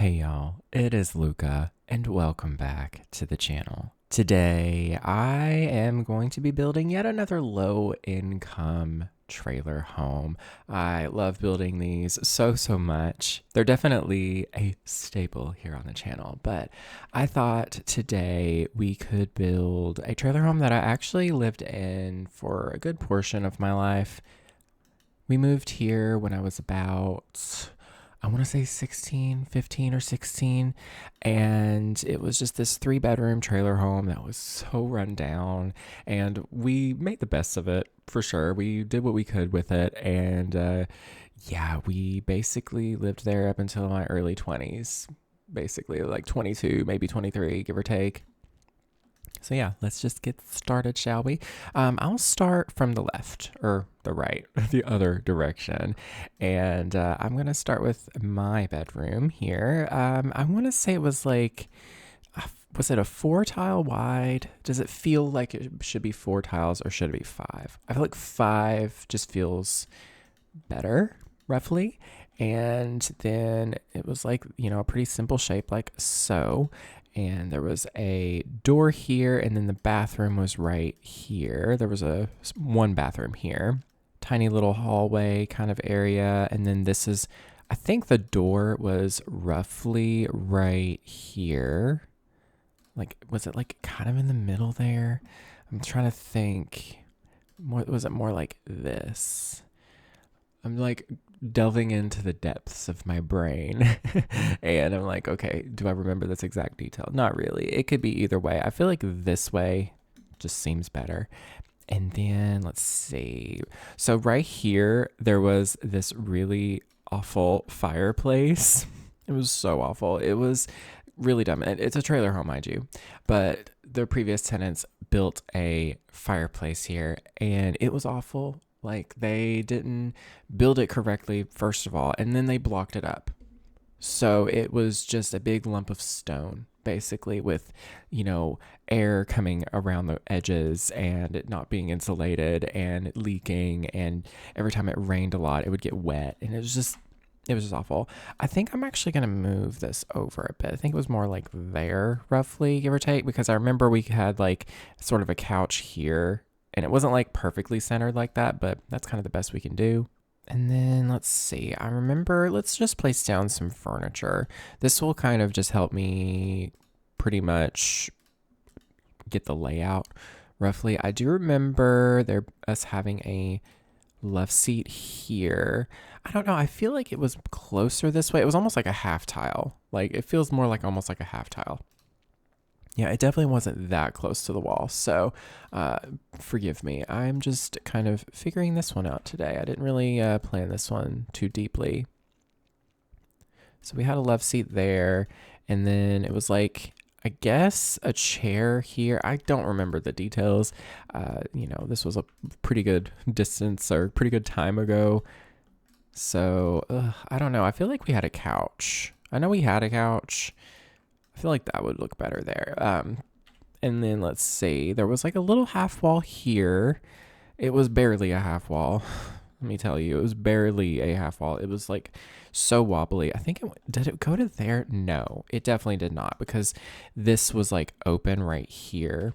Hey y'all, it is Lucca, and welcome back to the channel. Today, I am going to be building yet another low-income trailer home. I love building these so much. They're definitely a staple here on the channel, but I thought today we could build a trailer home that I actually lived in for a good portion of my life. We moved here when I was about, I want to say 16, 15 or 16. And it was just this 3 bedroom trailer home that was so run down. And we made the best of it for sure. We did what we could with it. And yeah, we basically lived there up until my early 20s, basically like 22, maybe 23, give or take. So yeah, let's just get started, shall we? I'll start from the left or the right, the other direction. And I'm going to start with my bedroom here. I want to say it was like, was it a 4 tile wide? Does it feel like it should be 4 tiles or should it be 5? I feel like 5 just feels better, roughly. And then it was like, a pretty simple shape like so. And there was a door here, and then the bathroom was right here. There was one bathroom here, tiny little hallway kind of area. And then I think the door was roughly right here. Like, was it like kind of in the middle there? I'm trying to think. Was it more like this? I'm like delving into the depths of my brain and I'm like, okay, do I remember this exact detail? Not really. It could be either way. I feel like this way just seems better. And then let's see. So right here, there was this really awful fireplace. It was so awful. It was really dumb. It's a trailer home, mind you, but the previous tenants built a fireplace here and it was awful. Like, they didn't build it correctly, first of all, and then they blocked it up. So it was just a big lump of stone, basically, with, air coming around the edges and it not being insulated and leaking. And every time it rained a lot, it would get wet. And it was just awful. I think I'm actually going to move this over a bit. I think it was more like there, roughly, give or take, because I remember we had like sort of a couch here. And it wasn't like perfectly centered like that, but that's kind of the best we can do. And then let's see, I remember, let's just place down some furniture. This will kind of just help me pretty much get the layout roughly. I do remember us having a love seat here. I don't know. I feel like it was closer this way. It was almost like a half tile. Like, it feels more like almost like a half tile. Yeah, it definitely wasn't that close to the wall, so forgive me. I'm just kind of figuring this one out today. I didn't really plan this one too deeply. So we had a love seat there, and then it was like, I guess, a chair here. I don't remember the details. This was a pretty good distance or pretty good time ago. So, I don't know. I feel like we had a couch. I know we had a couch. I feel like that would look better there. And then let's see, there was like a little half wall here. It was barely a half wall. Let me tell you, it was barely a half wall. It was like so wobbly. I think did it go to there? No, it definitely did not, because this was like open right here.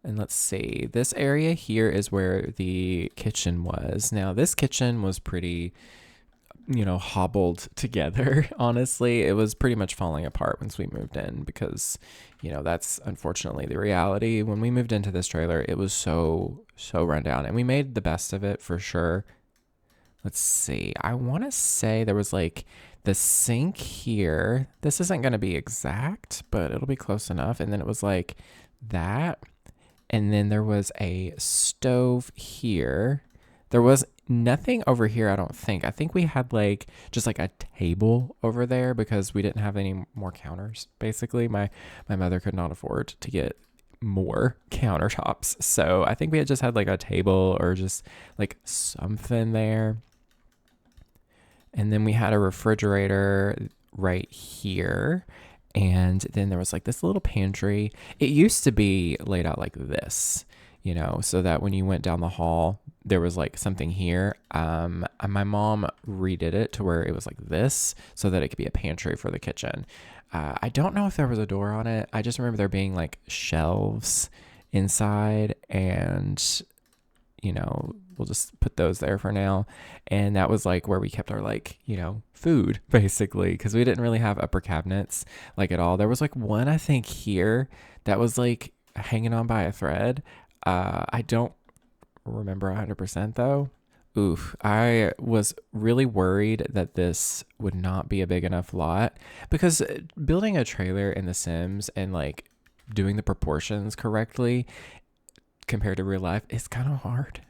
And let's see, this area here is where the kitchen was. Now this kitchen was pretty, hobbled together. Honestly, it was pretty much falling apart once we moved in because, that's unfortunately the reality. When we moved into this trailer, it was so run down and we made the best of it for sure. Let's see. I want to say there was like the sink here. This isn't going to be exact, but it'll be close enough. And then it was like that. And then there was a stove here. There was nothing over here, I don't think. I think we had like just like a table over there because we didn't have any more counters. Basically, my mother could not afford to get more countertops. So I think we had just had like a table or just like something there. And then we had a refrigerator right here. And then there was like this little pantry. It used to be laid out like this, so that when you went down the hall, there was like something here. And my mom redid it to where it was like this so that it could be a pantry for the kitchen. I don't know if there was a door on it. I just remember there being like shelves inside, and we'll just put those there for now. And that was like where we kept our like, food basically, because we didn't really have upper cabinets like at all. There was like one, I think, here that was like hanging on by a thread. I don't remember 100% though. Oof, I was really worried that this would not be a big enough lot, because building a trailer in The Sims and like doing the proportions correctly compared to real life is kind of hard.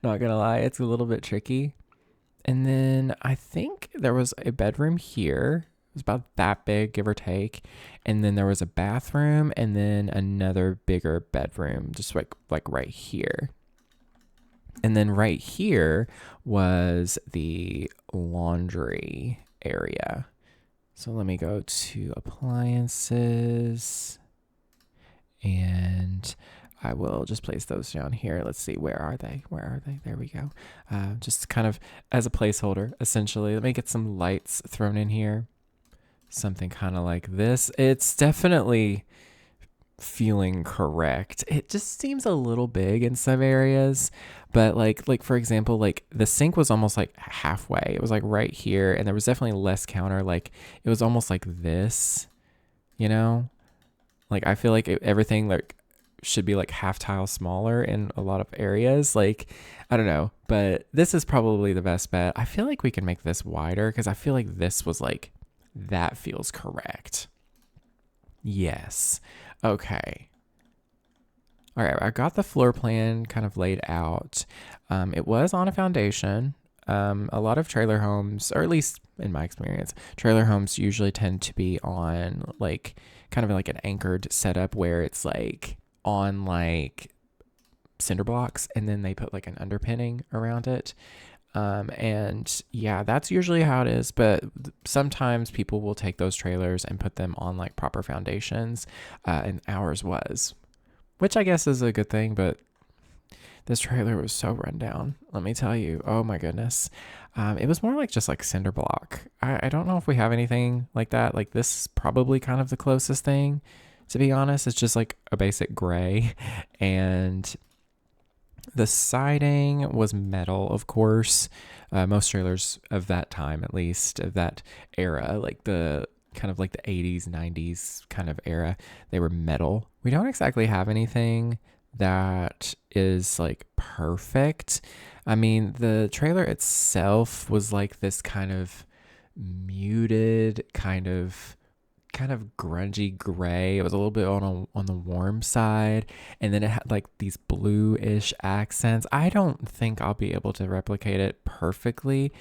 Not gonna lie, it's a little bit tricky. And then I think there was a bedroom here. It was about that big, give or take. And then there was a bathroom and then another bigger bedroom, just like right here. And then right here was the laundry area. So let me go to appliances, and I will just place those down here. Let's see, where are they? There we go. Just kind of as a placeholder, essentially. Let me get some lights thrown in here. Something kind of like this. It's definitely feeling correct. It just seems a little big in some areas, but like for example, like the sink was almost like halfway. It was like right here, and there was definitely less counter. Like it was almost like this, Like I feel like everything like should be like half tile smaller in a lot of areas. Like, I don't know, but this is probably the best bet. I feel like we can make this wider because I feel like this was like, that feels correct. Yes. Okay. All right. I got the floor plan kind of laid out. It was on a foundation. A lot of trailer homes, or at least in my experience, trailer homes usually tend to be on like kind of like an anchored setup where it's like on like cinder blocks, and then they put like an underpinning around it. And yeah, that's usually how it is. But sometimes people will take those trailers and put them on like proper foundations. And ours was, which I guess is a good thing, but this trailer was so run down. Let me tell you. Oh my goodness. It was more like just like cinder block. I don't know if we have anything like that. Like this is probably kind of the closest thing, to be honest. It's just like a basic gray, and the siding was metal, of course. Most trailers of that time, at least of that era, like the kind of like the 80s, 90s kind of era, they were metal. We don't exactly have anything that is like perfect. I mean, the trailer itself was like this kind of muted, kind of grungy gray. It was a little bit on the warm side, and then it had like these bluish accents. I don't think I'll be able to replicate it perfectly.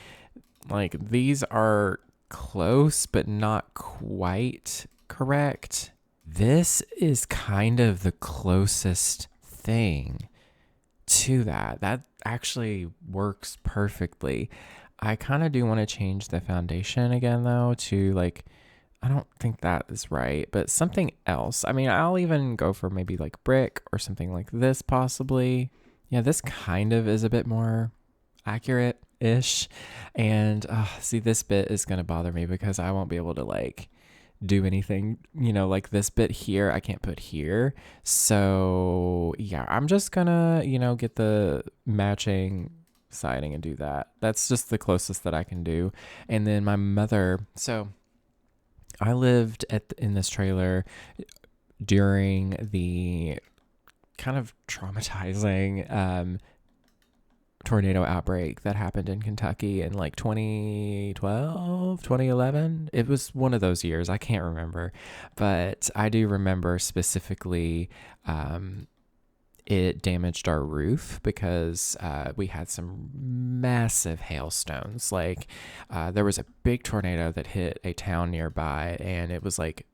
Like these are close, but not quite correct. This is kind of the closest thing to that. That actually works perfectly. I kind of do want to change the foundation again though to like, I don't think that is right, but something else. I mean, I'll even go for maybe like brick or something like this possibly. Yeah, this kind of is a bit more accurate-ish. And see, this bit is going to bother me because I won't be able to like do anything, like this bit here, I can't put here. So yeah, I'm just gonna, get the matching siding and do that. That's just the closest that I can do. And then my mother, so I lived in this trailer during the kind of traumatizing tornado outbreak that happened in Kentucky in like 2012, 2011. It was one of those years. I can't remember, but I do remember specifically it damaged our roof because we had some massive hailstones. Like there was a big tornado that hit a town nearby, and it was like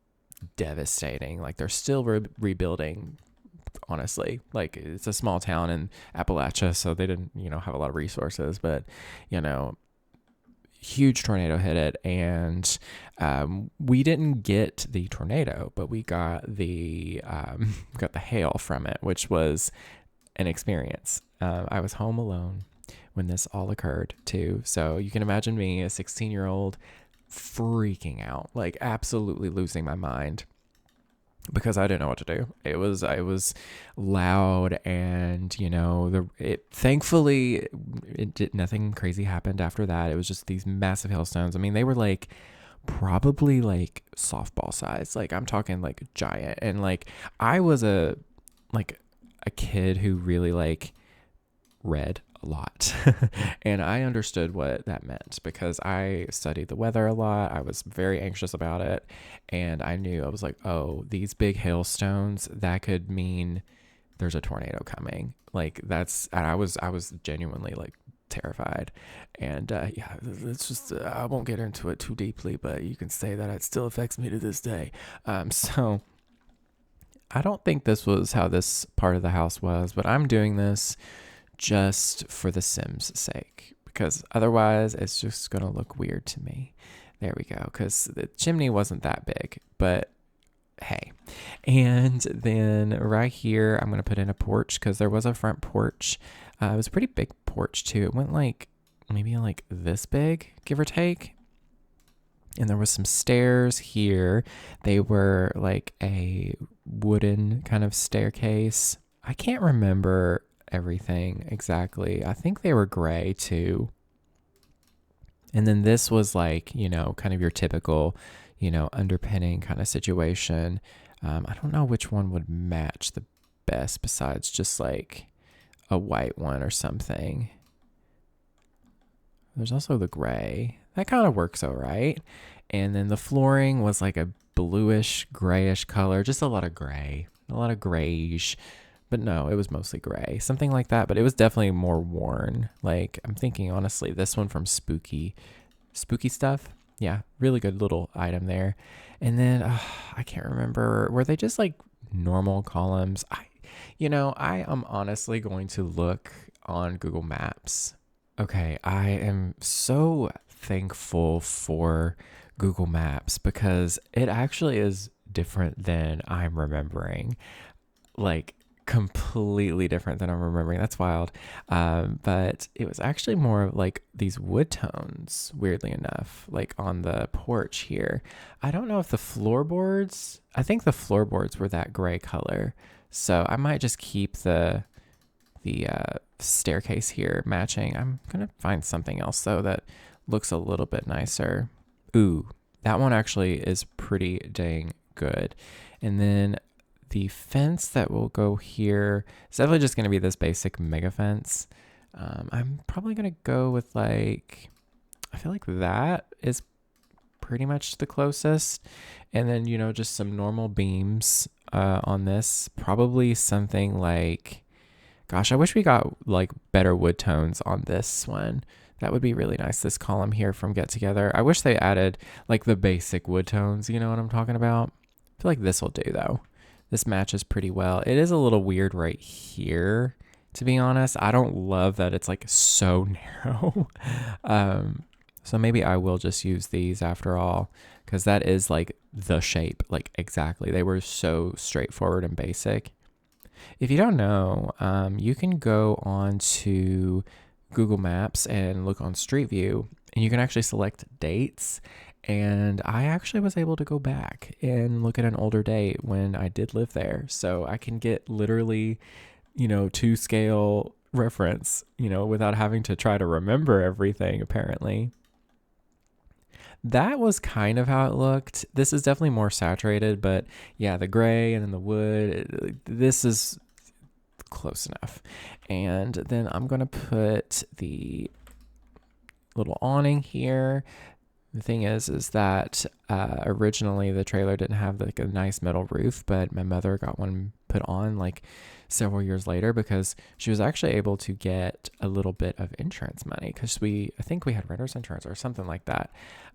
devastating. Like they're still rebuilding, honestly. Like it's a small town in Appalachia, so they didn't have a lot of resources, but huge tornado hit it, and we didn't get the tornado, but we got the hail from it, which was an experience. I was home alone when this all occurred too. So you can imagine me, a 16-year-old, freaking out, like absolutely losing my mind because I didn't know what to do. I was loud, and thankfully it did, nothing crazy happened after that. It was just these massive hailstones. I mean, they were like probably like softball size. Like I'm talking like giant. And like I was a kid who really like read a lot. And I understood what that meant because I studied the weather a lot. I was very anxious about it. And I knew, I was like, oh, these big hailstones, that could mean there's a tornado coming. Like and I was genuinely like terrified. And yeah, it's just, I won't get into it too deeply, but you can say that it still affects me to this day. So I don't think this was how this part of the house was, but I'm doing this just for the Sims' sake, because otherwise it's just going to look weird to me. There we go, because the chimney wasn't that big, but hey. And then right here, I'm going to put in a porch because there was a front porch. It was a pretty big porch too. It went like maybe like this big, give or take. And there was some stairs here. They were like a wooden kind of staircase. I can't remember everything exactly. I think they were gray too. And then this was like, kind of your typical, underpinning kind of situation. I don't know which one would match the best besides just like a white one or something. There's also the gray. That kind of works all right. And then the flooring was like a bluish, grayish color. Just a lot of gray. A lot of grayish. But no, it was mostly gray. Something like that. But it was definitely more worn. Like, I'm thinking, honestly, this one from Spooky Stuff. Yeah, really good little item there. And then, I can't remember. Were they just like normal columns? I am honestly going to look on Google Maps. Okay, I am so thankful for Google Maps because it actually is different than I'm remembering. Like, completely different than I'm remembering. That's wild. But it was actually more of like these wood tones, weirdly enough, like on the porch here. I don't know if I think the floorboards were that gray color. So I might just keep the staircase here matching. I'm going to find something else though that looks a little bit nicer. Ooh, that one actually is pretty dang good. And then the fence that will go here is definitely just going to be this basic mega fence. I'm probably going to go with I feel like that is pretty much the closest. And then, just some normal beams on this. Probably something like, gosh, I wish we got like better wood tones on this one. That would be really nice. This column here from Get Together. I wish they added like the basic wood tones. You know what I'm talking about? I feel like this will do though. This matches pretty well. It is a little weird right here, to be honest. I don't love that it's like so narrow. So maybe I will just use these after all, because that is like the shape, like exactly. They were so straightforward and basic. If you don't know, you can go on to Google Maps and look on Street View, and you can actually select dates. And I actually was able to go back and look at an older date when I did live there. So I can get literally, to scale reference, without having to try to remember everything, apparently. That was kind of how it looked. This is definitely more saturated, but yeah, the gray and then the wood, this is close enough. And then I'm going to put the little awning here. The thing is that originally the trailer didn't have like a nice metal roof, but my mother got one put on like several years later because she was actually able to get a little bit of insurance money because I think we had renter's insurance or something like that.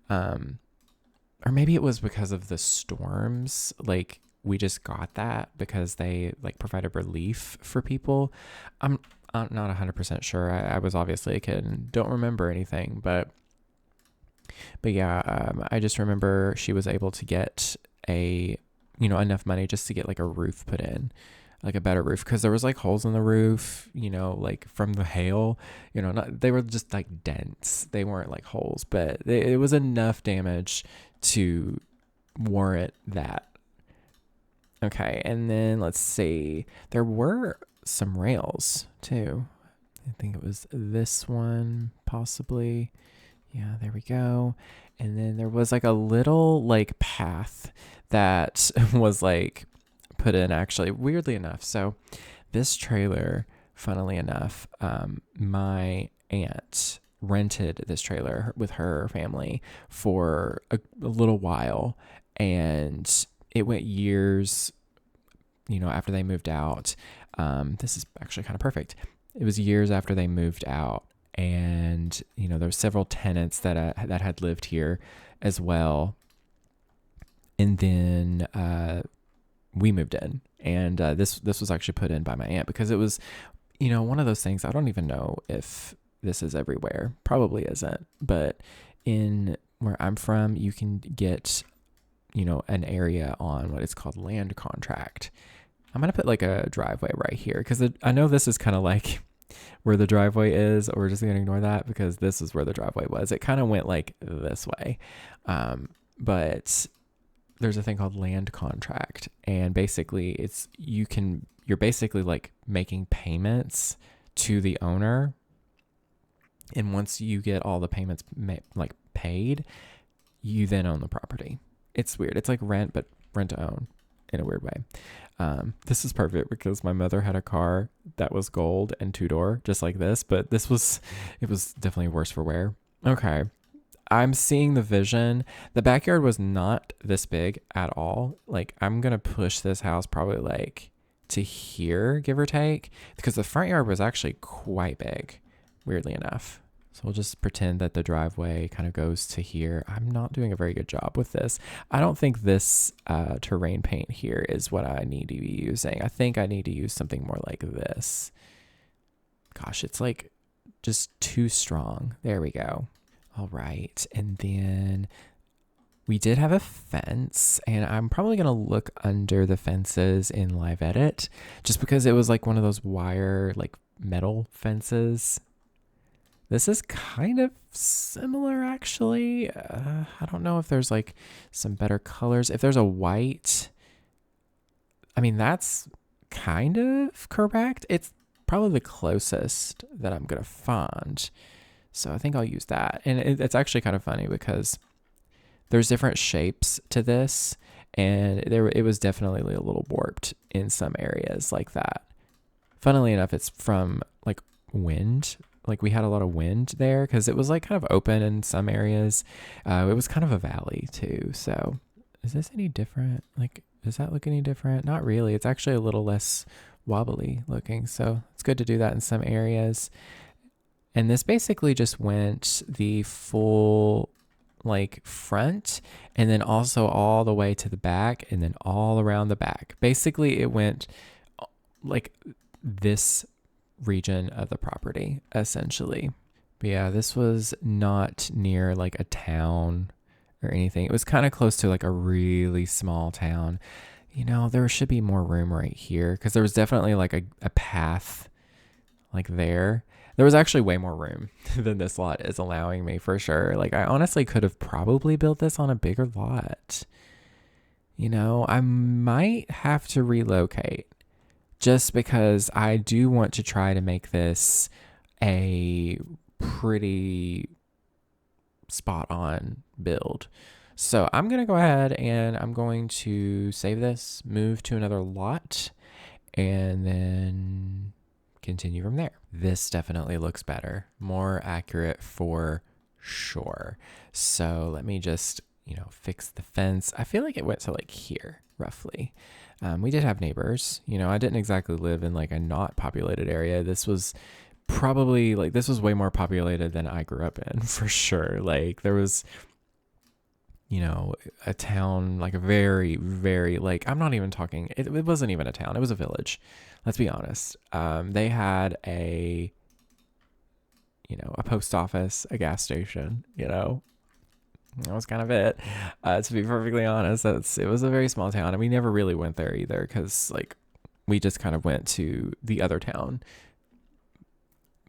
Or maybe it was because of the storms. Like we just got that because they like provided relief for people. I'm not 100% sure. I was obviously a kid and don't remember anything, but yeah, I just remember she was able to get enough money just to get like a roof put in. like a better roof, because there was like holes in the roof, like from the hail, not, they were just like dents. They weren't like holes, but it was enough damage to warrant that. Okay, and then let's see. There were some rails too. I think it was this one, possibly. Yeah, there we go. And then there was like a little like path that was like put in, actually, weirdly enough. So this trailer, funnily enough, my aunt rented this trailer with her family for a little while, and it went years, after they moved out. This is actually kind of perfect. It was years after they moved out, and there were several tenants that had lived here as well. And then we moved in, and this was actually put in by my aunt, because it was, one of those things. I don't even know if this is everywhere. Probably isn't, but in where I'm from, you can get, an area on what is called land contract. I'm going to put like a driveway right here, because I know this is kind of like where the driveway is, or we're just going to ignore that because this is where the driveway was. It kind of went like this way. But there's a thing called land contract, and basically you're basically like making payments to the owner. And once you get all the payments like paid, you then own the property. It's weird. It's like rent, but rent to own in a weird way. This is perfect because my mother had a car that was gold and 2-door, just like this, but it was definitely worse for wear. Okay. I'm seeing the vision. The backyard was not this big at all. Like, I'm going to push this house probably like to here, give or take, because the front yard was actually quite big, weirdly enough. So we'll just pretend that the driveway kind of goes to here. I'm not doing a very good job with this. I don't think this terrain paint here is what I need to be using. I think I need to use something more like this. Gosh, it's like just too strong. There we go. All right. And then we did have a fence, and I'm probably going to look under the fences in Live Edit, just because it was like one of those wire, like metal fences. This is kind of similar, actually. I don't know if there's like some better colors. If there's a white, I mean, that's kind of correct. It's probably the closest that I'm going to find. So I think I'll use that. And it's actually kind of funny because there's different shapes to this, and it was definitely a little warped in some areas like that. Funnily enough, it's from like wind. Like, we had a lot of wind there because it was like kind of open in some areas. It was kind of a valley too. So is this any different? Like, does that look any different? Not really. It's actually a little less wobbly looking. So it's good to do that in some areas. And this basically just went the full like front, and then also all the way to the back, and then all around the back. Basically, it went like this region of the property, essentially. But yeah, this was not near like a town or anything. It was kind of close to like a really small town. There should be more room right here, because there was definitely like a path like there. There was actually way more room than this lot is allowing me, for sure. Like, I honestly could have probably built this on a bigger lot. I might have to relocate, just because I do want to try to make this a pretty spot on build. So I'm going to go ahead and I'm going to save this, move to another lot, and then continue from there. This definitely looks better, more accurate for sure. So let me just, fix the fence. I feel like it went to like here, roughly. We did have neighbors. I didn't exactly live in like a not populated area. This was probably like, this was way more populated than I grew up in, for sure. Like, there was, a town, like a very, very, like, I'm not even talking, it wasn't even a town. It was a village. Let's be honest. They had a post office, a gas station, that was kind of it. To be perfectly honest, it was a very small town, and we never really went there either, because like we just kind of went to the other town.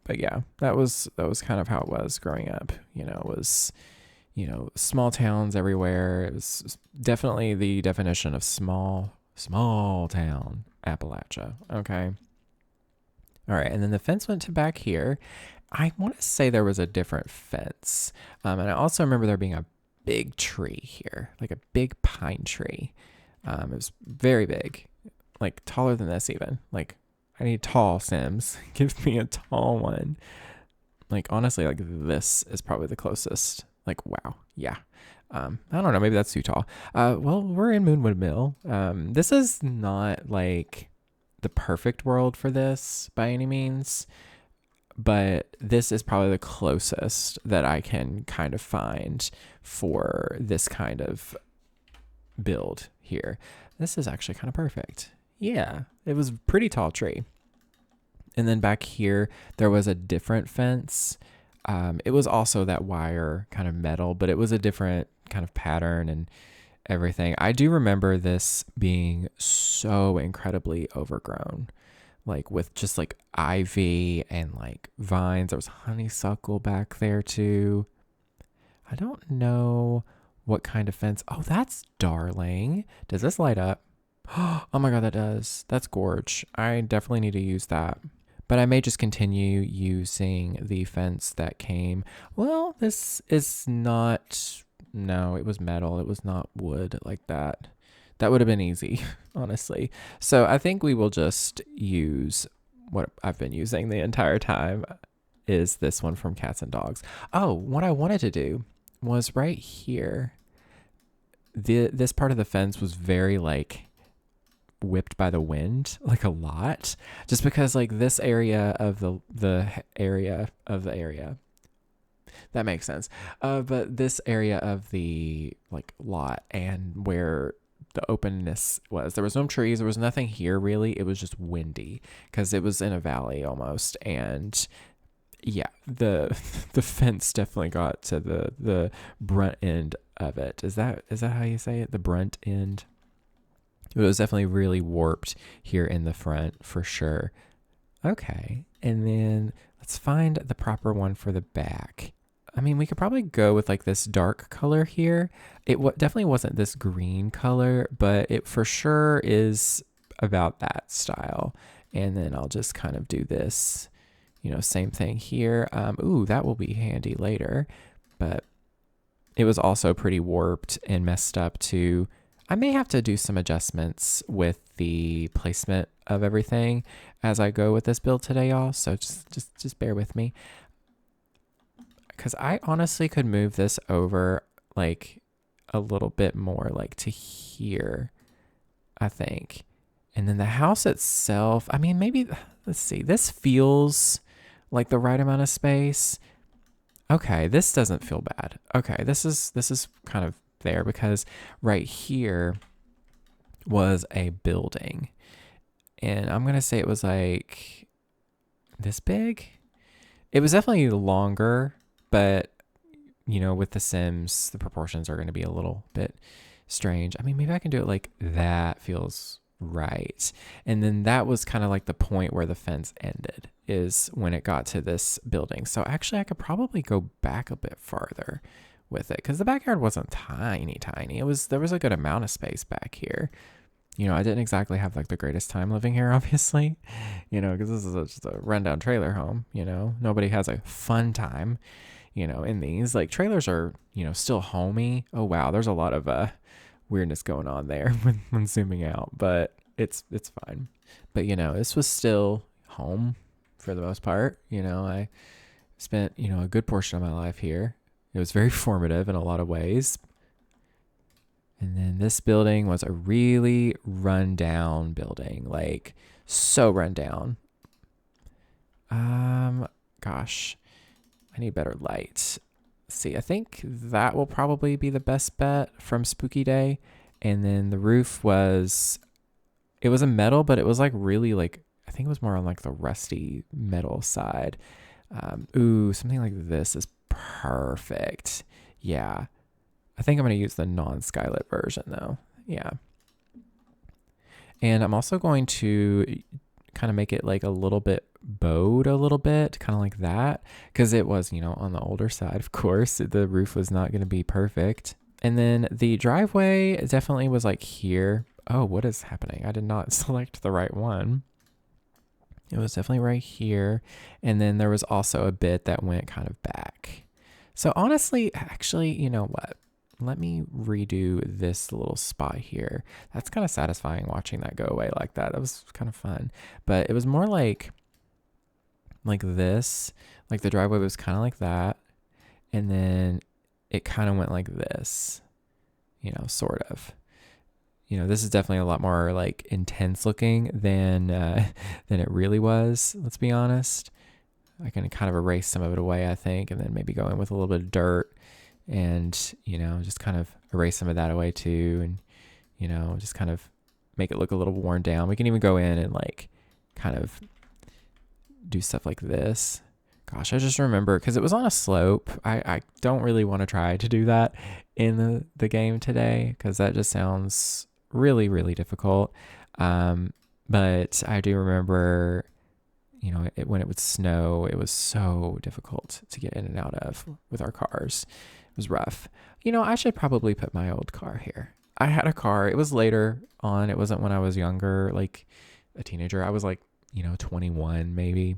But yeah, that was kind of how it was growing up. It was, small towns everywhere. It was definitely the definition of small town Appalachia. Okay. All right. And then the fence went to back here. I want to say there was a different fence. And I also remember there being a big tree here, like a big pine tree. It was very big, like taller than this even. Like, I need tall Sims. Give me a tall one. Like, honestly, like this is probably the closest. Like, wow. Yeah. I don't know. Maybe that's too tall. Well, we're in Moonwood Mill. This is not like the perfect world for this by any means, but this is probably the closest that I can kind of find for this kind of build here. This is actually kind of perfect. Yeah, it was a pretty tall tree. And then back here, there was a different fence. It was also that wire kind of metal, but it was a different kind of pattern and everything. I do remember this being so incredibly overgrown, like with just like ivy and like vines. There was honeysuckle back there too. I don't know what kind of fence. Oh, that's darling. Does this light up? Oh my God, that does. That's gorge. I definitely need to use that. But I may just continue using the fence that came. Well, this is not, no, it was metal. It was not wood like that. That would have been easy, honestly. So I think we will just use what I've been using the entire time, is this one from Cats and Dogs. Oh, what I wanted to do was right here. This part of the fence was very like whipped by the wind, like a lot, just because like this area of the area that makes sense. But this area of the like lot and where the openness was, there was no trees, there was nothing here really. It was just windy because it was in a valley almost. And yeah, the fence definitely got to the brunt end of it. Is that how you say it? The brunt end. It was definitely really warped here in the front for sure. Okay. And then let's find the proper one for the back. I mean, we could probably go with like this dark color here. It definitely wasn't this green color, but it for sure is about that style. And then I'll just kind of do this, same thing here. Ooh, that will be handy later. But it was also pretty warped and messed up too. I may have to do some adjustments with the placement of everything as I go with this build today, y'all. So just bear with me, because I honestly could move this over like a little bit more, like to here, I think. And then the house itself, I mean, maybe, let's see, this feels like the right amount of space. Okay, this doesn't feel bad. Okay, this is kind of there, because right here was a building, and I'm gonna say it was like this big. It was definitely longer, but with the Sims, the proportions are going to be a little bit strange. I mean, maybe I can do it like that. Feels right. And then that was kind of like the point where the fence ended, is when it got to this building. So actually I could probably go back a bit farther with it, because the backyard wasn't tiny. There was a good amount of space back here. I didn't exactly have like the greatest time living here, obviously, because this is just a rundown trailer home. Nobody has a fun time, in these. Like, trailers are, still homey. Oh wow, there's a lot of weirdness going on there when zooming out, but it's fine. But this was still home for the most part. I spent a good portion of my life here. It was very formative in a lot of ways. And then this building was a really rundown building, like so rundown. Gosh, I need better light. Let's see, I think that will probably be the best bet from Spooky Day. And then the roof it was a metal, but it was like really like, I think it was more on like the rusty metal side. Ooh, something like this is perfect. Yeah. I think I'm going to use the non-skylit version though. Yeah. And I'm also going to kind of make it like a little bit bowed a little bit, kind of like that, because it was, on the older side, of course. The roof was not going to be perfect. And then the driveway definitely was like here. Oh, what is happening? I did not select the right one. It was definitely right here. And then there was also a bit that went kind of back. So honestly, actually, you know what? Let me redo this little spot here. That's kind of satisfying watching that go away like that. That was kind of fun. But it was more like this. Like the driveway was kind of like that. And then it kind of went like this, sort of. This is definitely a lot more like intense looking than it really was. Let's be honest. I can kind of erase some of it away, I think, and then maybe go in with a little bit of dirt and, just kind of erase some of that away too. And, just kind of make it look a little worn down. We can even go in and like kind of do stuff like this. Gosh, I just remember because it was on a slope. I don't really want to try to do that in the game today because that just sounds really, really difficult. But I do remember, when it would snow, it was so difficult to get in and out of with our cars. It was rough. I should probably put my old car here. I had a car. It was later on. It wasn't when I was younger, like a teenager. I was like, 21 maybe.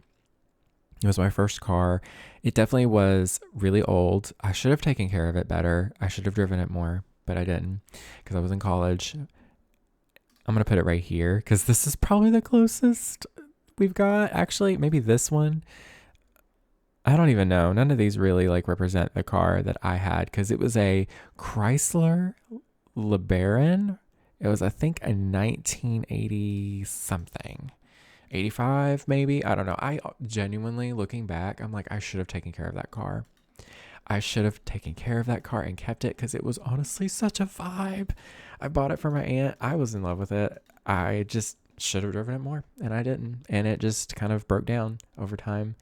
It was my first car. It definitely was really old. I should have taken care of it better. I should have driven it more, but I didn't because I was in college. I'm going to put it right here because this is probably the closest we've got. Actually, maybe this one. I don't even know. None of these really like represent the car that I had because it was a Chrysler LeBaron. It was, I think, a 1980 something. 85 maybe. I don't know. I genuinely, looking back, I'm like, I should have taken care of that car. I should have taken care of that car and kept it because it was honestly such a vibe. I bought it for my aunt. I was in love with it. I just should have driven it more and I didn't. And it just kind of broke down over time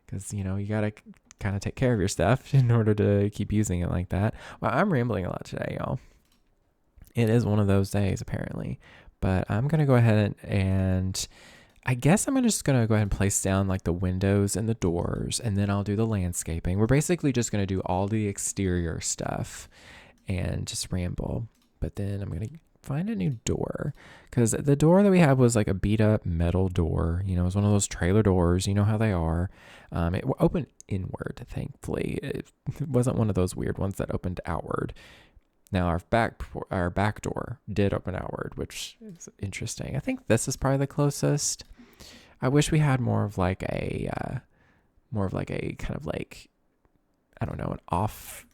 because, you got to kind of take care of your stuff in order to keep using it like that. Well, I'm rambling a lot today, y'all. It is one of those days, apparently. But I'm going to go ahead and I guess I'm just going to go ahead and place down like the windows and the doors, and then I'll do the landscaping. We're basically just going to do all the exterior stuff and just ramble. But then I'm going to find a new door because the door that we had was like a beat up metal door. It was one of those trailer doors. You know how they are. It opened inward, thankfully. It wasn't one of those weird ones that opened outward. Now our back door did open outward, which is interesting. I think this is probably the closest. I wish we had more of like a kind of like, I don't know, an off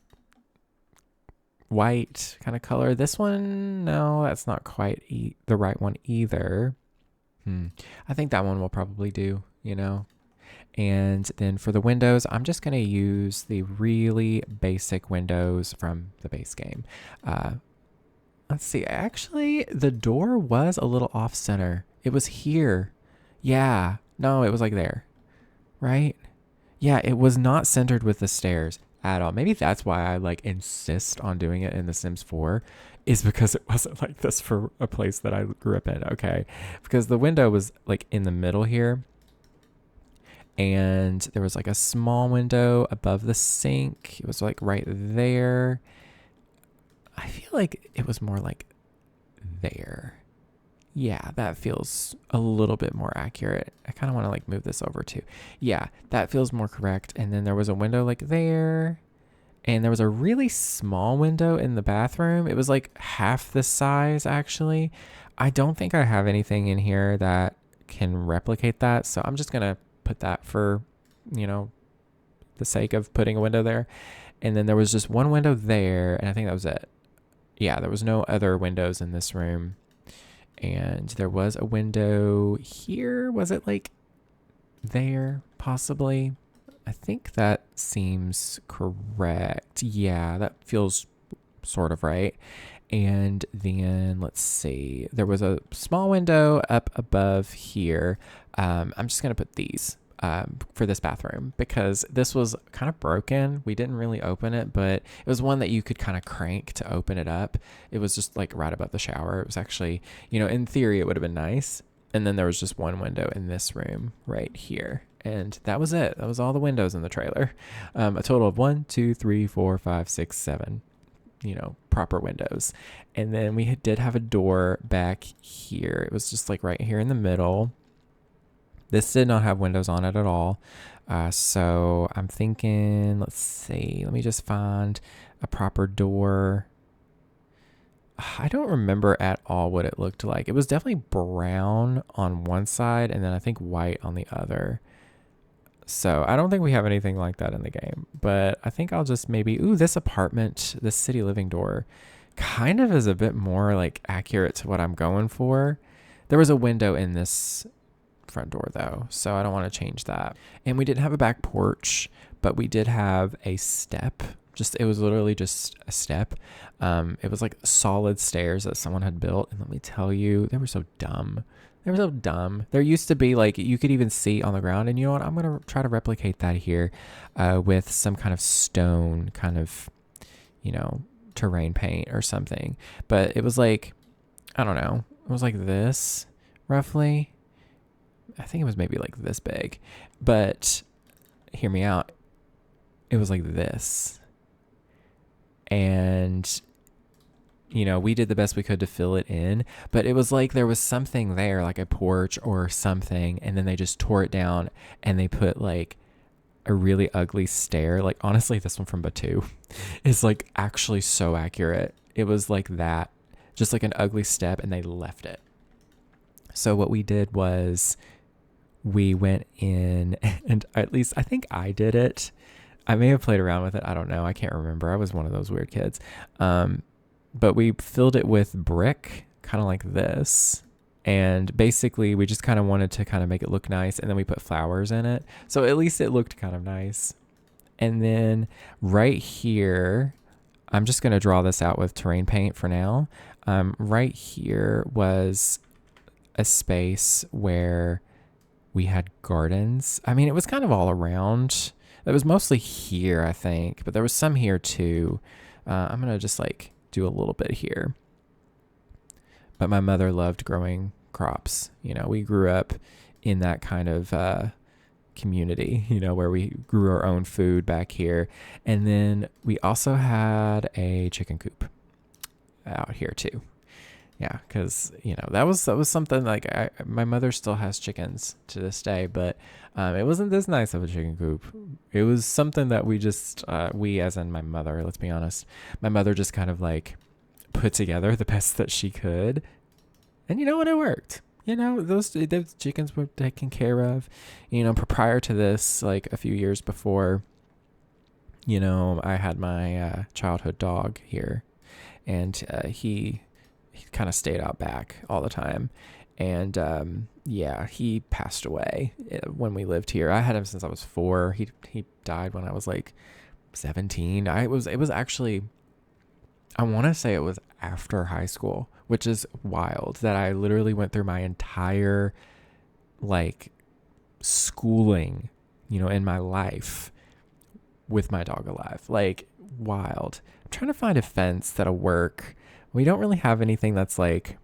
white kind of color. This one, no, that's not quite the right one either. I think that one will probably do, And then for the windows, I'm just going to use the really basic windows from the base game. Let's see. Actually, the door was a little off center. It was here. Yeah. No, it was like there. Right? Yeah, it was not centered with the stairs at all. Maybe that's why I like insist on doing it in The Sims 4 is because it wasn't like this for a place that I grew up in. Okay. Because the window was like in the middle here. And there was like a small window above the sink. It was like right there. I feel like it was more like there. Yeah, that feels a little bit more accurate. I kind of want to like move this over too. Yeah, that feels more correct. And then there was a window like there. And there was a really small window in the bathroom. It was like half the size actually. I don't think I have anything in here that can replicate that. So I'm just going to put that for, the sake of putting a window there. And then there was just one window there, and I think that was it. Yeah, there was no other windows in this room. And there was a window here. Was it like there, possibly? I think that seems correct. Yeah, that feels sort of right. And then let's see, there was a small window up above here. I'm just going to put these for this bathroom because this was kind of broken. We didn't really open it, but it was one that you could kind of crank to open it up. It was just like right above the shower. It was actually, in theory, it would have been nice. And then there was just one window in this room right here. And that was it. That was all the windows in the trailer. A total of 1, 2, 3, 4, 5, 6, 7, proper windows. And then we did have a door back here. It was just like right here in the middle. This did not have windows on it at all. So I'm thinking, let's see, let me just find a proper door. I don't remember at all what it looked like. It was definitely brown on one side and then I think white on the other. So I don't think we have anything like that in the game, but I think I'll just maybe, this apartment, this city living door kind of is a bit more like accurate to what I'm going for. There was a window in this front door though, so I don't want to change that. And we didn't have a back porch, but we did have a step. It was literally just a step. It was like solid stairs that someone had built. And let me tell you, they were so dumb. They were so dumb. There used to be like, you could even see on the ground. And you know what? I'm going to try to replicate that here with some kind of stone kind of, terrain paint or something. But it was like, I don't know. It was like this roughly. I think it was maybe like this big. But hear me out. It was like this. And we did the best we could to fill it in, but it was like there was something there, like a porch or something, and then they just tore it down and they put like a really ugly stair. Like honestly, this one from Batu is like actually so accurate. It was like that, just like an ugly step, and they left it. So what we did was we went in, and at least I think I did it. I may have played around with it. I don't know. I can't remember. I was one of those weird kids. But we filled it with brick, kind of like this. And basically, we just kind of wanted to kind of make it look nice. And then we put flowers in it. So at least it looked kind of nice. And then right here, I'm just going to draw this out with terrain paint for now. Right here was a space where we had gardens. I mean, it was kind of all around. It was mostly here, I think, but there was some here too. I'm going to just like do a little bit here. But my mother loved growing crops. We grew up in that kind of community, where we grew our own food back here. And then we also had a chicken coop out here too. Yeah, because, that was something like my mother still has chickens to this day, but it wasn't this nice of a chicken coop. It was something that we just, we as in my mother, let's be honest, my mother just kind of like put together the best that she could. And you know what? It worked. Those chickens were taken care of. Prior to this, like a few years before, I had my childhood dog here, and he kind of stayed out back all the time. And he passed away when we lived here. I had him since I was 4. He died when I was like 17. It was actually, I want to say it was after high school, which is wild that I literally went through my entire like schooling, in my life with my dog alive. Like wild. I'm trying to find a fence that'll work. We don't really have anything that's like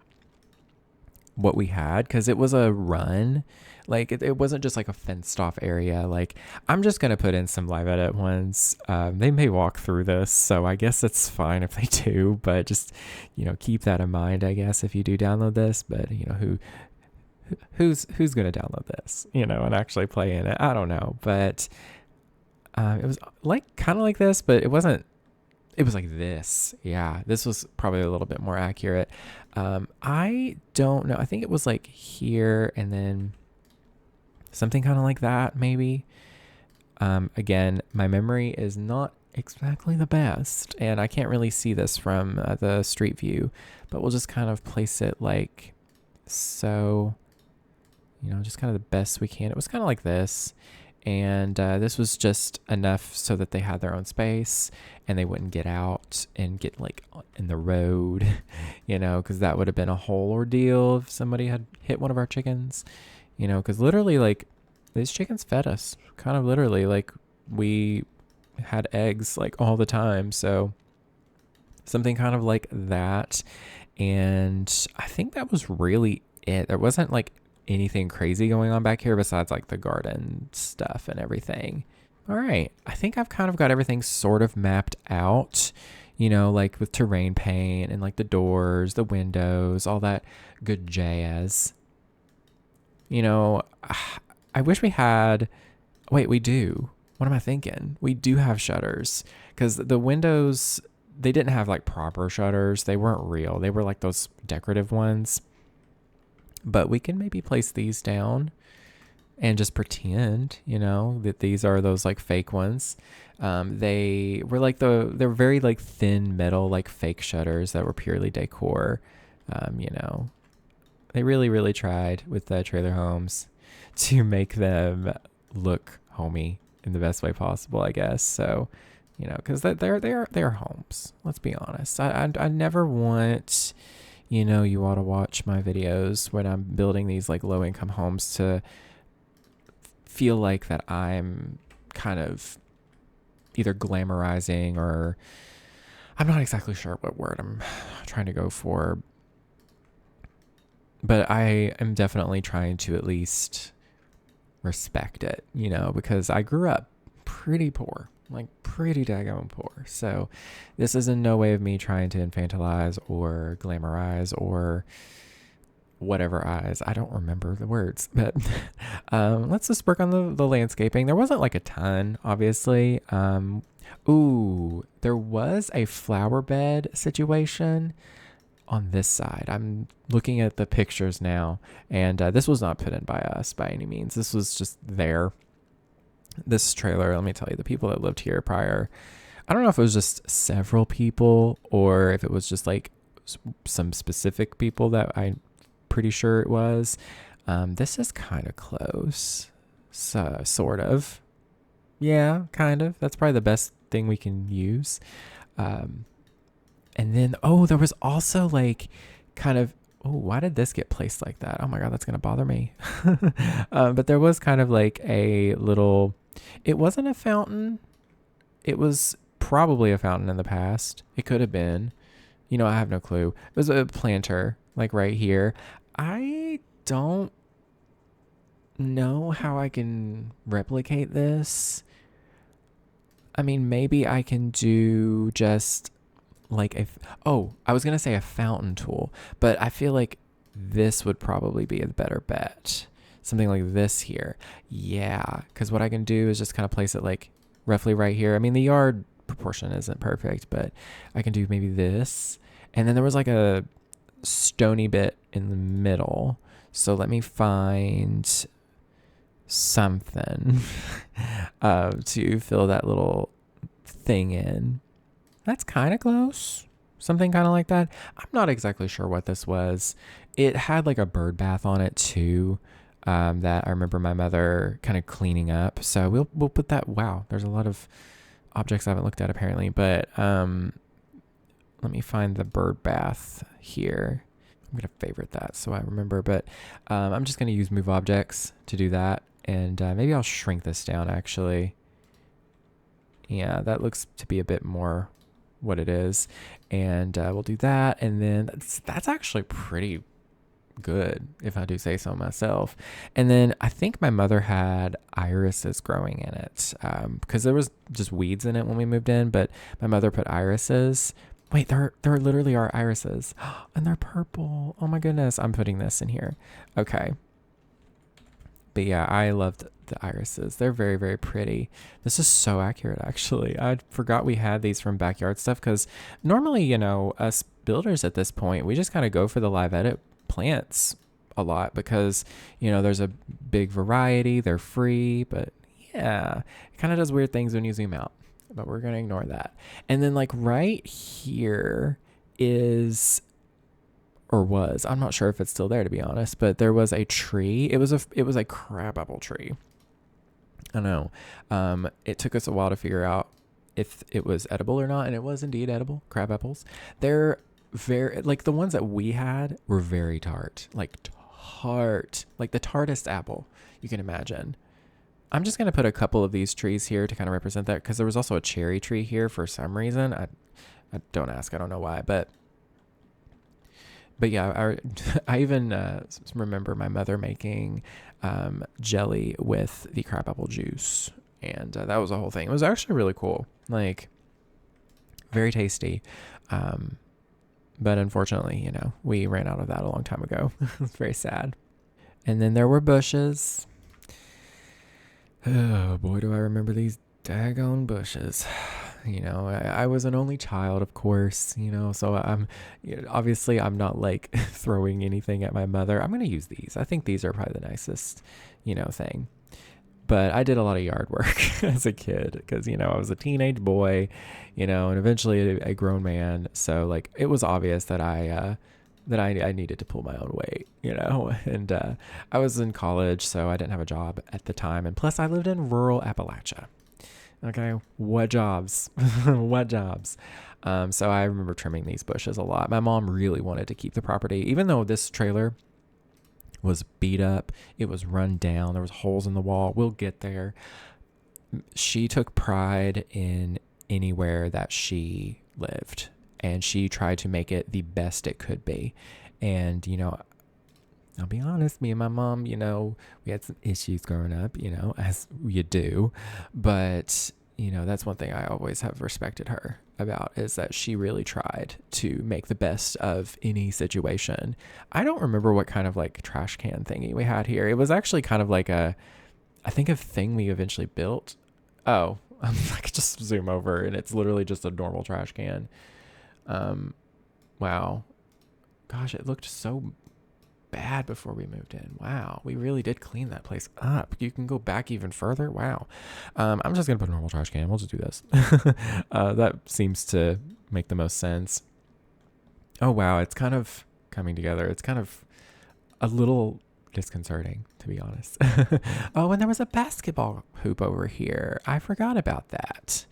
what we had because it was a run. Like it wasn't just like a fenced off area. Like I'm just going to put in some live edit ones. They may walk through this, so I guess it's fine if they do, but just, keep that in mind, I guess, if you do download this. But who's going to download this, and actually play in it? I don't know. But it was like kind of like this, but it wasn't. It was like this. Yeah, this was probably a little bit more accurate. I don't know. I think it was like here and then something kind of like that, maybe. Again, my memory is not exactly the best, and I can't really see this from the street view, but we'll just kind of place it like so, just kind of the best we can. It was kind of like this. And this was just enough so that they had their own space and they wouldn't get out and get like in the road, because that would have been a whole ordeal if somebody had hit one of our chickens, because literally like these chickens fed us kind of literally. Like we had eggs like all the time. So something kind of like that. And I think that was really it. There wasn't like anything crazy going on back here besides like the garden stuff and everything. All right. I think I've kind of got everything sort of mapped out, like with terrain paint and like the doors, the windows, all that good jazz. I wish we had. Wait, we do. What am I thinking? We do have shutters because the windows, they didn't have like proper shutters. They weren't real. They were like those decorative ones. But we can maybe place these down and just pretend, that these are those like fake ones. They were like they're very like thin metal, like fake shutters that were purely decor. They really, really tried with the trailer homes to make them look homey in the best way possible, I guess. So, because they're homes. Let's be honest. I never want, you all to watch my videos when I'm building these like low income homes to feel like that I'm kind of either glamorizing or I'm not exactly sure what word I'm trying to go for. But I am definitely trying to at least respect it, because I grew up pretty poor, like pretty daggone poor. So this is in no way of me trying to infantilize or glamorize or whatever eyes. I don't remember the words, but let's just work on the landscaping. There wasn't like a ton, obviously. There was a flower bed situation on this side. I'm looking at the pictures now, and this was not put in by us by any means. This was just there. This trailer, let me tell you, the people that lived here prior, I don't know if it was just several people or if it was just like some specific people that I'm pretty sure it was. This is kind of close. So, sort of. Yeah, kind of. That's probably the best thing we can use. And then, there was also like kind of, why did this get placed like that? Oh my God, that's going to bother me. But there was kind of like a little, it wasn't a fountain. It was probably a fountain in the past. It could have been, I have no clue. It was a planter like right here. I don't know how I can replicate this. I mean, maybe I can do just like I was gonna say a fountain tool, but I feel like this would probably be a better bet. Something like this here. Yeah, because what I can do is just kind of place it like roughly right here. I mean, the yard proportion isn't perfect, but I can do maybe this. And then there was like a stony bit in the middle. So let me find something to fill that little thing in. That's kind of close. Something kind of like that. I'm not exactly sure what this was. It had like a bird bath on it too, that I remember my mother kind of cleaning up. So we'll put that. Wow, there's a lot of objects I haven't looked at apparently. But let me find the bird bath here. I'm going to favorite that so I remember. But I'm just going to use move objects to do that. And maybe I'll shrink this down actually. Yeah, that looks to be a bit more what it is. And we'll do that. And then that's actually pretty good if I do say so myself. And then I think my mother had irises growing in it because there was just weeds in it when we moved in, but my mother put irises. Wait, there literally are irises and they're purple. Oh my goodness. I'm putting this in here. Okay. But yeah, I loved the irises. They're very, very pretty. This is so accurate, actually. I forgot we had these from Backyard Stuff because normally, us builders at this point, we just kind of go for the live edit plants a lot because, there's a big variety. They're free, but yeah, it kind of does weird things when you zoom out. But we're going to ignore that. And then like right here is... or was, I'm not sure if it's still there to be honest, but there was a tree. It was a crabapple tree. I know. It took us a while to figure out if it was edible or not, and it was indeed edible. Crab apples. They're very, like the ones that we had were very tart, like the tartest apple you can imagine. I'm just going to put a couple of these trees here to kind of represent that, because there was also a cherry tree here for some reason. I don't ask. I don't know why, but yeah, I even remember my mother making jelly with the crabapple juice, and that was a whole thing. It was actually really cool, like very tasty. But unfortunately, we ran out of that a long time ago. It's very sad. And then there were bushes. Oh boy, do I remember these daggone bushes. I was an only child, of course, so obviously I'm not like throwing anything at my mother. I'm going to use these. I think these are probably the nicest, thing. But I did a lot of yard work as a kid because, I was a teenage boy, and eventually a grown man. So like it was obvious that I needed to pull my own weight, and I was in college, so I didn't have a job at the time. And plus I lived in rural Appalachia. Okay, what jobs? What jobs? So I remember trimming these bushes a lot. My mom really wanted to keep the property, even though this trailer was beat up, it was run down, there was holes in the wall. We'll get there. She took pride in anywhere that she lived, and she tried to make it the best it could be. And I'll be honest, me and my mom, we had some issues growing up, as you do. But, that's one thing I always have respected her about, is that she really tried to make the best of any situation. I don't remember what kind of like trash can thingy we had here. It was actually kind of like I think a thing we eventually built. Oh, I could just zoom over and it's literally just a normal trash can. Wow. Gosh, it looked so bad before we moved in. Wow, we really did clean that place up. You can go back even further. Wow. I'm just gonna put a normal trash can. We'll just do this. That seems to make the most sense. Oh wow, it's kind of coming together. It's kind of a little disconcerting, to be honest. Oh, and there was a basketball hoop over here. I forgot about that.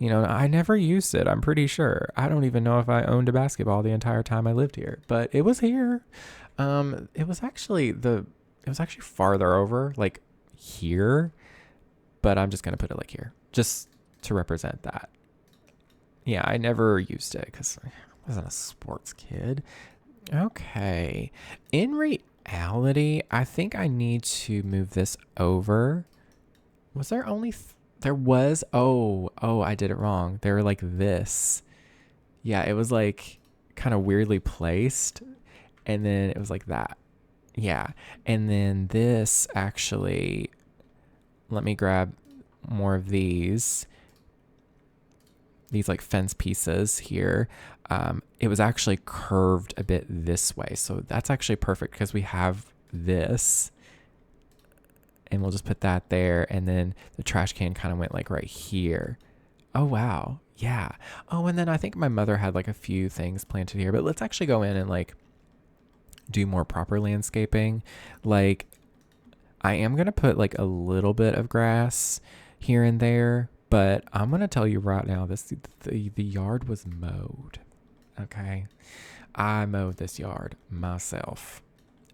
I never used it, I'm pretty sure. I don't even know if I owned a basketball the entire time I lived here, but it was here. It was actually farther over, like here, but I'm just going to put it like here, just to represent that. Yeah, I never used it because I wasn't a sports kid. Okay. In reality, I think I need to move this over. Was there only... There was, I did it wrong. They were like this. Yeah, it was like kind of weirdly placed. And then it was like that. Yeah. And then this actually, let me grab more of these like fence pieces here. It was actually curved a bit this way. So that's actually perfect because we have this. And we'll just put that there. And then the trash can kind of went like right here. Oh, wow. Yeah. Oh, and then I think my mother had like a few things planted here. But let's actually go in and like do more proper landscaping. Like I am going to put like a little bit of grass here and there. But I'm going to tell you right now, the yard was mowed. Okay. I mowed this yard myself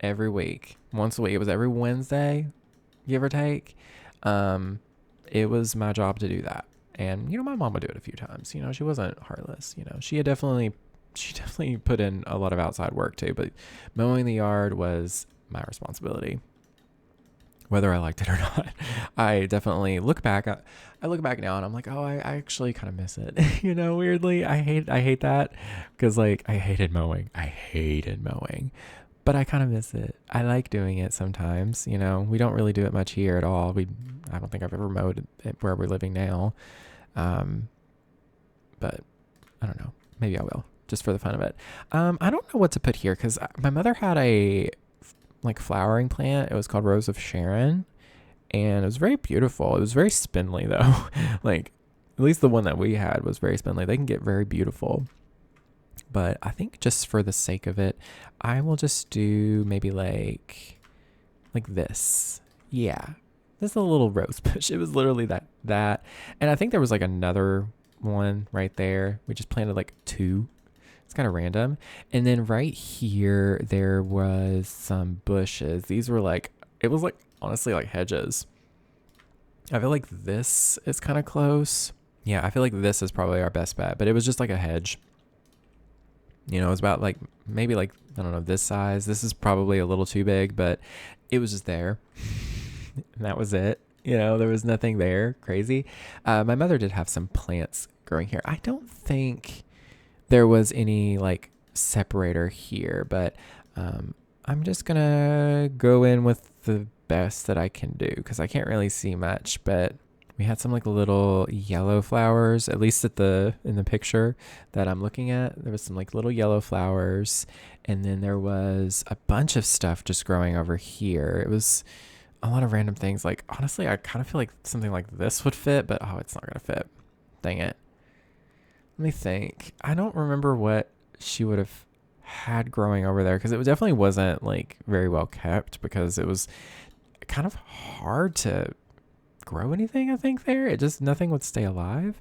every week. Once a week. It was every Wednesday, give or take. It was my job to do that. And, my mom would do it a few times. She wasn't heartless. She definitely put in a lot of outside work too. But mowing the yard was my responsibility, whether I liked it or not. I definitely look back. I look back now and I'm like, oh, I actually kind of miss it. Weirdly, I hate that because like I hated mowing. But I kind of miss it. I like doing it sometimes. We don't really do it much here at all. I don't think I've ever mowed it where we're living now. But I don't know. Maybe I will, just for the fun of it. I don't know what to put here because my mother had a like flowering plant. It was called Rose of Sharon, and it was very beautiful. It was very spindly though. Like at least the one that we had was very spindly. They can get very beautiful. But I think just for the sake of it, I will just do maybe like this. Yeah. This is a little rose bush. It was literally that. And I think there was like another one right there. We just planted like two. It's kind of random. And then right here, there was some bushes. These were like, it was like honestly like hedges. I feel like this is kind of close. Yeah, I feel like this is probably our best bet, but it was just like a hedge. You know, it was about like maybe like, I don't know, this size. This is probably a little too big, but it was just there. And that was it. You know, there was nothing there crazy. My mother did have some plants growing here. I don't think there was any like separator here, but I'm just gonna go in with the best that I can do because I can't really see much. But we had some like little yellow flowers, at least in the picture that I'm looking at. There was some like little yellow flowers, and then there was a bunch of stuff just growing over here. It was a lot of random things. Like honestly, I kind of feel like something like this would fit, but oh, it's not gonna fit. Dang it. Let me think. I don't remember what she would have had growing over there because it definitely wasn't like very well kept because it was kind of hard to grow anything. I think there, it just nothing would stay alive.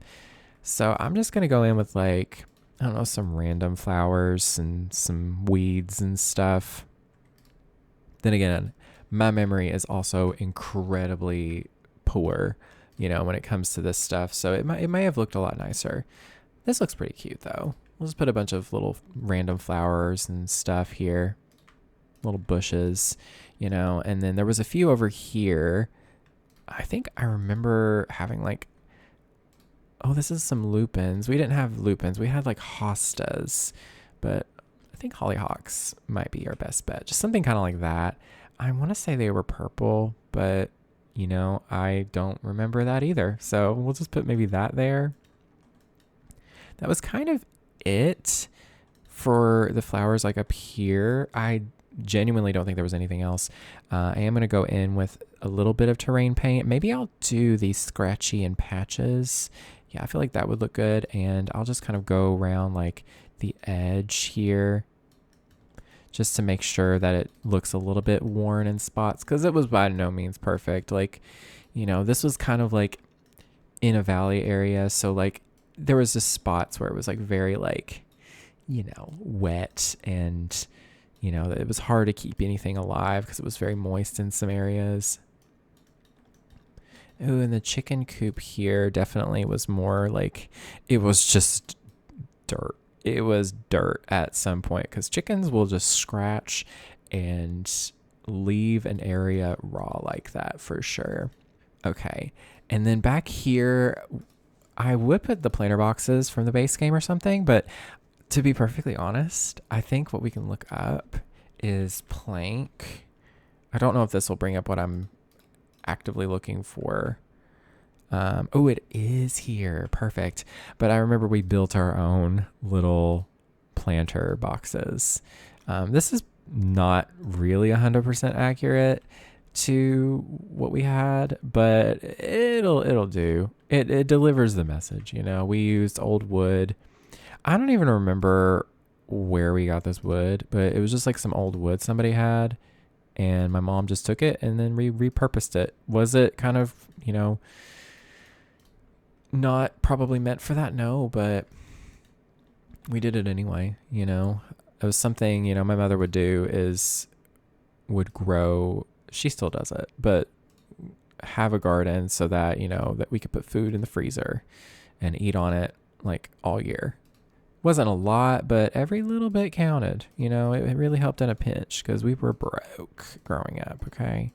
So I'm just gonna go in with like, I don't know, some random flowers and some weeds and stuff. Then again, my memory is also incredibly poor, you know, when it comes to this stuff. So it may have looked a lot nicer. This looks pretty cute though. We'll just put a bunch of little random flowers and stuff here, little bushes, you know, and then there was a few over here. I think I remember having like, oh, this is some lupins. We didn't have lupins. We had like hostas, but I think hollyhocks might be our best bet. Just something kind of like that. I want to say they were purple, but you know, I don't remember that either. So we'll just put maybe that there. That was kind of it for the flowers like up here. I genuinely don't think there was anything else. I am going to go in with a little bit of terrain paint. Maybe I'll do these scratchy and patches. Yeah, I feel like that would look good. And I'll just kind of go around like the edge here just to make sure that it looks a little bit worn in spots because it was by no means perfect. Like, you know, this was kind of like in a valley area. So like there was just spots where it was like very like, you know, wet and, you know, it was hard to keep anything alive because it was very moist in some areas. Oh, and the chicken coop here definitely was more like, it was just dirt. It was dirt at some point because chickens will just scratch and leave an area raw like that for sure. Okay. And then back here, I would put the planter boxes from the base game or something, but to be perfectly honest, I think what we can look up is plank. I don't know if this will bring up what I'm actively looking for. Oh, it is here. Perfect. But I remember we built our own little planter boxes. This is not really 100% accurate to what we had, but it'll do. It delivers the message, you know. We used old wood. I don't even remember where we got this wood, but it was just like some old wood somebody had, and my mom just took it and then repurposed it. Was it kind of, you know, not probably meant for that? No, but we did it anyway, you know. It was something, you know, my mother would do is would grow, she still does it, but have a garden so that, you know, that we could put food in the freezer and eat on it like all year. Wasn't a lot, but every little bit counted. You know, it really helped in a pinch because we were broke growing up, okay?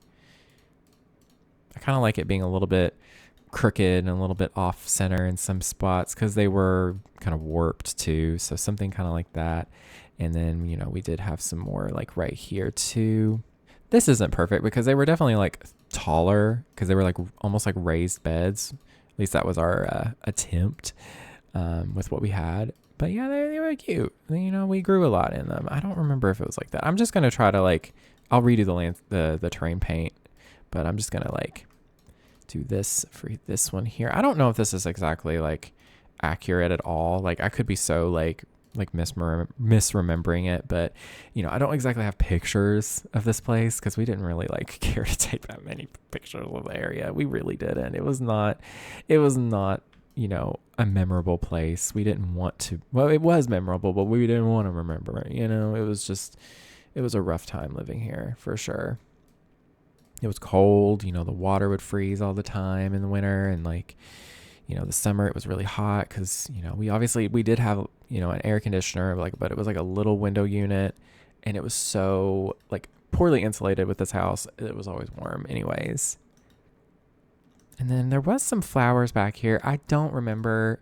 I kind of like it being a little bit crooked and a little bit off center in some spots because they were kind of warped too. So something kind of like that. And then, you know, we did have some more like right here too. This isn't perfect because they were definitely like taller because they were like almost like raised beds. At least that was our attempt with what we had. But yeah, they were cute. You know, we grew a lot in them. I don't remember if it was like that. I'm just going to try to like, I'll redo the terrain paint, but I'm just going to like do this for this one here. I don't know if this is exactly like accurate at all. Like I could be so like misremembering it, but you know, I don't exactly have pictures of this place because we didn't really like care to take that many pictures of the area. We really didn't. It was not, you know, a memorable place. We didn't want to, well, it was memorable, but we didn't want to remember it. You know, it was a rough time living here for sure. It was cold, the water would freeze all the time in the winter, and like, the summer it was really hot because, we did have, an air conditioner, like, but it was like a little window unit, and it was so like poorly insulated with this house. It was always warm anyways. And then there was some flowers back here. I don't remember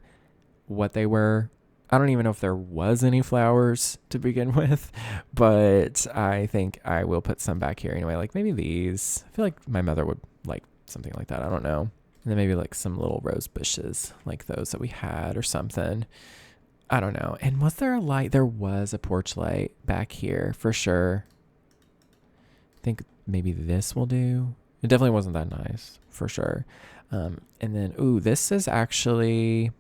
what they were. I don't even know if there was any flowers to begin with, but I think I will put some back here anyway. Like maybe these. I feel like my mother would like something like that. I don't know. And then maybe like some little rose bushes like those that we had or something. I don't know. And was there a light? There was a porch light back here for sure. I think maybe this will do. It definitely wasn't that nice for sure. And then, ooh, this is actually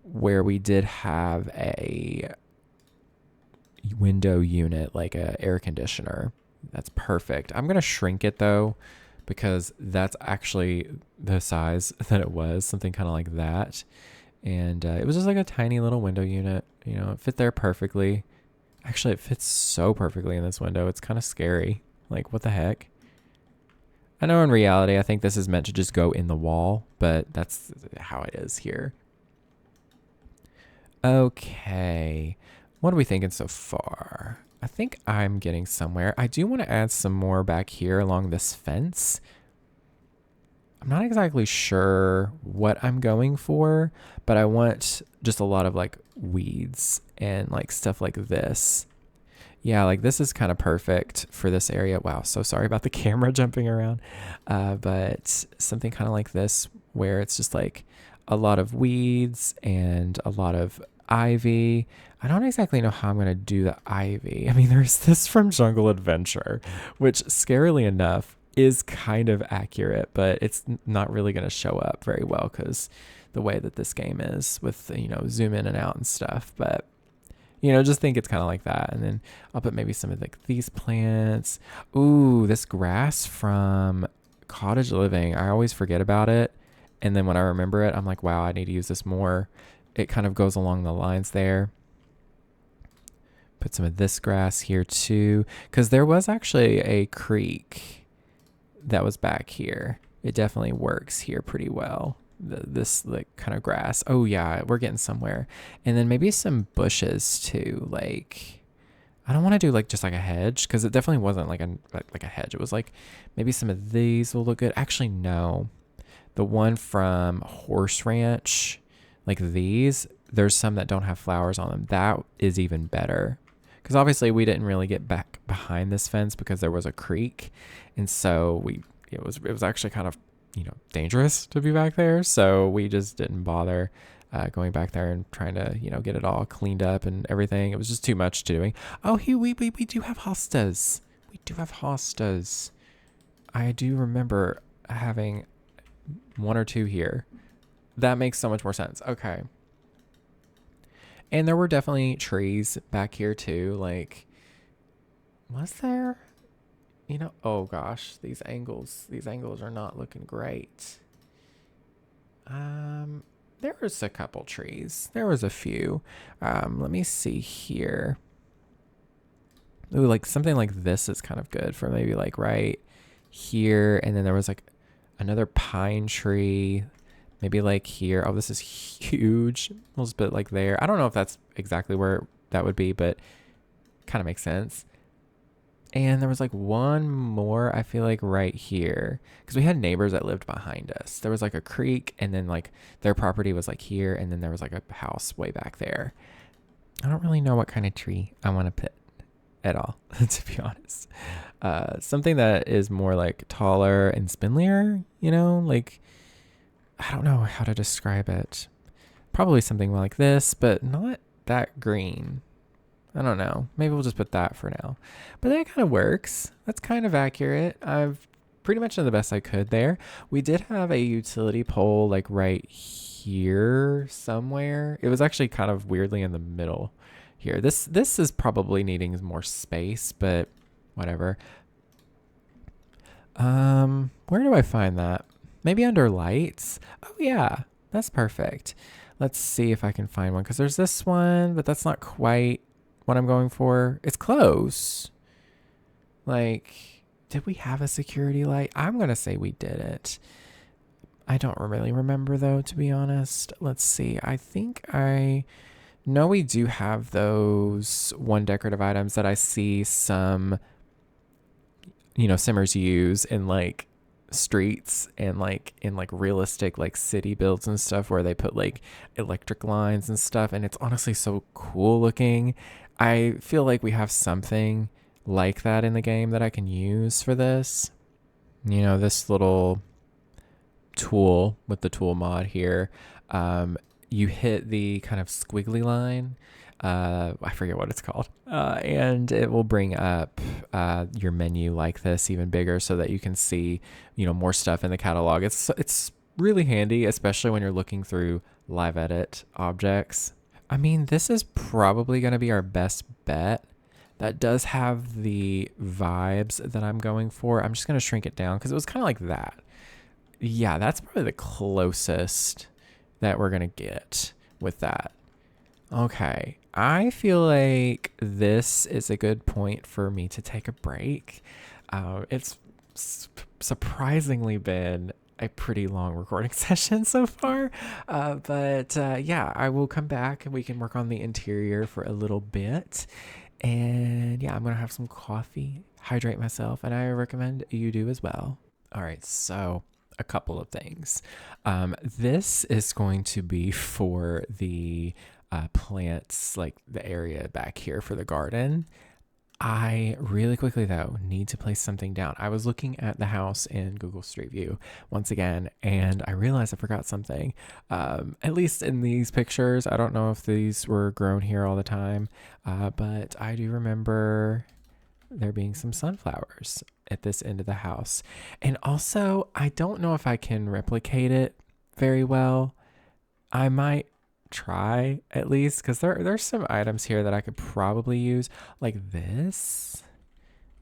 where we did have a window unit, like a air conditioner. That's perfect. I'm going to shrink it though, because that's actually the size that it was, something kind of like that. And it was just like a tiny little window unit. It fit there perfectly. Actually, it fits so perfectly in this window. It's kind of scary. Like, what the heck? I know in reality, I think this is meant to just go in the wall, but that's how it is here. Okay. What are we thinking so far? I think I'm getting somewhere. I do want to add some more back here along this fence. I'm not exactly sure what I'm going for, but I want just a lot of like weeds and like stuff like this. Yeah, like this is kind of perfect for this area. Wow, so sorry about the camera jumping around. But something kind of like this where it's just like a lot of weeds and a lot of ivy. I don't exactly know how I'm going to do the ivy. I mean, there's this from Jungle Adventure, which scarily enough is kind of accurate, but it's not really going to show up very well because the way that this game is with, zoom in and out and stuff. But, just think it's kind of like that. And then I'll put maybe some of like these plants. Ooh, this grass from Cottage Living. I always forget about it. And then when I remember it, I'm like, wow, I need to use this more. It kind of goes along the lines there. Put some of this grass here too, because there was actually a creek that was back here. It definitely works here pretty well. This like kind of grass. Oh yeah, we're getting somewhere. And then maybe some bushes too. Like, I don't want to do like just like a hedge because it definitely wasn't like a hedge. It was like maybe some of these will look good. Actually, no. The one from Horse Ranch, like these, there's some that don't have flowers on them. That is even better. Because obviously we didn't really get back behind this fence because there was a creek. And so it was actually kind of, dangerous to be back there. So we just didn't bother going back there and trying to, get it all cleaned up and everything. It was just too much doing. Oh, we do have hostas. We do have hostas. I do remember having one or two here. That makes so much more sense. Okay. And there were definitely trees back here too. Like, was there? Oh gosh, these angles are not looking great. There was a couple trees. There was a few. Let me see here. Ooh, like something like this is kind of good for maybe like right here. And then there was like another pine tree. Maybe like here. Oh, this is huge. A little bit like there. I don't know if that's exactly where that would be, but kind of makes sense. And there was like one more, I feel like right here, because we had neighbors that lived behind us. There was like a creek, and then like their property was like here, and then there was like a house way back there. I don't really know what kind of tree I want to put at all, to be honest. Something that is more like taller and spindlier, like, I don't know how to describe it. Probably something like this, but not that green. I don't know. Maybe we'll just put that for now. But that kind of works. That's kind of accurate. I've pretty much done the best I could there. We did have a utility pole like right here somewhere. It was actually kind of weirdly in the middle here. This is probably needing more space, but whatever. Where do I find that? Maybe under lights. Oh yeah, that's perfect. Let's see if I can find one, because there's this one, but that's not quite what I'm going for. It's close. Like, Did we have a security light? I'm going to say we didn't. I don't really remember though, to be honest. Let's see. I think I know we do have those one decorative items that I see some, simmers use in like streets and like in like realistic like city builds and stuff where they put like electric lines and stuff, and it's honestly so cool looking. I feel like we have something like that in the game that I can use for this. This little tool with the tool mod here. You hit the kind of squiggly line. I forget what it's called. And it will bring up your menu like this even bigger so that you can see, more stuff in the catalog. It's really handy, especially when you're looking through live edit objects. I mean, this is probably going to be our best bet. That does have the vibes that I'm going for. I'm just going to shrink it down because it was kind of like that. Yeah, that's probably the closest that we're going to get with that. Okay, I feel like this is a good point for me to take a break. It's surprisingly been a pretty long recording session so far. But yeah, I will come back and we can work on the interior for a little bit. And yeah, I'm going to have some coffee, hydrate myself, and I recommend you do as well. All right, so a couple of things. This is going to be for the plants, like the area back here for the garden. I really quickly, though, need to place something down. I was looking at the house in Google Street View once again, and I realized I forgot something. At least in these pictures, I don't know if these were grown here all the time, but I do remember there being some sunflowers at this end of the house. And also, I don't know if I can replicate it very well. I might try at least, because there's some items here that I could probably use, like this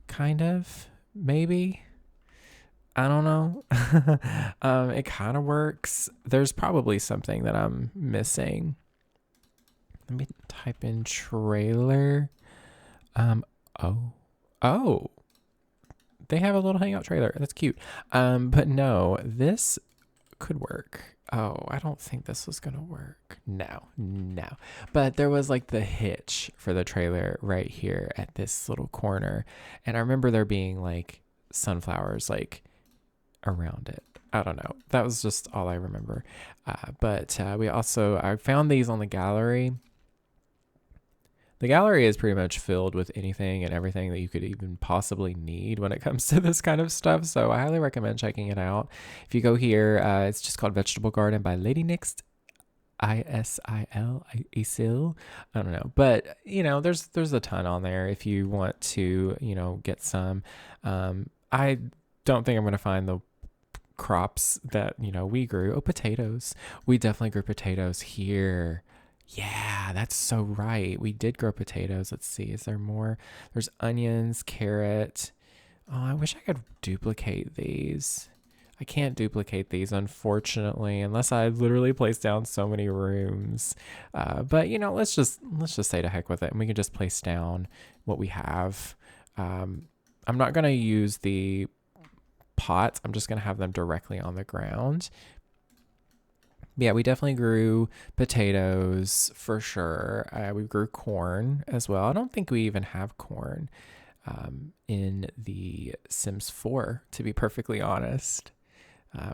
kind of, maybe. I don't know. It kind of works. There's probably something that I'm missing. Let me type in trailer. Oh, they have a little hangout trailer. That's cute. But no, this could work. Oh, I don't think this was gonna work. No. But there was like the hitch for the trailer right here at this little corner. And I remember there being like sunflowers like around it. I don't know. That was just all I remember. But I found these on the gallery. The gallery is pretty much filled with anything and everything that you could even possibly need when it comes to this kind of stuff. So I highly recommend checking it out. If you go here, it's just called Vegetable Garden by Lady Nix. Isil. I don't know. But, there's a ton on there if you want to, get some. I don't think I'm going to find the crops that, we grew. Oh, potatoes. We definitely grew potatoes here. Yeah, that's so right. We did grow potatoes. Let's see. Is there more? There's onions, carrot. Oh, I wish I could duplicate these. I can't duplicate these, unfortunately, unless I literally place down so many rooms. But let's just say to heck with it, and we can just place down what we have. I'm not gonna use the pots. I'm just gonna have them directly on the ground. Yeah, we definitely grew potatoes for sure. We grew corn as well. I don't think we even have corn in the Sims 4, to be perfectly honest.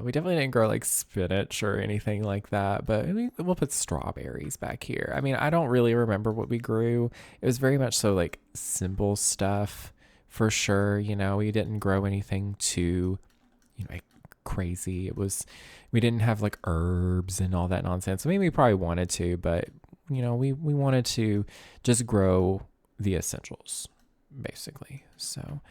We definitely didn't grow like spinach or anything like that, but we'll put strawberries back here. I mean, I don't really remember what we grew. It was very much so like simple stuff for sure. We didn't grow anything too, like crazy. We didn't have like herbs and all that nonsense. I mean, we probably wanted to, but we wanted to just grow the essentials basically. So,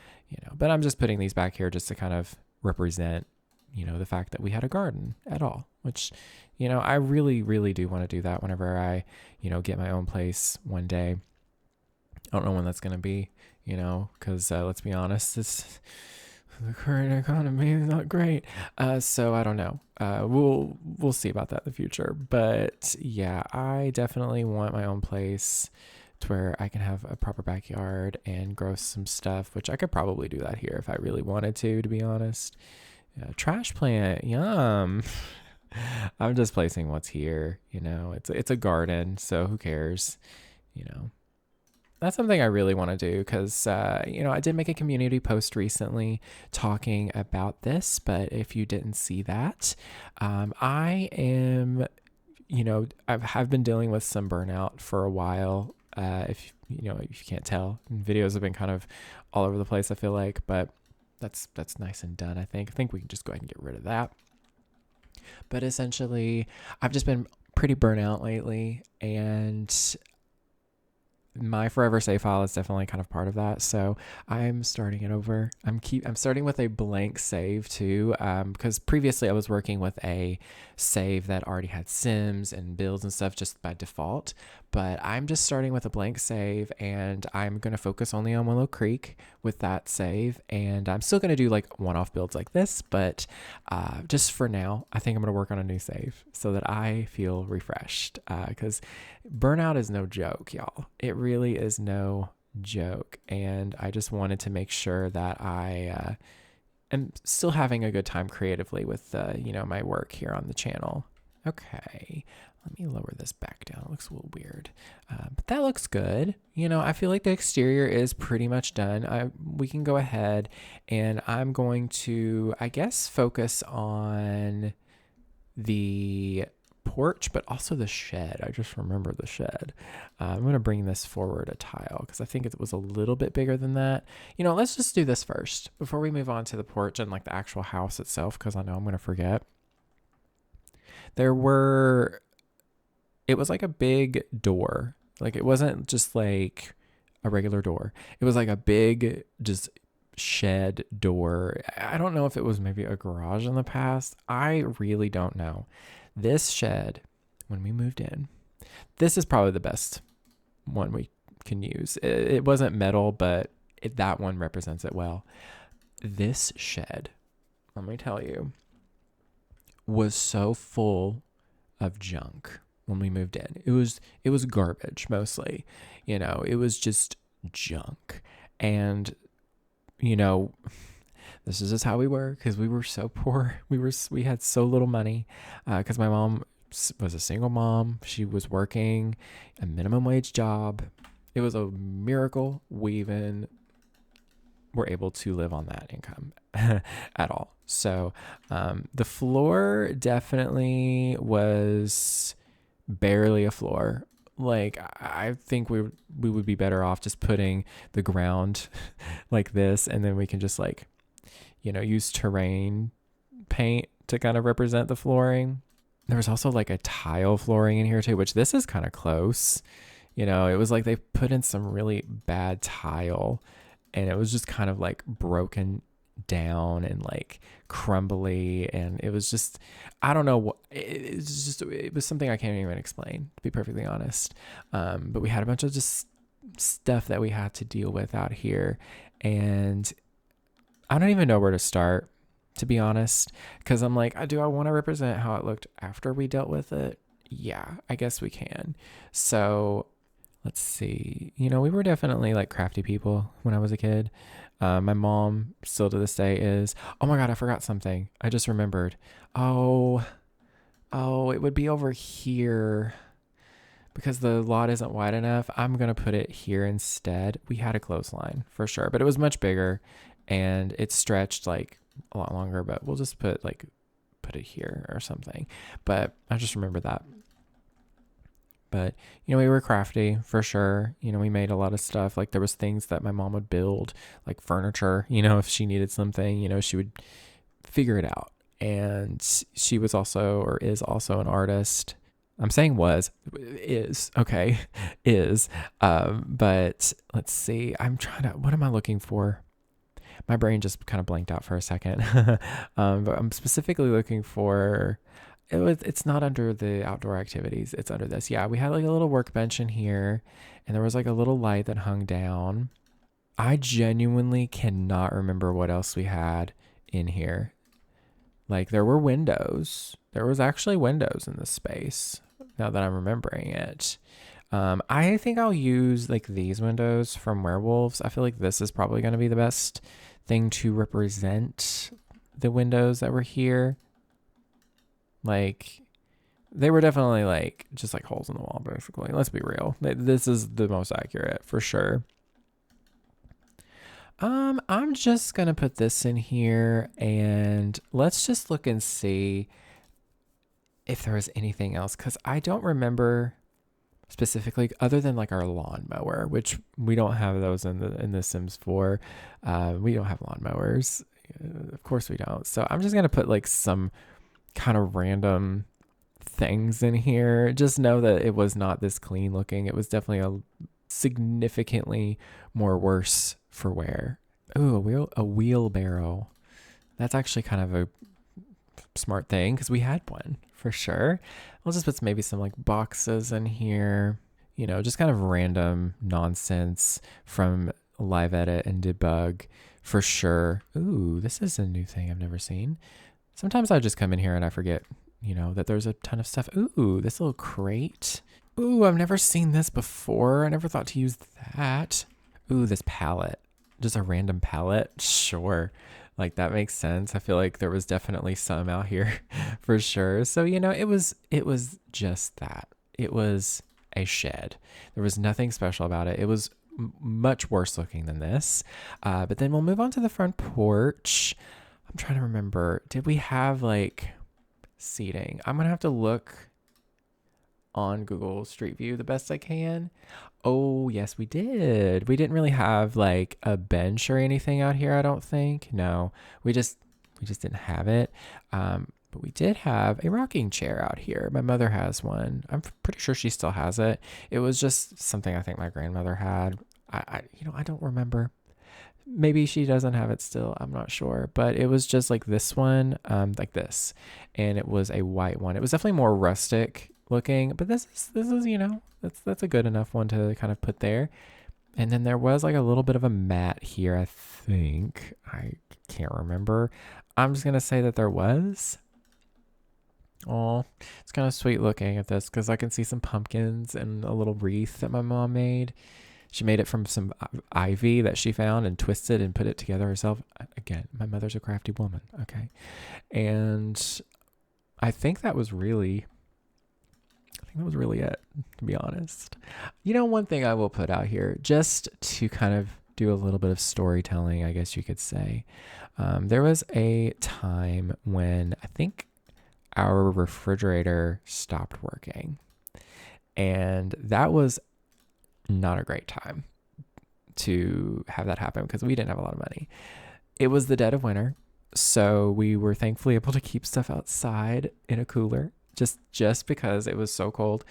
but I'm just putting these back here just to kind of represent, the fact that we had a garden at all, which, I really, really do want to do that whenever I, get my own place one day. I don't know when that's going to be, because let's be honest, the current economy is not great. So I don't know. We'll see about that in the future. But yeah, I definitely want my own place to where I can have a proper backyard and grow some stuff, which I could probably do that here if I really wanted to be honest. Trash plant, yum. I'm just placing what's here, it's a garden, so who cares, you know. That's something I really want to do because, I did make a community post recently talking about this. But if you didn't see that, I am, have been dealing with some burnout for a while. If you can't tell, videos have been kind of all over the place, I feel like, but that's nice and done. I think we can just go ahead and get rid of that. But essentially, I've just been pretty burnout lately, and my forever save file is definitely kind of part of that. So I'm starting it over. I'm starting with a blank save too, because previously I was working with a save that already had sims and builds and stuff just by default. But I'm just starting with a blank save, and I'm going to focus only on Willow Creek with that save. And I'm still going to do like one-off builds like this, but just for now, I think I'm going to work on a new save so that I feel refreshed, because burnout is no joke, y'all. It really is no joke. And I just wanted to make sure that I am still having a good time creatively with, my work here on the channel. Okay, let me lower this back down. It looks a little weird, but that looks good. I feel like the exterior is pretty much done. We can go ahead, and I'm going to, I guess, focus on the porch, but also the shed. I just remember the shed. I'm going to bring this forward a tile because I think it was a little bit bigger than that. Let's just do this first before we move on to the porch and like the actual house itself, because I know I'm going to forget. It was like a big door. Like it wasn't just like a regular door. It was like a big just shed door. I don't know if it was maybe a garage in the past. I really don't know. This shed, when we moved in, this is probably the best one we can use. It wasn't metal, but that one represents it well. This shed, let me tell you, was so full of junk when we moved in. It was garbage mostly. It was just junk. And this is just how we were because we were so poor. We had so little money because my mom was a single mom. She was working a minimum wage job. It was a miracle we even were able to live on that income at all. So the floor definitely was barely a floor. Like I think we would be better off just putting the ground like this, and then we can just like, use terrain paint to kind of represent the flooring. There was also like a tile flooring in here too, which this is kind of close. It was like they put in some really bad tile, and it was just kind of like broken down and like crumbly, and it was just, I don't know what it was something I can't even explain, to be perfectly honest. But we had a bunch of just stuff that we had to deal with out here, and I don't even know where to start, to be honest, because I'm like, do I want to represent how it looked after we dealt with it? Yeah, I guess we can. So let's see. We were definitely like crafty people when I was a kid. My mom still to this day is. Oh my God, I forgot something. I just remembered. Oh, it would be over here because the lot isn't wide enough. I'm going to put it here instead. We had a clothesline for sure, but it was much bigger and it stretched like a lot longer, but we'll just put it here or something. But I just remember that. But, we were crafty for sure. We made a lot of stuff. Like there was things that my mom would build, like furniture, if she needed something, she would figure it out. And she was also, or is also, an artist. I'm saying is, okay, is. But let's see. What am I looking for? My brain just kind of blanked out for a second. But I'm specifically looking for, it's not under the outdoor activities. It's under this. Yeah, we had like a little workbench in here, and there was like a little light that hung down. I genuinely cannot remember what else we had in here. Like there were windows. There was actually windows in this space, now that I'm remembering it. I think I'll use like these windows from Werewolves. I feel like this is probably going to be the best thing to represent the windows that were here. Like, they were definitely like just like holes in the wall, basically. Let's be real. This is the most accurate for sure. I'm just gonna put this in here and let's just look and see if there was anything else, because I don't remember specifically other than like our lawnmower, which we don't have those in the Sims 4. We don't have lawnmowers. Of course we don't. So I'm just gonna put like some kind of random things in here. Just know that it was not this clean looking. It was definitely a significantly more worse for wear. Ooh, a wheelbarrow. That's actually kind of a smart thing because we had one for sure. I'll just put maybe some like boxes in here, you know, just kind of random nonsense from live edit and debug for sure. Ooh, this is a new thing I've never seen. Sometimes I just come in here and I forget, you know, that there's a ton of stuff. Ooh, this little crate. Ooh, I've never seen this before. I never thought to use that. Ooh, this palette. Just a random palette. Sure. Like that makes sense. I feel like there was definitely some out here for sure. So, you know, it was just that. It was a shed. There was nothing special about it. It was much worse looking than this. But then we'll move on to the front porch. I'm trying to remember. Did we have like seating? I'm going to have to look on Google Street View the best I can. Oh, yes, we did. We didn't really have like a bench or anything out here, I don't think. No, we just didn't have it. But we did have a rocking chair out here. My mother has one. I'm pretty sure she still has it. It was just something I think my grandmother had. I don't remember. Maybe she doesn't have it still. I'm not sure. But it was just like this one, like this. And it was a white one. It was definitely more rustic looking, but this is, you know, that's a good enough one to kind of put there. And then there was like a little bit of a mat here, I think. I can't remember. I'm just gonna say that there was. Oh, it's kind of sweet looking at this because I can see some pumpkins and a little wreath that my mom made. She made it from some ivy that she found and twisted and put it together herself. Again, my mother's a crafty woman. Okay. And I think that was really it, to be honest. You know, one thing I will put out here, just to kind of do a little bit of storytelling, I guess you could say. There was a time when I think our refrigerator stopped working. And that was not a great time to have that happen because we didn't have a lot of money. It was the dead of winter. So we were thankfully able to keep stuff outside in a cooler just because it was so cold.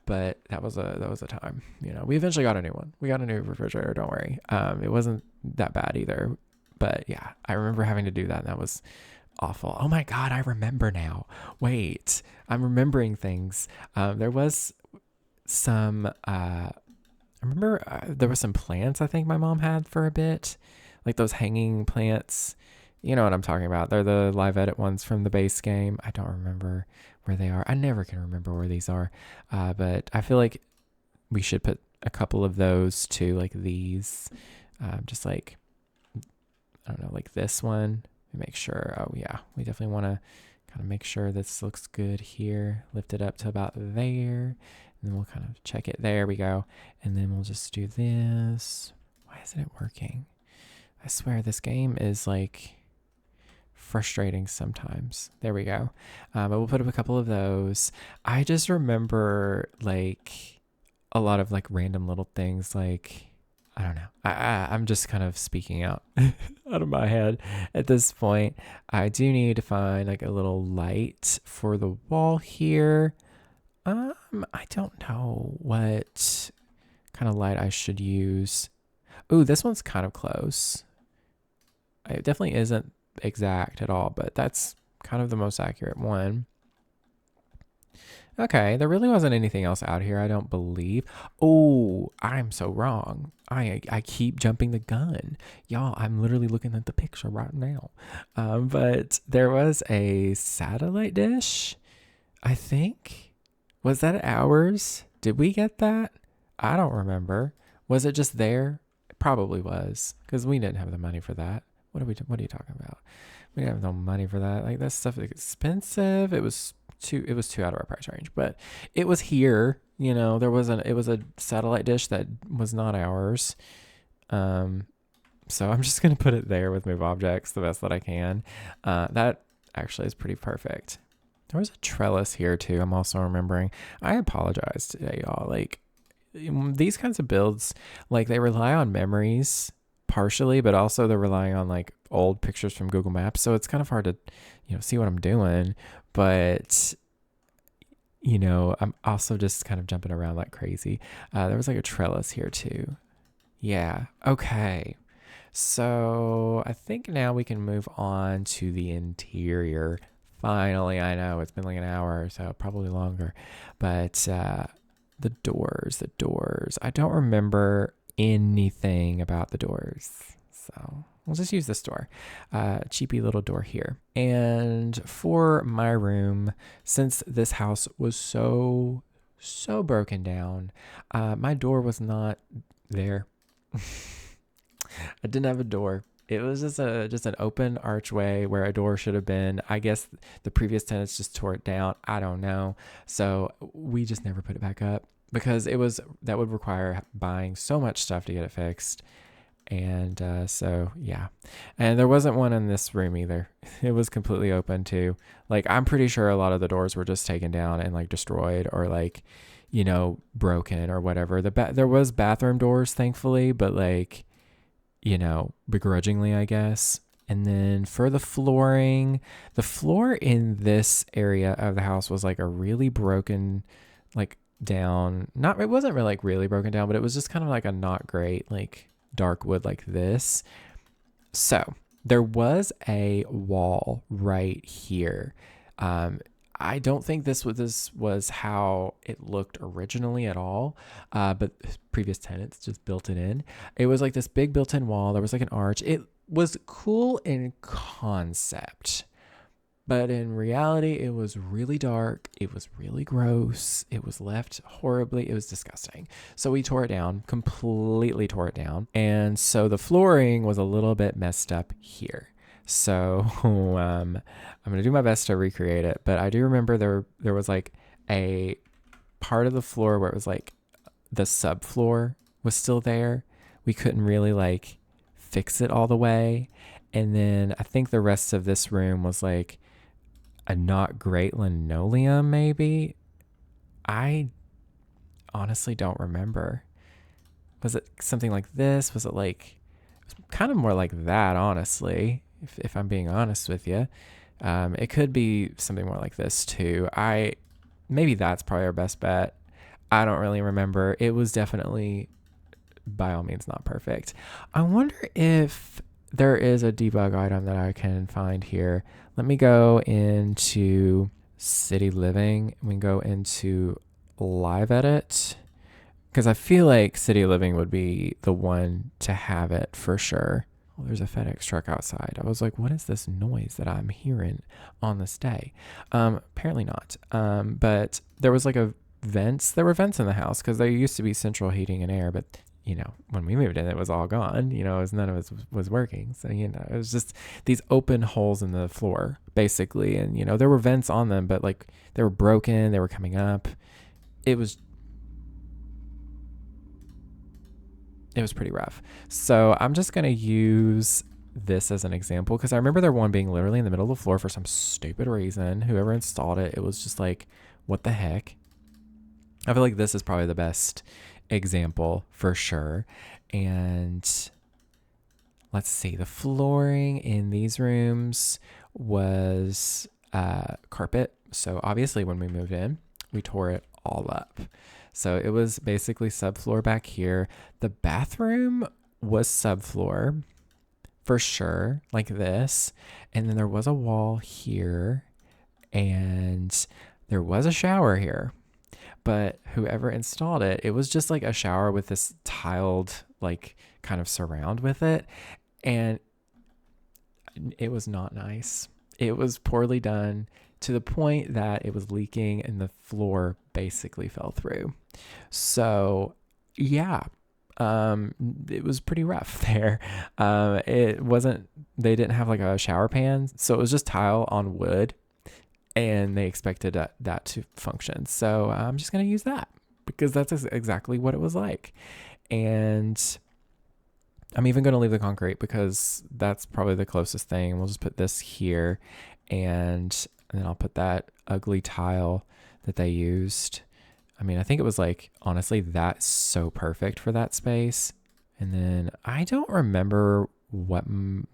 But that was a time, you know. We eventually got a new one. We got a new refrigerator, don't worry. It wasn't that bad either. But yeah, I remember having to do that, and that was awful. Oh my God, I remember now. Wait, I'm remembering things. There was some, I remember there were some plants I think my mom had for a bit, like those hanging plants. You know what I'm talking about. They're the live edit ones from the base game. I don't remember where they are. I never can remember where these are. But I feel like we should put a couple of those too, like these. Just like, I don't know, like this one. Make sure. Oh yeah, we definitely want to kind of make sure this looks good here. Lift it up to about there. And then we'll kind of check it. There we go. And then we'll just do this. Why isn't it working? I swear this game is like frustrating sometimes. There we go. But we'll put up a couple of those. I just remember like a lot of like random little things like, I don't know. I'm just kind of speaking out out of my head at this point. I do need to find like a little light for the wall here. I don't know what kind of light I should use. Ooh, this one's kind of close. It definitely isn't exact at all, but that's kind of the most accurate one. Okay, there really wasn't anything else out here, I don't believe. Oh, I'm so wrong. I keep jumping the gun. Y'all, I'm literally looking at the picture right now. But there was a satellite dish, I think. Was that ours? Did we get that? I don't remember. Was it just there? It probably was, because we didn't have the money for that. What are you talking about? We didn't have no money for that. Like, that stuff is expensive. It was too out of our price range, but it was here. It was a satellite dish that was not ours. Um, so I'm just gonna put it there with move objects the best that I can. That actually is pretty perfect. There was a trellis here too. I'm also remembering. I apologize today, y'all. Like, these kinds of builds, like, they rely on memories partially, but also they're relying on like old pictures from Google Maps. So it's kind of hard to, see what I'm doing. But I'm also just kind of jumping around like crazy. There was like a trellis here too. Yeah. Okay. So I think now we can move on to the interior. Finally, I know it's been like an hour or so, probably longer. But the doors. I don't remember anything about the doors. So we'll just use this door. Cheapy little door here. And for my room, since this house was so broken down, my door was not there. I didn't have a door. It was just an open archway where a door should have been. I guess the previous tenants just tore it down. I don't know. So we just never put it back up because that would require buying so much stuff to get it fixed. And so yeah. And there wasn't one in this room either. It was completely open too. Like, I'm pretty sure a lot of the doors were just taken down and like destroyed or like, broken or whatever. There was bathroom doors, thankfully, but like, begrudgingly, I guess. And then for the flooring, the floor in this area of the house was like a really broken, like down, it wasn't really like really broken down, but it was just kind of like a not great, like dark wood like this. So there was a wall right here. I don't think this was how it looked originally at all, but previous tenants just built it in. It was like this big built-in wall. There was like an arch. It was cool in concept, but in reality, it was really dark. It was really gross. It was left horribly. It was disgusting. So we tore it down, completely tore it down. And so the flooring was a little bit messed up here. So I'm going to do my best to recreate it. But I do remember there was like a part of the floor where it was like the subfloor was still there. We couldn't really like fix it all the way. And then I think the rest of this room was like a not great linoleum, maybe. I honestly don't remember. Was it something like this? Was it like kind of more like that, honestly, if I'm being honest with you? It could be something more like this too. Maybe that's probably our best bet. I don't really remember. It was definitely, by all means, not perfect. I wonder if there is a debug item that I can find here. Let me go into City Living. We can go into Live Edit, because I feel like City Living would be the one to have it for sure. Well, there's a FedEx truck outside. I was like, what is this noise that I'm hearing on this day? Apparently not. But there was like there were vents in the house because there used to be central heating and air, but when we moved in, it was all gone. None of it was working. So, it was just these open holes in the floor, basically. And, there were vents on them, but like they were broken. They were coming up. It was pretty rough. So I'm just going to use this as an example because I remember there one being literally in the middle of the floor for some stupid reason. Whoever installed it, it was just like, what the heck? I feel like this is probably the best example for sure. And let's see, the flooring in these rooms was carpet. So obviously when we moved in, we tore it all up. So it was basically subfloor back here. The bathroom was subfloor for sure, like this. And then there was a wall here and there was a shower here. But whoever installed it, it was just like a shower with this tiled like kind of surround with it. And it was not nice. It was poorly done to the point that it was leaking and the floor basically fell through. So Yeah. It was pretty rough there. It wasn't, they didn't have like a shower pan. So it was just tile on wood, and they expected that to function. So I'm just going to use that because that's exactly what it was like. And I'm even going to leave the concrete because that's probably the closest thing. We'll just put this here, and then I'll put that ugly tile that they used. I mean, I think it was like, honestly, that's so perfect for that space. And then I don't remember what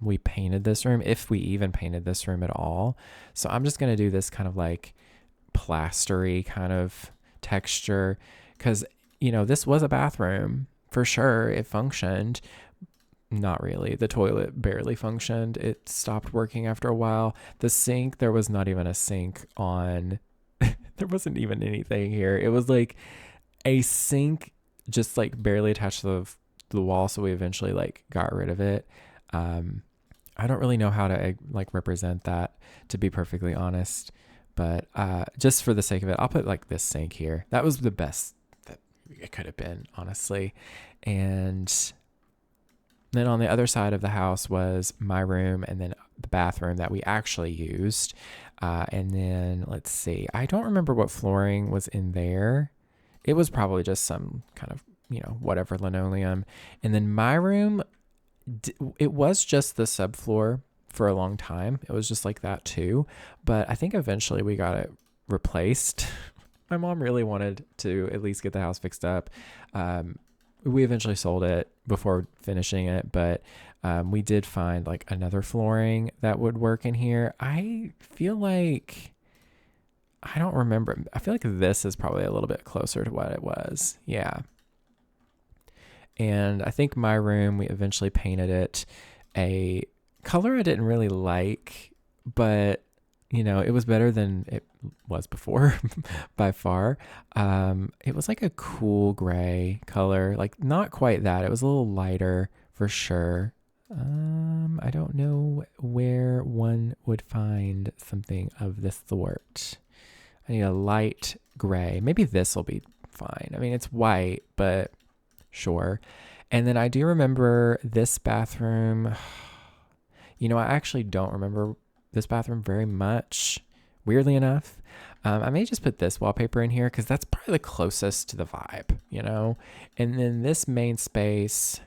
we painted this room, if we even painted this room at all. So I'm just going to do this kind of like plastery kind of texture because, this was a bathroom for sure. It functioned. Not really. The toilet barely functioned. It stopped working after a while. The sink, there was not even a sink on. There wasn't even anything here. It was like a sink just like barely attached to the wall. So we eventually like got rid of it. I don't really know how to like represent that, to be perfectly honest. But just for the sake of it, I'll put like this sink here. That was the best that it could have been, honestly. And then on the other side of the house was my room and then the bathroom that we actually used. And then let's see, I don't remember what flooring was in there. It was probably just some kind of, whatever linoleum. And then my room, it was just the subfloor for a long time. It was just like that too. But I think eventually we got it replaced. My mom really wanted to at least get the house fixed up. We eventually sold it before finishing it, but we did find like another flooring that would work in here. I feel like, I don't remember. I feel like this is probably a little bit closer to what it was. Yeah. And I think my room, we eventually painted it a color I didn't really like, but it was better than it was before by far. It was like a cool gray color, like not quite that. It was a little lighter for sure. I don't know where one would find something of this sort. I need a light gray. Maybe this will be fine. I mean, it's white, but sure. And then I do remember this bathroom. I actually don't remember this bathroom very much, weirdly enough. I may just put this wallpaper in here because that's probably the closest to the vibe, And then this main space,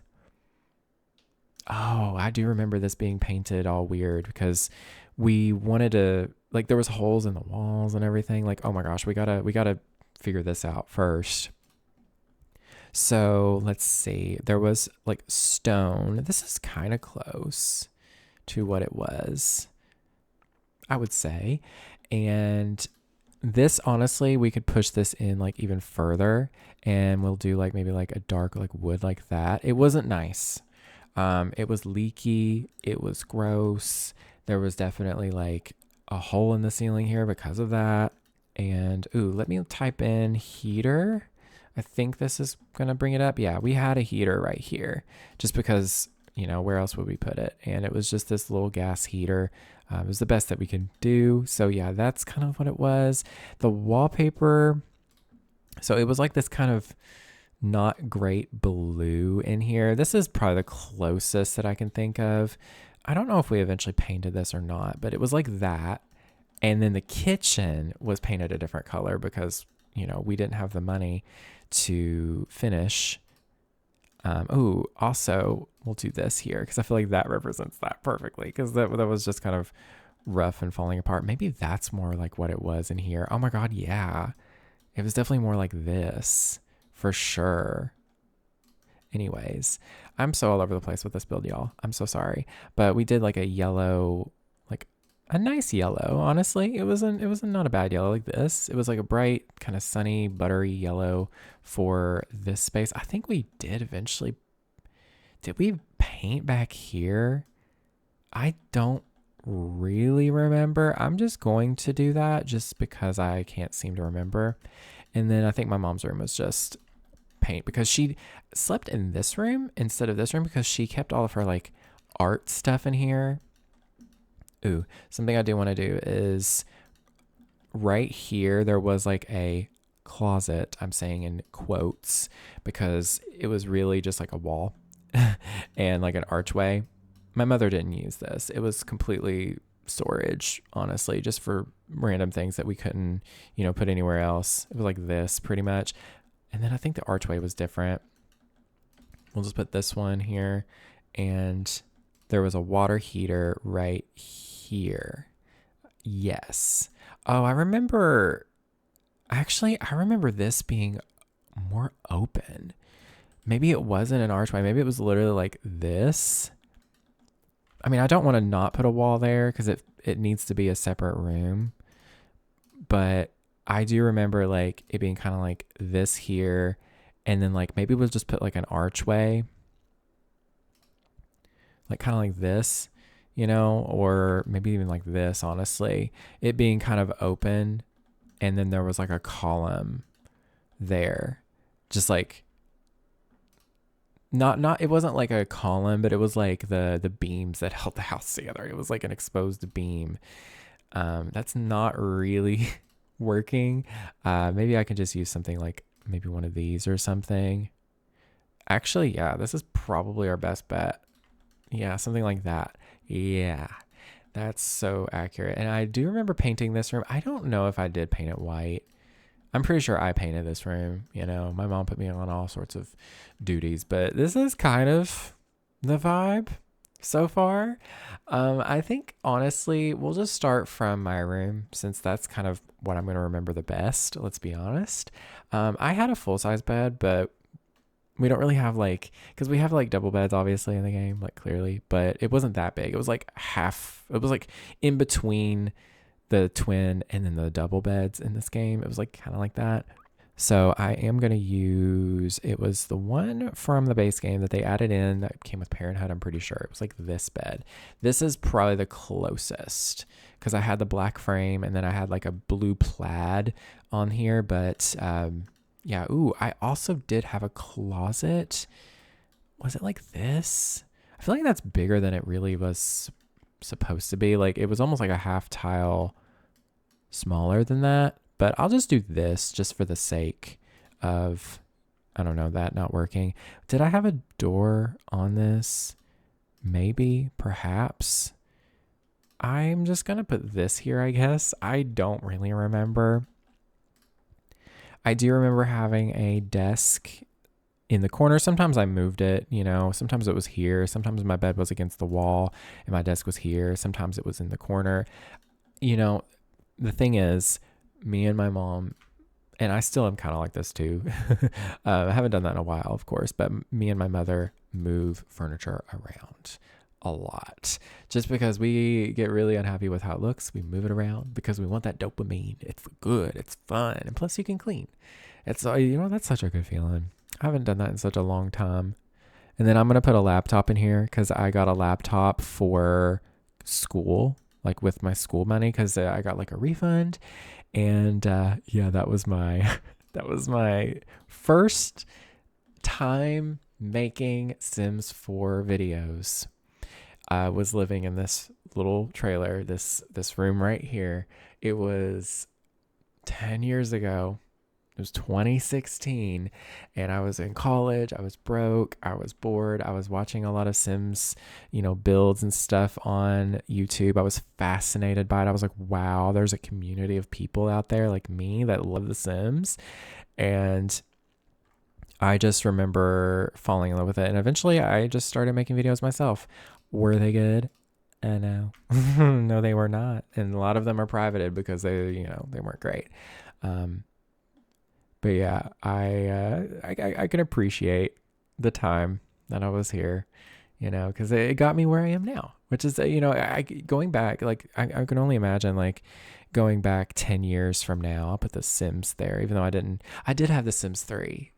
oh, I do remember this being painted all weird because we wanted to, like, there was holes in the walls and everything. Like, oh my gosh, we gotta figure this out first. So let's see. There was like stone. This is kind of close to what it was, I would say. And this, honestly, we could push this in like even further, and we'll do like maybe like a dark like wood like that. It wasn't nice. It was leaky. It was gross. There was definitely like a hole in the ceiling here because of that. And ooh, let me type in heater. I think this is going to bring it up. Yeah, we had a heater right here just because, where else would we put it? And it was just this little gas heater. It was the best that we could do. So yeah, that's kind of what it was. The wallpaper. So it was like this kind of not great blue in here. This is probably the closest that I can think of. I don't know if we eventually painted this or not, but it was like that. And then the kitchen was painted a different color because, we didn't have the money to finish. Also, we'll do this here because I feel like that represents that perfectly because that was just kind of rough and falling apart. Maybe that's more like what it was in here. Oh my God, yeah. It was definitely more like this for sure. Anyways, I'm so all over the place with this build, y'all. I'm so sorry. But we did like a yellow, like a nice yellow, honestly. It wasn't not a bad yellow like this. It was like a bright, kind of sunny, buttery yellow for this space. I think we did eventually. Did we paint back here? I don't really remember. I'm just going to do that just because I can't seem to remember. And then I think my mom's room was just paint because she slept in this room instead of this room because she kept all of her like art stuff in here. Ooh, something I do want to do is right here, there was like a closet, I'm saying in quotes, because it was really just like a wall and like an archway. My mother didn't use this. It was completely storage, honestly, just for random things that we couldn't, put anywhere else. It was like this pretty much. And then I think the archway was different. We'll just put this one here. And there was a water heater right here. Yes. Oh, I remember this being more open. Maybe it wasn't an archway. Maybe it was literally like this. I mean, I don't want to not put a wall there because it needs to be a separate room. But I do remember like it being kind of like this here. And then like maybe we'll just put like an archway. Like kind of like this, or maybe even like this, honestly. It being kind of open. And then there was like a column there. Just like not it wasn't like a column, but it was like the beams that held the house together. It was like an exposed beam. That's not really working. Maybe I can just use something like maybe one of these or something. Actually, yeah, this is probably our best bet. Yeah, something like that. Yeah, that's so accurate. And I do remember painting this room. I don't know if I did paint it white. I'm pretty sure I painted this room. My mom put me on all sorts of duties, but this is kind of the vibe so far. I think honestly, we'll just start from my room since that's kind of what I'm going to remember the best. Let's be honest. I had a full-size bed, but we don't really have because we have double beds obviously in the game, clearly, but it wasn't that big. It was like half, it was like in between the twin and then the double beds in this game. It was kind of like that. So I am going to use, it was the one from the base game that they added in that came with Parenthood. I'm pretty sure it was like this bed. This is probably the closest because I had the black frame and then I had like a blue plaid on here, but yeah. Ooh, I also did have a closet. Was it like this? I feel like that's bigger than it really was supposed to be. It was almost like a half tile smaller than that. But I'll just do this just for the sake of, I don't know, that not working. Did I have a door on this? Maybe, perhaps. I'm just going to put this here, I guess. I don't really remember. I do remember having a desk in the corner. Sometimes I moved it, sometimes it was here. Sometimes my bed was against the wall and my desk was here. Sometimes it was in the corner. The thing is, me and my mom, and I still am kind of like this too. I haven't done that in a while, of course, but me and my mother move furniture around a lot just because we get really unhappy with how it looks. We move it around because we want that dopamine. It's good. It's fun. And plus you can clean. It's, that's such a good feeling. I haven't done that in such a long time. And then I'm going to put a laptop in here because I got a laptop for school, with my school money, because I got a refund. And yeah, that was my first time making Sims 4 videos. I was living in this little trailer, this room right here. It was 10 years ago. It was 2016, and I was in college. I was broke. I was bored. I was watching a lot of Sims, builds and stuff on YouTube. I was fascinated by it. I was like, wow, there's a community of people out there like me that love The Sims. And I just remember falling in love with it. And eventually I just started making videos myself. Were they good? No. No, they were not. And a lot of them are privated because they weren't great. But yeah, I can appreciate the time that I was here, because it got me where I am now, which is, going back, I can only imagine going back 10 years from now. I'll put The Sims there, even though I did have The Sims 3,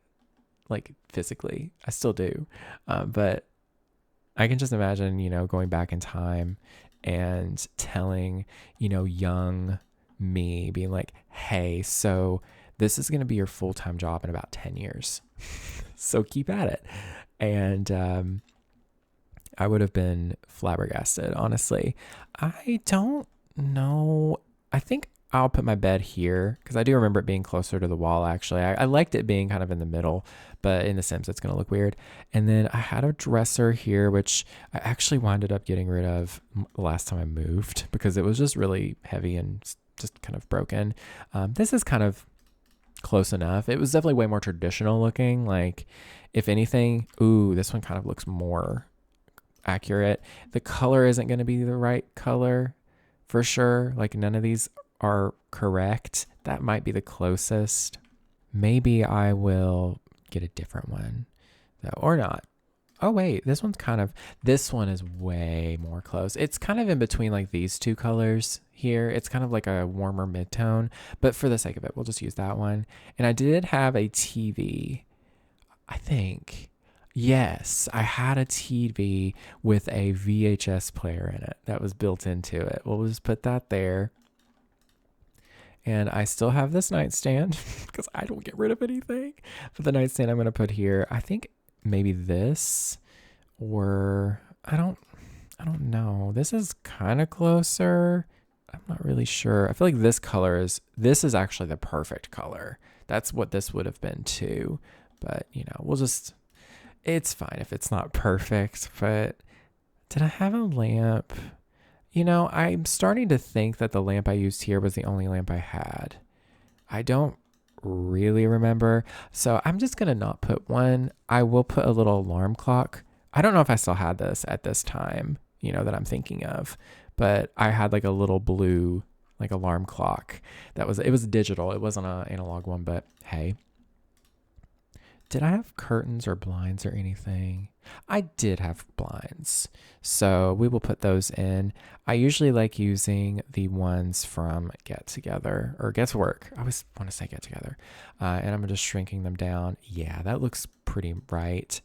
physically. I still do. But I can just imagine, going back in time and telling, young me being like, hey, so this is going to be your full-time job in about 10 years. So keep at it. And I would have been flabbergasted, honestly. I don't know. I think I'll put my bed here because I do remember it being closer to the wall, actually. I liked it being kind of in the middle, but in The Sims, it's going to look weird. And then I had a dresser here, which I actually winded up getting rid of the last time I moved because it was just really heavy and just kind of broken. This is kind of close enough. It was definitely way more traditional looking. Like, if anything, ooh, this one kind of looks more accurate. The color isn't going to be the right color for sure. Like, none of these are correct. That might be the closest. Maybe I will get a different one though, or not. Oh wait, this one is way more close. It's kind of in between like these two colors here. It's kind of like a warmer mid-tone, but for the sake of it, we'll just use that one. And I did have a TV, I think. Yes, I had a TV with a VHS player in it that was built into it. We'll just put that there. And I still have this nightstand because I don't get rid of anything. But the nightstand I'm going to put here, I think maybe this, or I don't know. This is kind of closer. I'm not really sure. I feel like this is actually the perfect color. That's what this would have been too. But, it's fine if it's not perfect. But did I have a lamp? I'm starting to think that the lamp I used here was the only lamp I had. I don't really remember. So I'm just going to not put one. I will put a little alarm clock. I don't know if I still had this at this time, that I'm thinking of, but I had like a little blue, like alarm clock it was digital. It wasn't an analog one, but hey. Did I have curtains or blinds or anything? I did have blinds, so we will put those in. I usually like using the ones from Get Together or Get to Work. I always want to say Get Together. And I'm just shrinking them down. Yeah, that looks pretty right.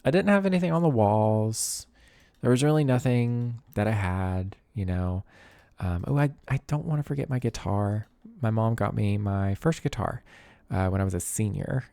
I didn't have anything on the walls. There was really nothing that I had, I don't want to forget my guitar. My mom got me my first guitar when I was a senior.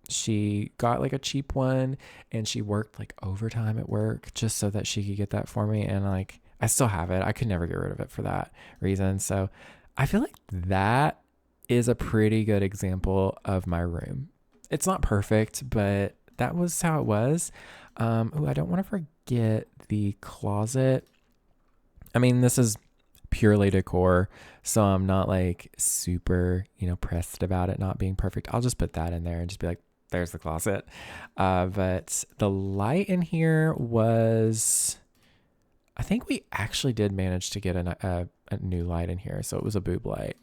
She got like a cheap one and she worked like overtime at work just so that she could get that for me. And like, I still have it. I could never get rid of it for that reason. So I feel like that is a pretty good example of my room. It's not perfect, but that was how it was. I don't want to forget the closet. I mean, this is purely decor, so I'm not like super, pressed about it not being perfect. I'll just put that in there and just be like, there's the closet. But the light in here was, I think we actually did manage to get a new light in here. So it was a boob light.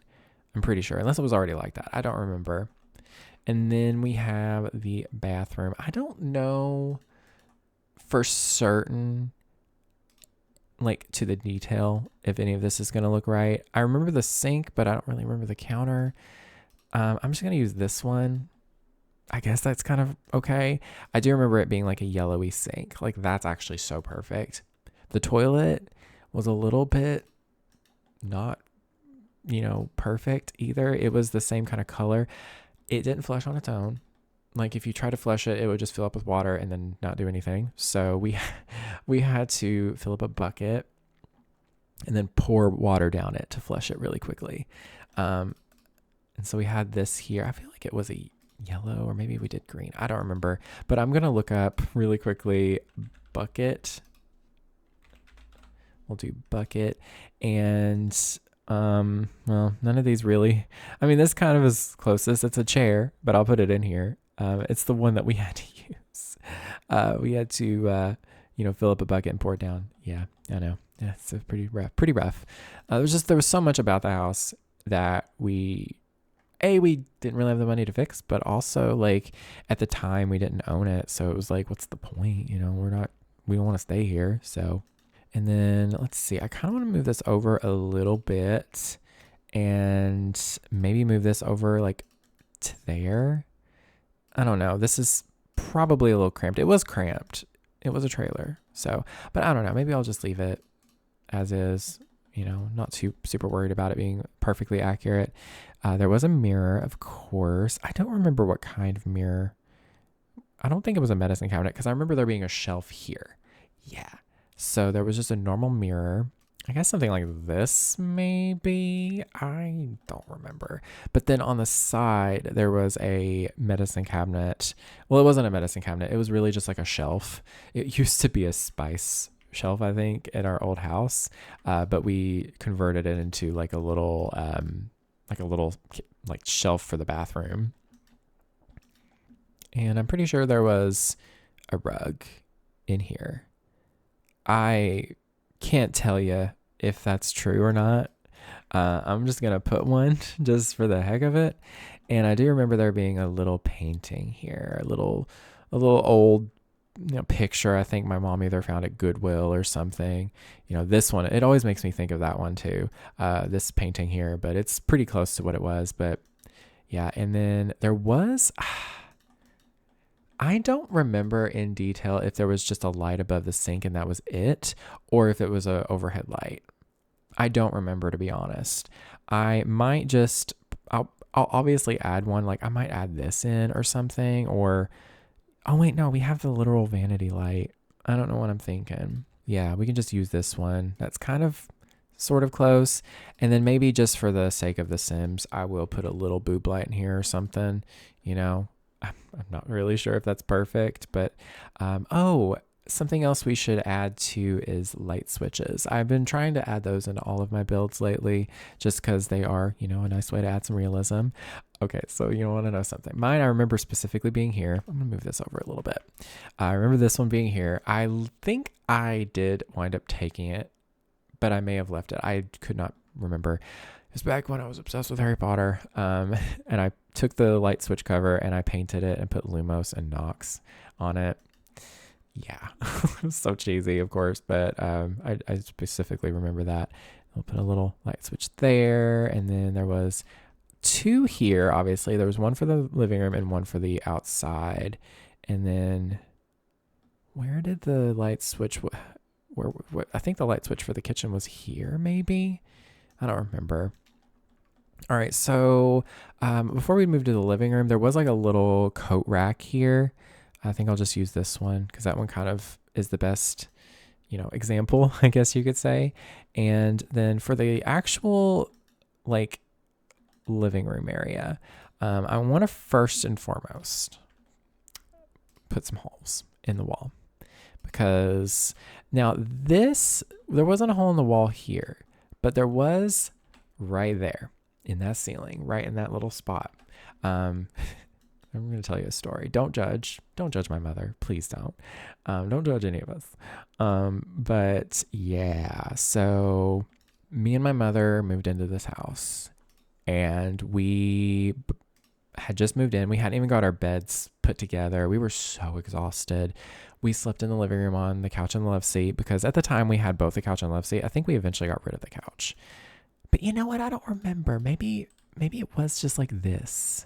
I'm pretty sure, unless it was already like that. I don't remember. And then we have the bathroom. I don't know for certain, like to the detail, if any of this is going to look right. I remember the sink, but I don't really remember the counter. I'm just going to use this one. I guess that's kind of okay. I do remember it being like a yellowy sink. Like that's actually so perfect. The toilet was a little bit not, perfect either. It was the same kind of color. It didn't flush on its own. Like if you try to flush it, it would just fill up with water and then not do anything. So we had to fill up a bucket and then pour water down it to flush it really quickly. And so we had this here. I feel like it was a yellow or maybe we did green. I don't remember, but I'm going to look up really quickly bucket. We'll do bucket and well, none of these really. I mean, this kind of is closest. It's a chair, but I'll put it in here. It's the one that we had to use. We had to, fill up a bucket and pour it down. Yeah, I know. Yeah, it's pretty rough. There was so much about the house that we didn't really have the money to fix, but also like at the time we didn't own it. So it was like, what's the point? We don't want to stay here. So, and then let's see, I kind of want to move this over a little bit and maybe move this over like to there. I don't know. This is probably a little cramped. It was cramped. It was a trailer. So, but I don't know. Maybe I'll just leave it as is, not too super worried about it being perfectly accurate. There was a mirror, of course. I don't remember what kind of mirror. I don't think it was a medicine cabinet because I remember there being a shelf here. Yeah. So there was just a normal mirror. I guess something like this, maybe. I don't remember. But then on the side, there was a medicine cabinet. Well, it wasn't a medicine cabinet. It was really just like a shelf. It used to be a spice shelf, I think, in our old house. But we converted it into like a little like shelf for the bathroom. And I'm pretty sure there was a rug in here. I can't tell you if that's true or not. I'm just gonna put one just for the heck of it. And I do remember there being a little painting here, a little old, picture. I think my mom either found at Goodwill or something. This one, it always makes me think of that one too. This painting here, but it's pretty close to what it was. But yeah, and then there was. I don't remember in detail if there was just a light above the sink and that was it, or if it was a overhead light. I don't remember, to be honest. I might just, I'll obviously add one. Like I might add this in or something, or, oh wait, no, we have the literal vanity light. I don't know what I'm thinking. Yeah, we can just use this one. That's kind of sort of close. And then maybe just for the sake of the Sims, I will put a little boob light in here or something, I'm not really sure if that's perfect, but something else we should add to is light switches. I've been trying to add those into all of my builds lately just because they are, a nice way to add some realism. Okay, so you want to know something. Mine, I remember specifically being here. I'm going to move this over a little bit. I remember this one being here. I think I did wind up taking it, but I may have left it. I could not remember. It was back when I was obsessed with Harry Potter, and I took the light switch cover and I painted it and put Lumos and Nox on it. Yeah, it was so cheesy, of course, but I specifically remember that. I'll put a little light switch there, and then there was two here, obviously. There was one for the living room and one for the outside. And then where did the light switch, I think the light switch for the kitchen was here, maybe? I don't remember. All right, so before we move to the living room, there was like a little coat rack here. I think I'll just use this one because that one kind of is the best, example, I guess you could say. And then for the actual like living room area, I want to first and foremost put some holes in the wall because now there wasn't a hole in the wall here, but there was right there in that ceiling, right in that little spot. I'm going to tell you a story. Don't judge my mother. Please don't. Don't judge any of us. But yeah, so me and my mother moved into this house and we had just moved in. We hadn't even got our beds put together. We were so exhausted. We slept in the living room on the couch and the love seat because at the time we had both the couch and love seat. I think we eventually got rid of the couch. But you know what? I don't remember. Maybe it was just like this.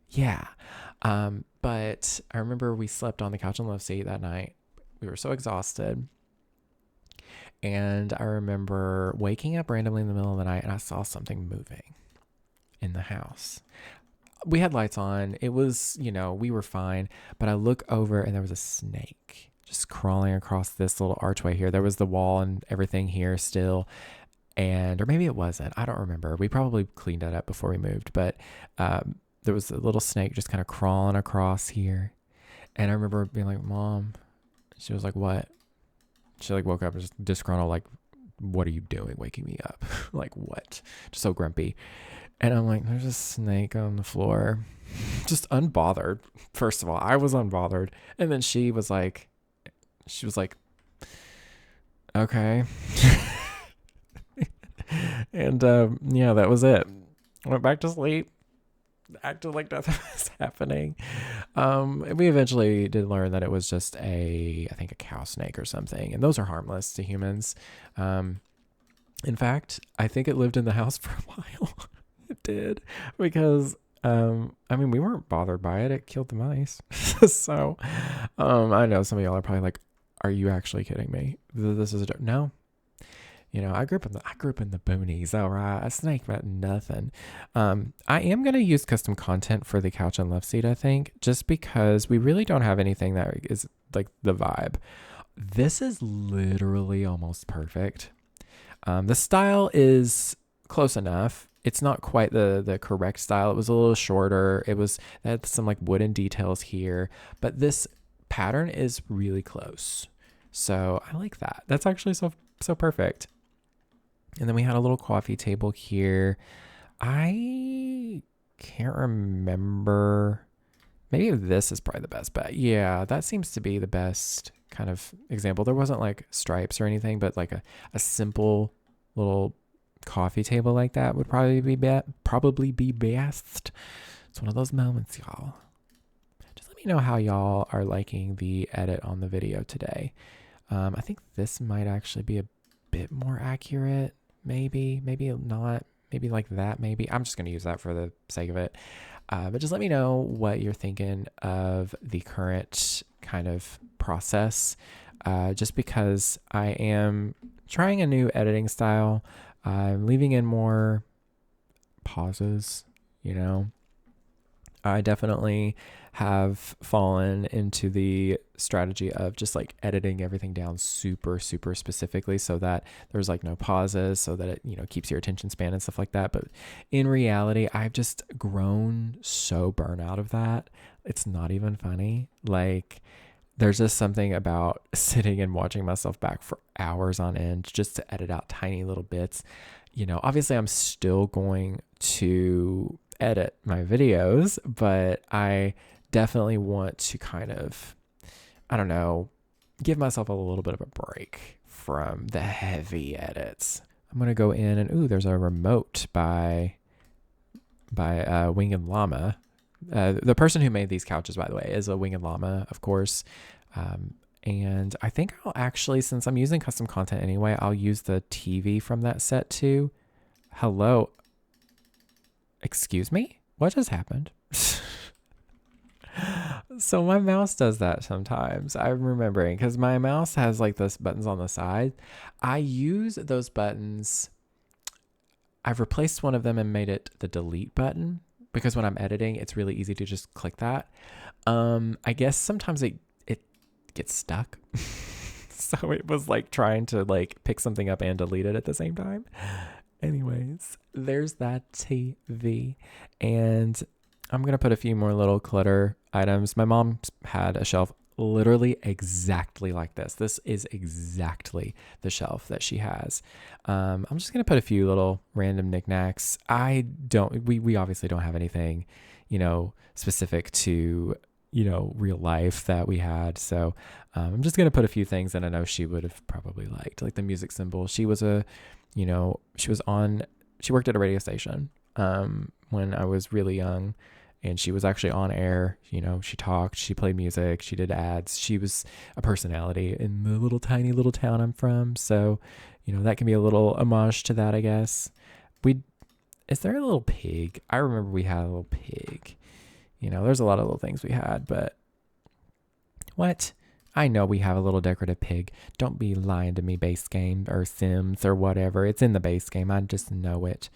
Yeah. But I remember we slept on the couch and love seat that night. We were so exhausted. And I remember waking up randomly in the middle of the night and I saw something moving in the house. We had lights on. It was, we were fine. But I look over and there was a snake just crawling across this little archway here. There was the wall and everything here still. Or maybe it wasn't. I don't remember. We probably cleaned that up before we moved. But there was a little snake just kind of crawling across here. And I remember being like, Mom. She was like, what? She like woke up and just disgruntled, like, what are you doing waking me up? Like, what? Just so grumpy. And I'm like, there's a snake on the floor. Just unbothered. First of all, I was unbothered. And then she was like, okay. And yeah, that was it. Went back to sleep. Acted like nothing was happening. We eventually did learn that it was just I think a cow snake or something. And those are harmless to humans. In fact, I think it lived in the house for a while. It did. Because, we weren't bothered by it. It killed the mice. So, I know some of y'all are probably like, are you actually kidding me? This is a joke. No. I grew up in the boonies. All right, a snake meant nothing. I am gonna use custom content for the couch and love seat. I think just because we really don't have anything that is like the vibe. This is literally almost perfect. The style is close enough. It's not quite the correct style. It was a little shorter. It had some like wooden details here, but this pattern is really close. So I like that. That's actually so perfect. And then we had a little coffee table here. I can't remember. Maybe this is probably the best bet. Yeah, that seems to be the best kind of example. There wasn't like stripes or anything, but like a simple little coffee table like that would probably be best. It's one of those moments, y'all. Just let me know how y'all are liking the edit on the video today. I think this might actually be a bit more accurate. Maybe not. Maybe like that. Maybe I'm just gonna use that for the sake of it. But just let me know what you're thinking of the current kind of process. Just because I am trying a new editing style, I'm leaving in more pauses, I definitely have fallen into the strategy of just like editing everything down super, super specifically so that there's like no pauses, so that it, keeps your attention span and stuff like that. But in reality, I've just grown so burnt out of that. It's not even funny. Like, there's just something about sitting and watching myself back for hours on end just to edit out tiny little bits. Obviously I'm still going to edit my videos, but I definitely want to kind of, I don't know, give myself a little bit of a break from the heavy edits. I'm going to go in and, there's a remote by Winged Llama. The person who made these couches, by the way, is a Winged Llama, of course. And I think I'll actually, since I'm using custom content anyway, I'll use the TV from that set too. Hello. Excuse me? What just happened? So my mouse does that sometimes. I'm remembering because my mouse has like those buttons on the side. I use those buttons. I've replaced one of them and made it the delete button because when I'm editing, it's really easy to just click that. I guess sometimes it gets stuck. So it was like trying to like pick something up and delete it at the same time. Anyways, there's that TV. And I'm going to put a few more little clutter items. My mom had a shelf literally exactly like this. This is exactly the shelf that she has. I'm just going to put a few little random knickknacks. We obviously don't have anything, specific to, real life that we had. So I'm just going to put a few things that I know she would have probably liked, like the music symbol. She worked at a radio station when I was really young. And she was actually on air, she talked, she played music, she did ads. She was a personality in the little tiny little town I'm from. So, that can be a little homage to that, I guess. Is there a little pig? I remember we had a little pig. There's a lot of little things we had, but what? I know we have a little decorative pig. Don't be lying to me, base game or Sims or whatever. It's in the base game. I just know it.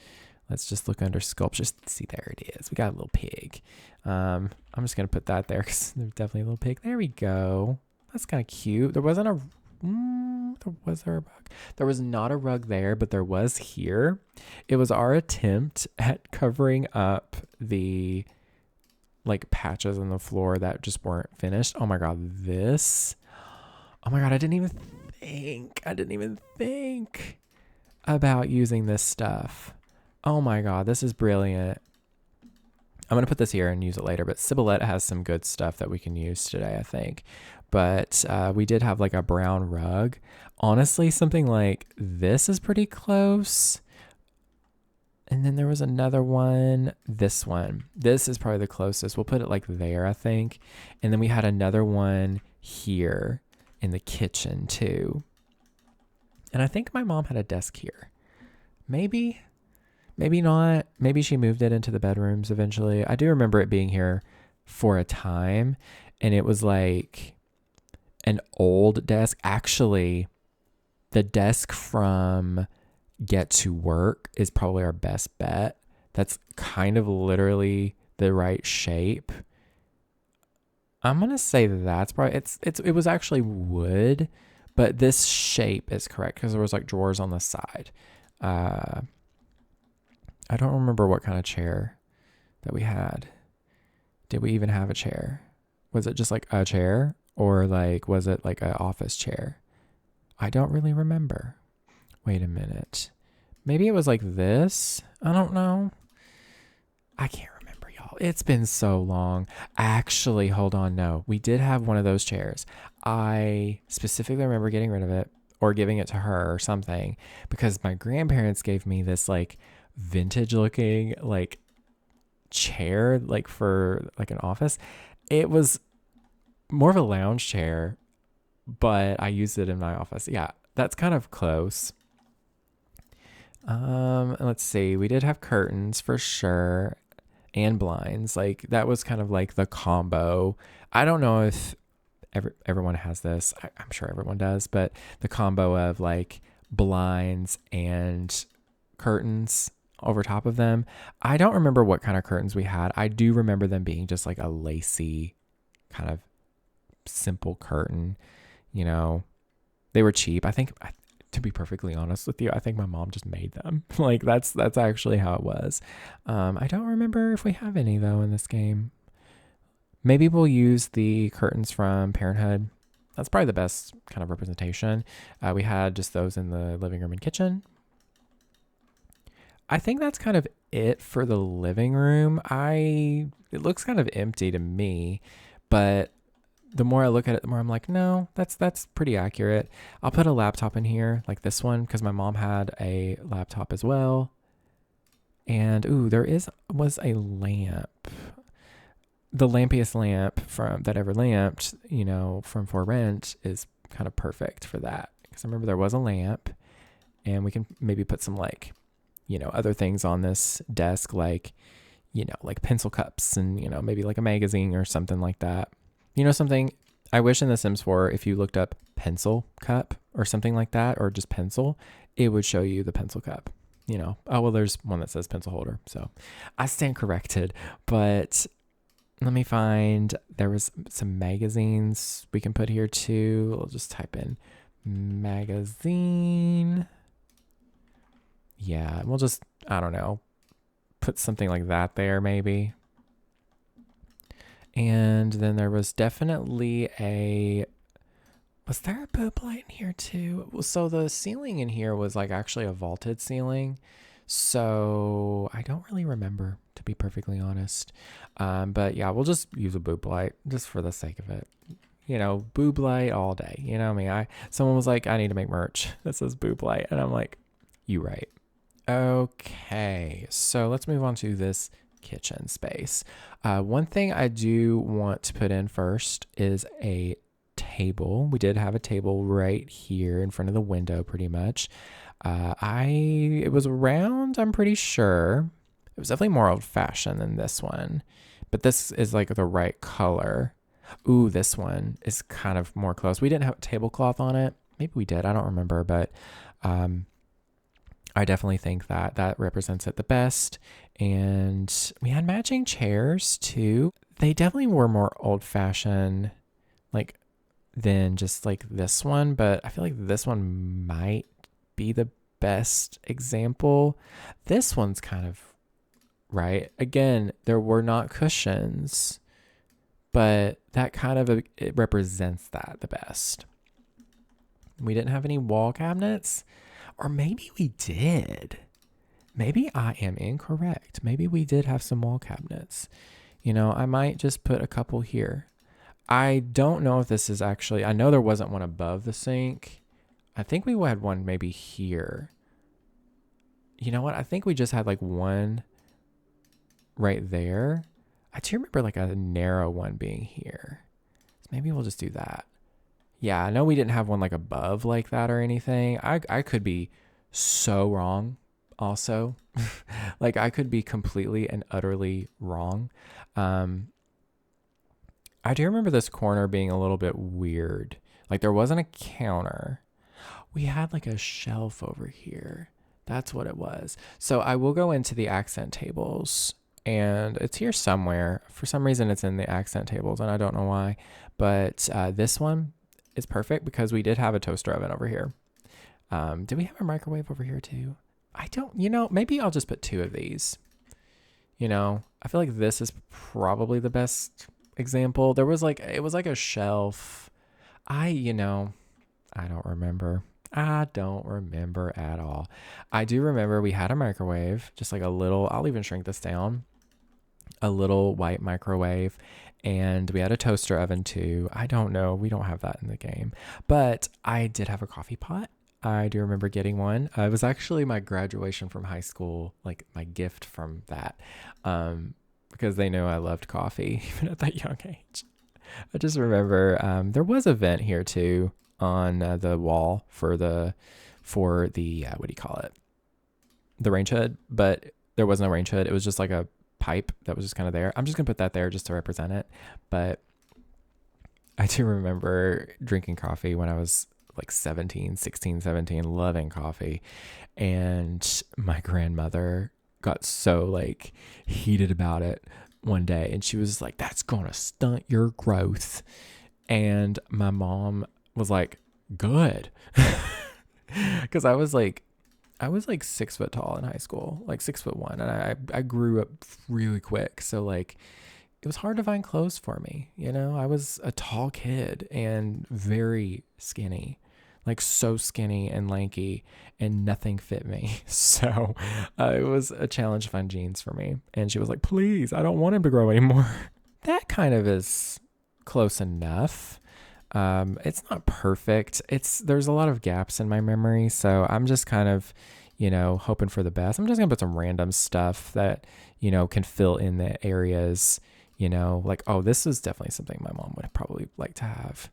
Let's just look under sculptures. See, there it is. We got a little pig. I'm just going to put that there because there's definitely a little pig. There we go. That's kind of cute. There wasn't a... was there a rug? There was not a rug there, but there was here. It was our attempt at covering up the like patches on the floor that just weren't finished. Oh my God, this. Oh my God, I didn't even think about using this stuff. Oh my God, this is brilliant. I'm going to put this here and use it later, but Cibolette has some good stuff that we can use today, I think. But we did have like a brown rug. Honestly, something like this is pretty close. And then there was another one, this one. This is probably the closest. We'll put it like there, I think. And then we had another one here in the kitchen too. And I think my mom had a desk here. Maybe not. Maybe she moved it into the bedrooms eventually. I do remember it being here for a time. And it was like an old desk. Actually, the desk from Get to Work is probably our best bet. That's kind of literally the right shape. I'm gonna say that's probably it was actually wood, But this shape is correct because there was like drawers on the side. I don't remember what kind of chair that we had. Did we even have a chair? Was it just like a chair, or like was it like an office chair? I don't really remember. Wait a minute. Maybe it was like this. I don't know. I can't remember, y'all. It's been so long. Actually, hold on. No, we did have one of those chairs. I specifically remember getting rid of it or giving it to her or something because my grandparents gave me this like vintage looking like chair, like for like an office. It was more of a lounge chair, but I used it in my office. Yeah, that's kind of close. Let's see. We did have curtains for sure and blinds. Like that was kind of like the combo. I don't know if everyone has this. I'm sure everyone does, but the combo of like blinds and curtains over top of them. I don't remember what kind of curtains we had. I do remember them being just like a lacy kind of simple curtain. You know, they were cheap. I think, to be perfectly honest with you, I think my mom just made them. Like that's actually how it was. I don't remember if we have any though in this game. Maybe we'll use the curtains from Parenthood. That's probably the best kind of representation. We had just those in the living room and kitchen. I think that's kind of it for the living room. It looks kind of empty to me, but the more I look at it, the more I'm like, no, that's pretty accurate. I'll put a laptop in here like this one because my mom had a laptop as well. And ooh, was a lamp. The lampiest lamp from that ever lamped, from For Rent is kind of perfect for that. Because I remember there was a lamp, and we can maybe put some like, other things on this desk, like, like pencil cups and, maybe like a magazine or something like that. Something I wish in The Sims 4, if you looked up pencil cup or something like that, or just pencil, it would show you the pencil cup. Oh, well, there's one that says pencil holder. So I stand corrected, but let me find, there was some magazines we can put here too. We'll just type in magazine. Yeah, we'll just, I don't know, put something like that there maybe. And then there was definitely was there a boob light in here too? So the ceiling in here was like actually a vaulted ceiling. So I don't really remember, to be perfectly honest. But yeah, we'll just use a boob light just for the sake of it. Boob light all day. Someone was like, I need to make merch that says boob light. And I'm like, you right. Okay, so let's move on to this kitchen space. One thing I do want to put in first is a table. We did have a table right here in front of the window pretty much. It was round, I'm pretty sure. It was definitely more old-fashioned than this one, but this is like the right color. Ooh, this one is kind of more close. We didn't have a tablecloth on it. Maybe we did, I don't remember, but I definitely think that represents it the best. And we had matching chairs too. They definitely were more old-fashioned, like, than just like this one, but I feel like this one might be the best example. This one's kind of right. Again, there were not cushions, but that kind of it represents that the best. We didn't have any wall cabinets, or maybe we did. Maybe I am incorrect. Maybe we did have some wall cabinets. I might just put a couple here. I don't know if this is actually, I know there wasn't one above the sink. I think we had one maybe here. You know what? I think we just had like one right there. I do remember like a narrow one being here. So maybe we'll just do that. Yeah, I know we didn't have one like above like that or anything. I could be so wrong also. Like I could be completely and utterly wrong. I do remember this corner being a little bit weird. Like there wasn't a counter. We had like a shelf over here. That's what it was. So I will go into the accent tables, and it's here somewhere. For some reason it's in the accent tables and I don't know why. But this one, is perfect because we did have a toaster oven over here. Did we have a microwave over here too? I don't, maybe I'll just put two of these. I feel like this is probably the best example. It was like a shelf. I don't remember. I don't remember at all. I do remember we had a microwave, just like a little, I'll even shrink this down, a little white microwave. And we had a toaster oven too. I don't know. We don't have that in the game. But I did have a coffee pot. I do remember getting one. It was actually my graduation from high school, like my gift from that, because they know I loved coffee even at that young age. I just remember there was a vent here too on the wall for the what do you call it? The range hood, but there was no range hood. It was just like a pipe that was just kind of there. I'm just gonna put that there just to represent it. But I do remember drinking coffee when I was like 16, 17, loving coffee. And my grandmother got so like heated about it one day. And she was like, that's going to stunt your growth. And my mom was like, good. Because I was like 6 foot tall in high school, like 6'1", and I grew up really quick. So like it was hard to find clothes for me. I was a tall kid and very skinny, like so skinny and lanky, and nothing fit me. So it was a challenge to find jeans for me. And she was like, please, I don't want him to grow anymore. That kind of is close enough. It's not perfect. There's a lot of gaps in my memory. So I'm just kind of, hoping for the best. I'm just gonna put some random stuff that, can fill in the areas, like, oh, this is definitely something my mom would probably like to have,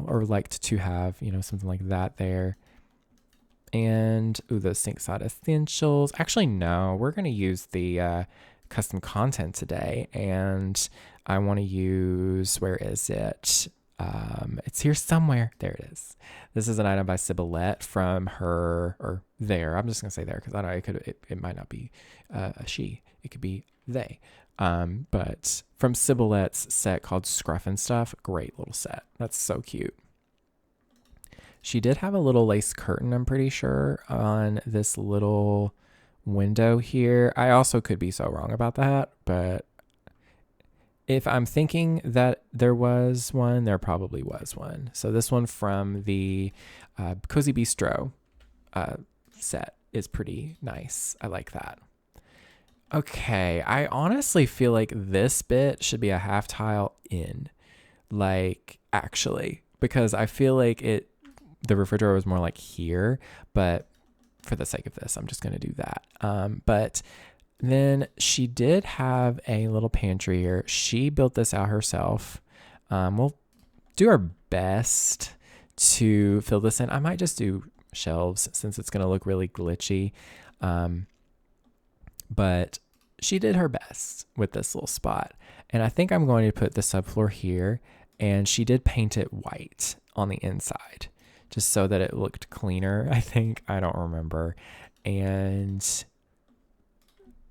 or liked to have, something like that there. And, the sink side essentials. Actually, no, we're going to use the custom content today. And I want to use, where is it? It's here somewhere. There it is. This is an item by Sibylette from her, or there. I'm just going to say there because I don't know, it might not be a she. It could be they. But from Sibyllette's set called Scruff and Stuff, great little set. That's so cute. She did have a little lace curtain, I'm pretty sure, on this little window here. I also could be so wrong about that, but if I'm thinking that there was one, there probably was one. So this one from the Cozy Bistro set is pretty nice. I like that. Okay, I honestly feel like this bit should be a half tile in, like actually, because I feel like the refrigerator was more like here, but for the sake of this, I'm just going to do that. But then she did have a little pantry here. She built this out herself. We'll do our best to fill this in. I might just do shelves since it's going to look really glitchy. But she did her best with this little spot. And I think I'm going to put the subfloor here. And she did paint it white on the inside, just so that it looked cleaner, I think. I don't remember. And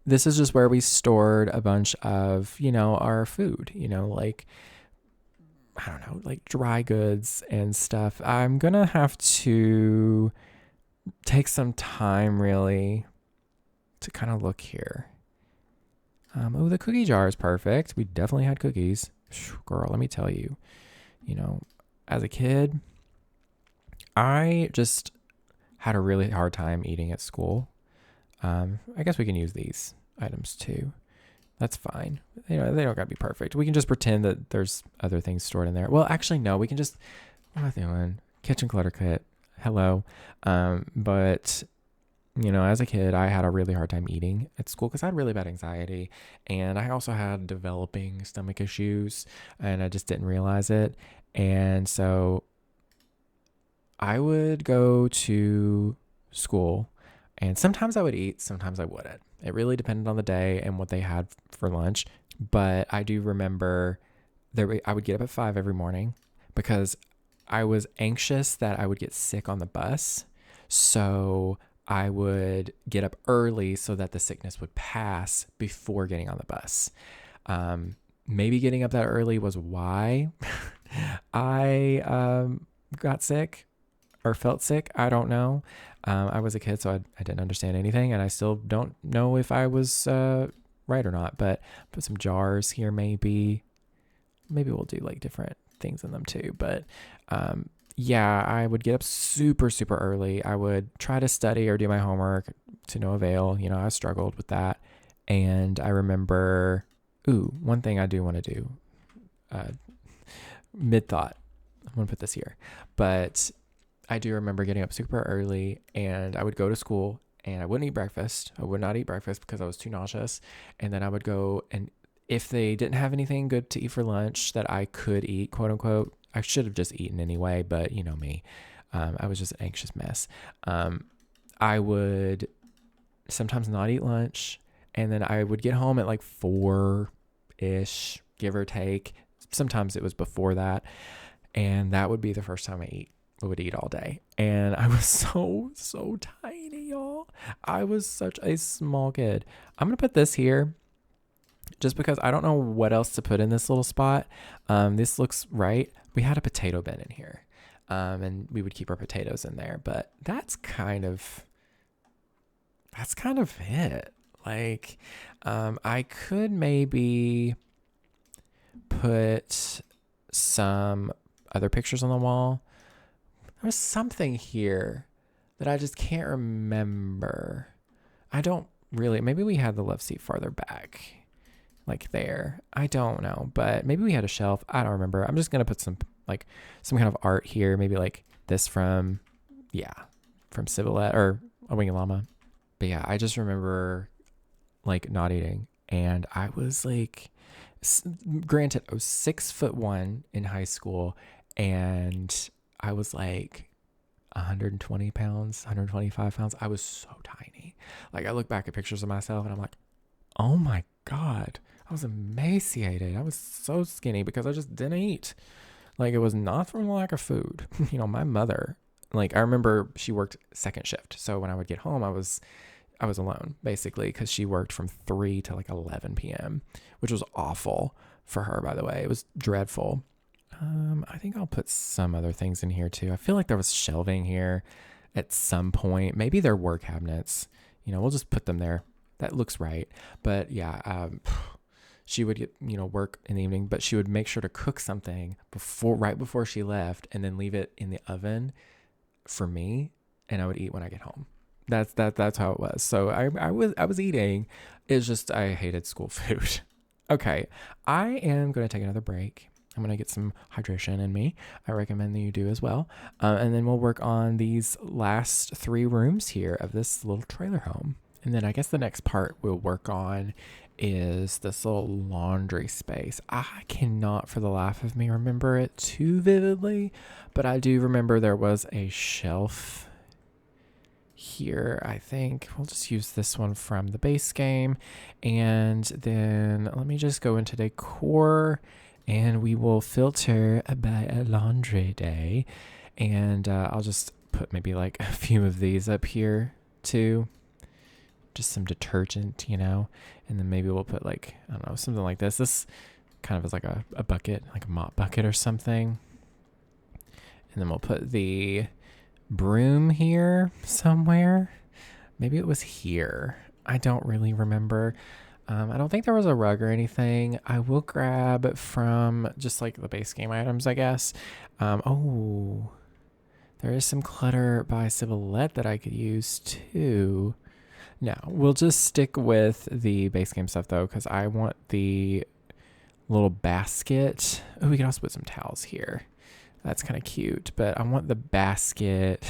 this is just where we stored a bunch of, our food, like, I don't know, like dry goods and stuff. I'm going to have to take some time really to kind of look here. The cookie jar is perfect. We definitely had cookies. Girl, let me tell you, as a kid, I just had a really hard time eating at school. I guess we can use these items too. That's fine. They don't got to be perfect. We can just pretend that there's other things stored in there. Well, actually, no, we can just, what am I doing? Kitchen clutter kit. Hello. But as a kid, I had a really hard time eating at school because I had really bad anxiety. And I also had developing stomach issues and I just didn't realize it. And so I would go to school and sometimes I would eat, sometimes I wouldn't. It really depended on the day and what they had for lunch. But I do remember I would get up at 5 every morning because I was anxious that I would get sick on the bus. So I would get up early so that the sickness would pass before getting on the bus. maybe getting up that early was why I got sick or felt sick. I don't know. I was a kid, so I didn't understand anything, and I still don't know if I was right or not. But put some jars here, maybe. Maybe we'll do like different things in them too. But yeah, I would get up super, super early. I would try to study or do my homework to no avail. You know, I struggled with that. And I remember, one thing I do want to do, mid thought. I'm going to put this here. But I do remember getting up super early and I would go to school and I wouldn't eat breakfast. I would not eat breakfast because I was too nauseous. And then I would go, and if they didn't have anything good to eat for lunch that I could eat, quote unquote, I should have just eaten anyway, but you know me. I was just an anxious mess. I would sometimes not eat lunch, and then I would get home at like 4-ish, give or take. Sometimes it was before that, and that would be the first time I would eat all day. And I was so tiny, y'all. I was such a small kid. I'm gonna put this here just because I don't know what else to put in this little spot. This looks right. We had a potato bin in here, and we would keep our potatoes in there, but that's kind of it. Like, I could maybe put some other pictures on the wall. There's something here that I just can't remember. I don't really, maybe we had the love seat farther back, like there. I don't know, but maybe we had a shelf. I don't remember. I'm just going to put some kind of art here. Maybe like this from Civilette or a Winged Llama. But yeah, I just remember like not eating. And I was like, granted, I was 6'1" in high school, and I was like 120 pounds, 125 pounds. I was so tiny. Like, I look back at pictures of myself and I'm like, oh my God, I was emaciated. I was so skinny because I just didn't eat. Like, it was not from the lack of food. You know, my mother, like, I remember she worked second shift. So when I would get home, I was alone basically, because she worked from 3 to like 11 p.m., which was awful for her, by the way. It was dreadful. I think I'll put some other things in here too. I feel like there was shelving here at some point. Maybe they're work cabinets. You know, we'll just put them there. That looks right. But yeah, she would get, work in the evening, but she would make sure to cook something right before she left, and then leave it in the oven for me, and I would eat when I get home. That's how it was. So I was eating. It's just I hated school food. Okay, I am going to take another break. I'm going to get some hydration in me. I recommend that you do as well. And then we'll work on these last 3 rooms here of this little trailer home. And then I guess the next part we'll work on is this little laundry space. I cannot for the life of me remember it too vividly, but I do remember there was a shelf here. I think we'll just use this one from the base game. And then let me just go into decor, and we will filter by a laundry day. And I'll just put maybe like a few of these up here too. Just some detergent, and then maybe we'll put like, I don't know, something like this. This kind of is like a bucket, like a mop bucket or something. And then we'll put the broom here somewhere. Maybe it was here. I don't really remember. I don't think there was a rug or anything. I will grab from just like the base game items, I guess. There is some Clutter by Civilette that I could use too. No, we'll just stick with the base game stuff though, because I want the little basket. Oh, we can also put some towels here. That's kind of cute, but I want the basket.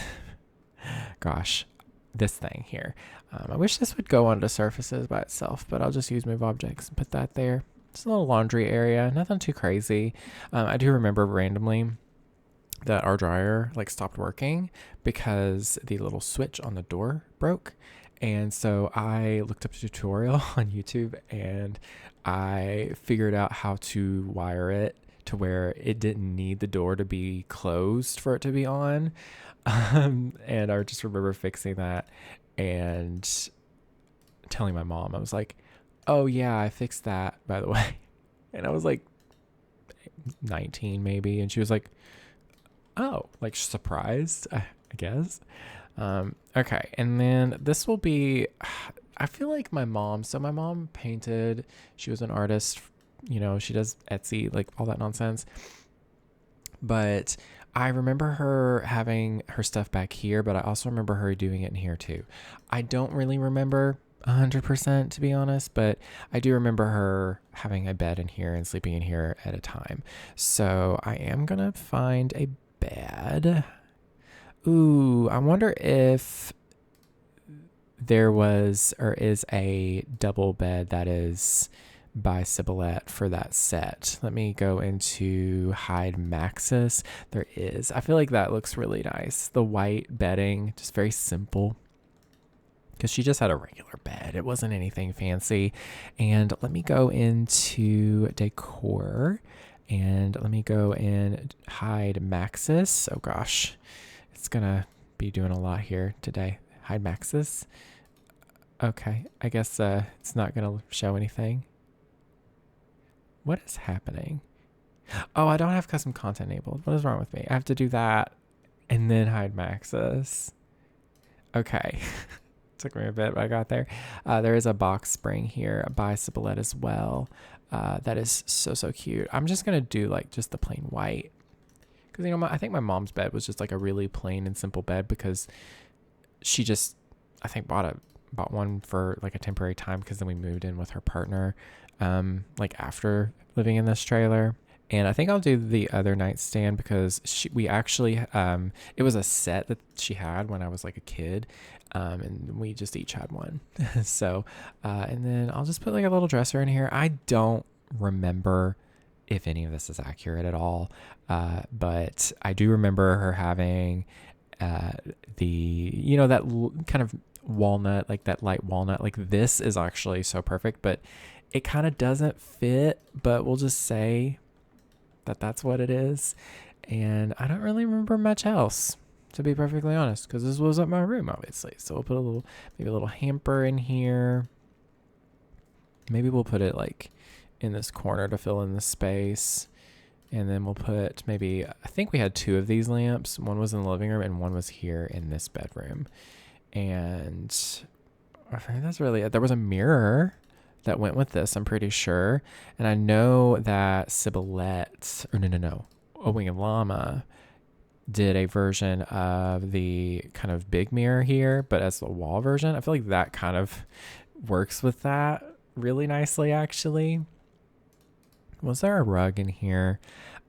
Gosh, this thing here. I wish this would go onto surfaces by itself, but I'll just use move objects and put that there. It's a little laundry area, nothing too crazy. I do remember randomly that our dryer like stopped working because the little switch on the door broke. And so I looked up a tutorial on YouTube, and I figured out how to wire it to where it didn't need the door to be closed for it to be on. And I just remember fixing that and telling my mom. I was like, oh yeah, I fixed that, by the way. And I was like 19 maybe. And she was like, oh, like surprised, I guess. Okay. And then this will be, I feel like my mom painted, she was an artist, she does Etsy, like all that nonsense. But I remember her having her stuff back here, but I also remember her doing it in here too. I don't really remember 100% to be honest, but I do remember her having a bed in here and sleeping in here at a time. So I am going to find a bed. Ooh, I wonder if there was or is a double bed that is by Sibylette for that set. Let me go into Hide Maxis. There is. I feel like that looks really nice. The white bedding, just very simple. Because she just had a regular bed. It wasn't anything fancy. And let me go into decor. And let me go and Hide Maxis. Oh gosh. It's going to be doing a lot here today. Hide Maxis. Okay. I guess it's not going to show anything. What is happening? Oh, I don't have custom content enabled. What is wrong with me? I have to do that and then Hide Maxis. Okay. Took me a bit, but I got there. There is a box spring here by Sibylette as well. That is so cute. I'm just going to do like just the plain white. Because, I think my mom's bed was just like a really plain and simple bed because she just, I think, bought one for like a temporary time because then we moved in with her partner like after living in this trailer. And I think I'll do the other nightstand because we actually it was a set that she had when I was like a kid, and we just each had one. So and then I'll just put like a little dresser in here. I don't remember if any of this is accurate at all, but I do remember her having the that kind of walnut, like that light walnut. Like this is actually so perfect, but it kind of doesn't fit, but we'll just say that that's what it is. And I don't really remember much else, to be perfectly honest, because this was up my room, obviously. So we'll put maybe a little hamper in here. Maybe we'll put it like in this corner to fill in the space. And then we'll put maybe, I think we had 2 of these lamps. One was in the living room and one was here in this bedroom. And I think that's really it. There was a mirror that went with this, I'm pretty sure. And I know that Sibylette, or no, A Winged Llama did a version of the kind of big mirror here, but as the wall version. I feel like that kind of works with that really nicely, actually. Was there a rug in here?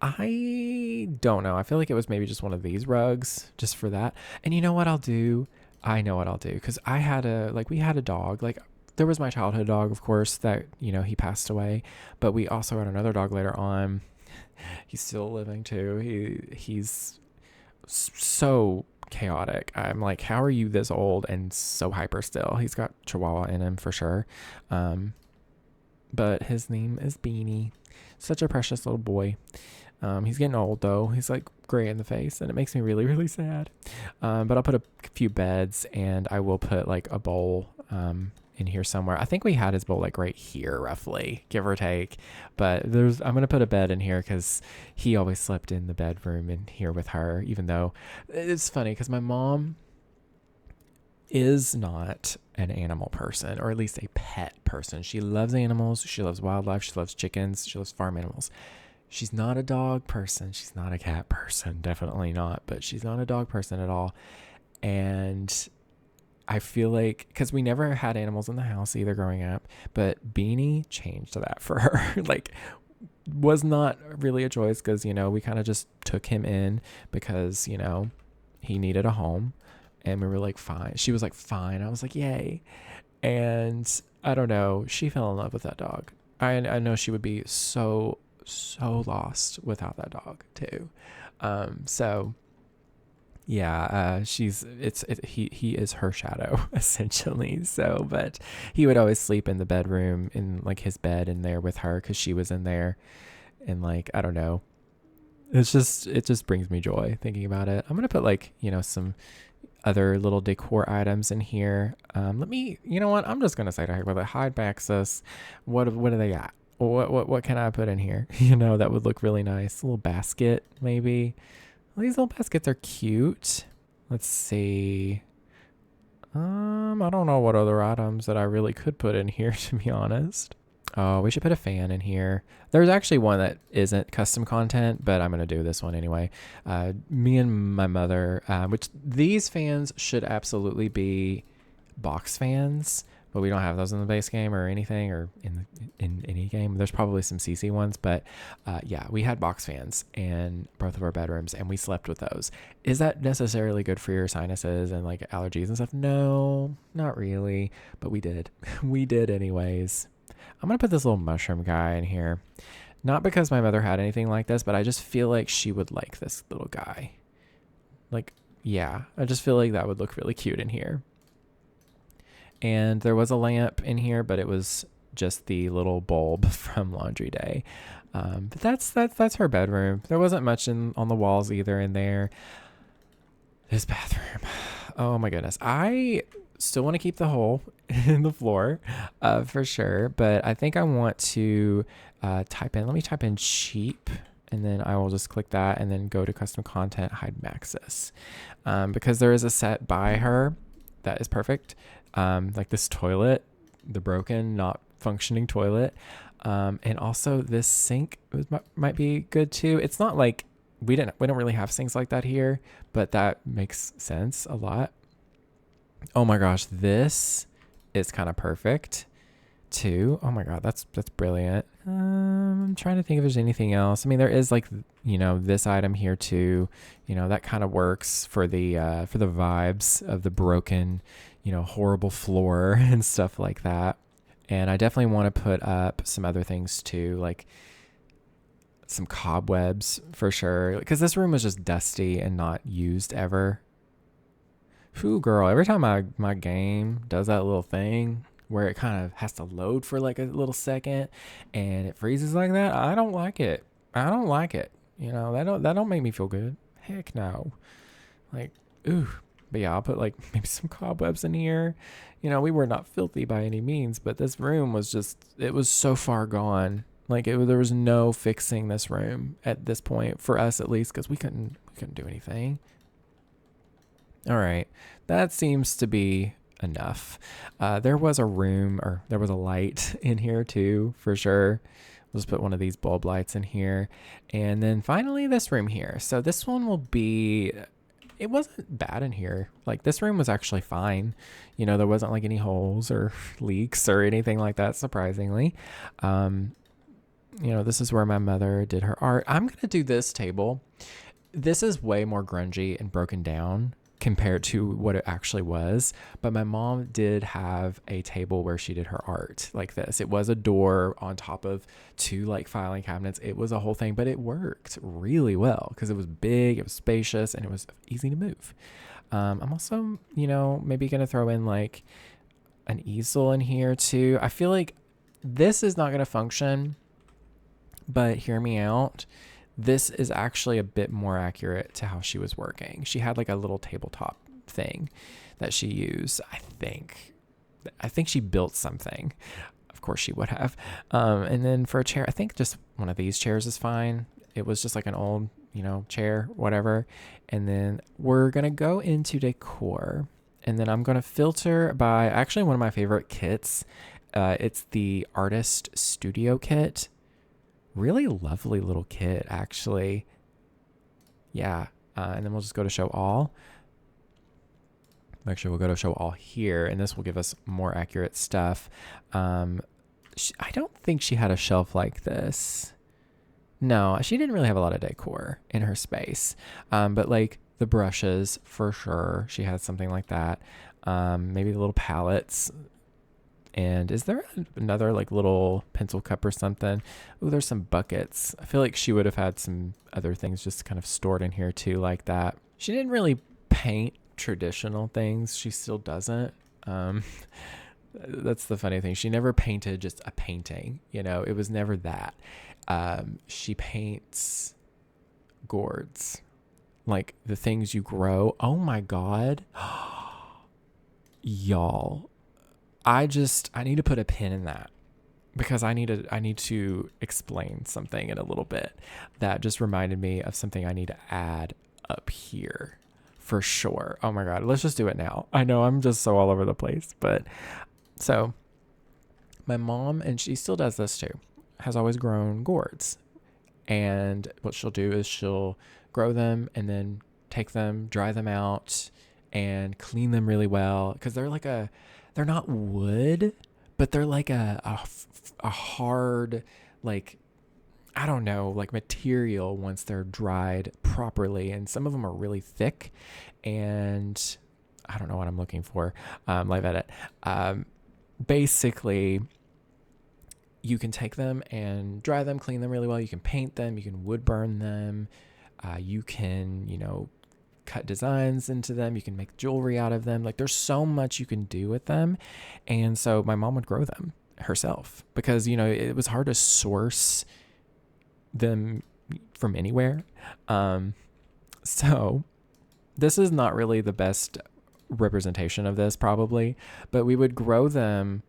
I don't know. I feel like it was maybe just one of these rugs just for that. And you know what I'll do? I know what I'll do, because we had a dog. Like, there was my childhood dog, of course, that, he passed away, but we also had another dog later on. He's still living too. He's so chaotic. I'm like, how are you this old and so hyper still? He's got Chihuahua in him for sure. But his name is Beanie. Such a precious little boy. He's getting old though. He's like gray in the face and it makes me really, really sad. But I'll put a few beds and I will put like a bowl, in here somewhere. I think we had his bowl like right here, roughly, give or take. But I'm going to put a bed in here because he always slept in the bedroom in here with her, even though it's funny because my mom is not an animal person, or at least a pet person. She loves animals. She loves wildlife. She loves chickens. She loves farm animals. She's not a dog person. She's not a cat person. Definitely not. But she's not a dog person at all. And I feel like, because we never had animals in the house either growing up, but Beanie changed that for her. Like, was not really a choice because, we kind of just took him in because, he needed a home. And we were like, fine. She was like, fine. I was like, yay. And I don't know. She fell in love with that dog. I know she would be so lost without that dog too. So yeah, he is her shadow essentially. So, but he would always sleep in the bedroom in like his bed in there with her because she was in there, and like, I don't know. It just brings me joy thinking about it. I'm gonna put like, some other little decor items in here. You know what? I'm just gonna say to her with a hide access. What do they got? What can I put in here? You know, that would look really nice. A little basket, maybe. Well, these little baskets are cute. Let's see. I don't know what other items that I really could put in here, to be honest. Oh, we should put a fan in here. There's actually one that isn't custom content, but I'm going to do this one anyway. Me and my mother, which these fans should absolutely be box fans, but we don't have those in the base game or anything, or in any game. There's probably some CC ones, but yeah, we had box fans in both of our bedrooms, and we slept with those. Is that necessarily good for your sinuses and like allergies and stuff? No, not really, but we did. We did anyways. I'm going to put this little mushroom guy in here. Not because my mother had anything like this, but I just feel like she would like this little guy. Like, yeah, I just feel like that would look really cute in here. And there was a lamp in here, but it was just the little bulb from Laundry Day. But that's her bedroom. There wasn't much on the walls either in there. This bathroom. Oh my goodness. I still want to keep the hole in the floor for sure, but I think I want to let me type in cheap, and then I will just click that and then go to custom content, hide Maxis, because there is a set by her that is perfect, like this toilet, the broken, not functioning toilet, and also this sink might be good too. It's not like we don't really have sinks like that here, but that makes sense a lot. Oh my gosh, this is kind of perfect too. Oh my god, that's brilliant. I'm trying to think if there's anything else. I mean, there is like, you know, this item here too. You know, that kind of works for the vibes of the broken, you know, horrible floor and stuff like that. And I definitely want to put up some other things too, like some cobwebs for sure, because this room was just dusty and not used ever. Whew, girl, every time my game does that little thing where it kind of has to load for like a little second and it freezes like that, I don't like it. I don't like it. You know, that don't make me feel good. Heck no. Like, ooh. But yeah, I'll put like maybe some cobwebs in here. You know, we were not filthy by any means, but this room was just, it was so far gone. Like there was no fixing this room at this point, for us at least, because we couldn't do anything. All right, that seems to be enough. There was a light in here too, for sure. We'll just put one of these bulb lights in here. And then finally this room here. So this one will be, it wasn't bad in here. Like this room was actually fine. You know, there wasn't like any holes or leaks or anything like that, surprisingly. You know, this is where my mother did her art. I'm going to do this table. This is way more grungy and broken down compared to what it actually was. But my mom did have a table where she did her art like this. It was a door on top of two like filing cabinets. It was a whole thing, but it worked really well because it was big, it was spacious, and it was easy to move. I'm also, you know, maybe going to throw in like an easel in here too. I feel like this is not going to function, but hear me out. This is actually a bit more accurate to how she was working. She had like a little tabletop thing that she used. I think she built something. Of course she would have. And then for a chair, I think just one of these chairs is fine. It was just like an old, you know, chair, whatever. And then we're going to go into decor. And then I'm going to filter by actually one of my favorite kits. It's the Artist Studio Kit. Really lovely little kit, actually. Yeah. And then we'll just go to show all. Actually, we'll go to show all here, and this will give us more accurate stuff. I don't think she had a shelf like this. No, she didn't really have a lot of decor in her space. But like the brushes, for sure, she had something like that. Maybe the little palettes. And is there another like little pencil cup or something? Oh, there's some buckets. I feel like she would have had some other things just kind of stored in here too, like that. She didn't really paint traditional things. She still doesn't. That's the funny thing. She never painted just a painting. You know, it was never that. She paints gourds, like the things you grow. Oh my God. Y'all. I need to put a pin in that. because I need to explain something in a little bit that just reminded me of something I need to add up here for sure. Oh my God, let's just do it now. I know I'm just so all over the place, but so my mom, and she still does this too, has always grown gourds. And what she'll do is she'll grow them and then take them, dry them out, and clean them really well. Because they're not wood, but they're like a hard, like, I don't know, like material once they're dried properly. And some of them are really thick. And I don't know what I'm looking for. Live edit. Basically, you can take them and dry them, clean them really well. You can paint them. You can wood burn them. You can, cut designs into them. You can make jewelry out of them. Like, there's so much you can do with them. And so my mom would grow them herself because, it was hard to source them from anywhere. So this is not really the best representation of this probably, but we would grow them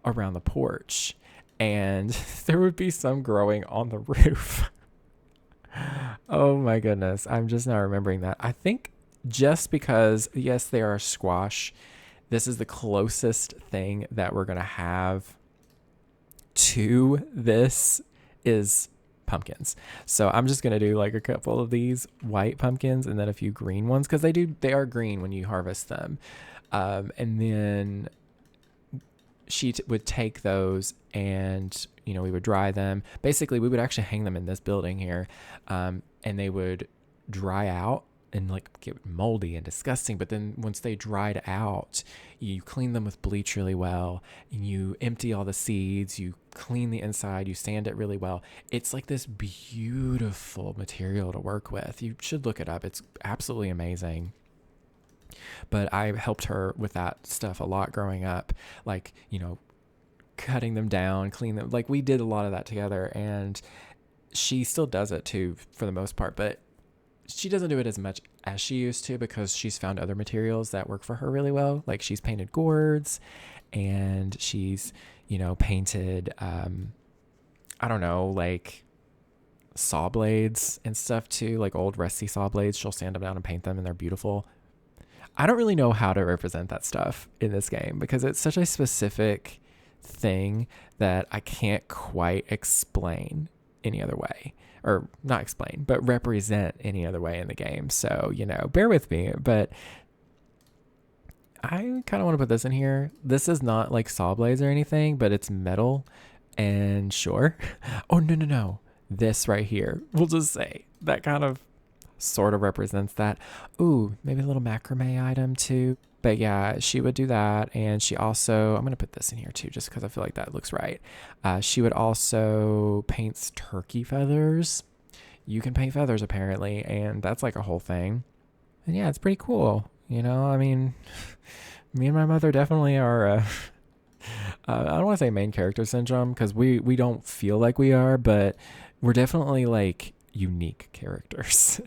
around the porch. And there would be some growing on the roof. Oh my goodness. I'm just now remembering that. I think just because, yes, they are squash, this is the closest thing that we're going to have to this is pumpkins. So I'm just going to do like a couple of these white pumpkins and then a few green ones because they are green when you harvest them. And then she would take those and, we would dry them. Basically, we would actually hang them in this building here, and they would dry out and like get moldy and disgusting. But then once they dried out, you clean them with bleach really well, and you empty all the seeds, you clean the inside, you sand it really well. It's like this beautiful material to work with. You should look it up. It's absolutely amazing. But I helped her with that stuff a lot growing up, like, cutting them down, clean them. Like, we did a lot of that together, and she still does it too for the most part, but she doesn't do it as much as she used to because she's found other materials that work for her really well. Like, she's painted gourds and she's, painted, I don't know, like saw blades and stuff too, like old rusty saw blades. She'll sand them down and paint them, and they're beautiful. I don't really know how to represent that stuff in this game because it's such a specific thing that I can't quite explain any other way, or not explain, but represent any other way in the game. So, bear with me, but I kind of want to put this in here. This is not like saw blades or anything, but it's metal, and sure. Oh, no. This right here, we'll just say that kind of sort of represents that. Ooh, maybe a little macrame item too. But yeah, she would do that. And she also, I'm going to put this in here too, just because I feel like that looks right. She would also paint turkey feathers. You can paint feathers apparently, and that's like a whole thing. And yeah, it's pretty cool. I mean, me and my mother definitely are, I don't want to say main character syndrome because we don't feel like we are, but we're definitely like unique characters.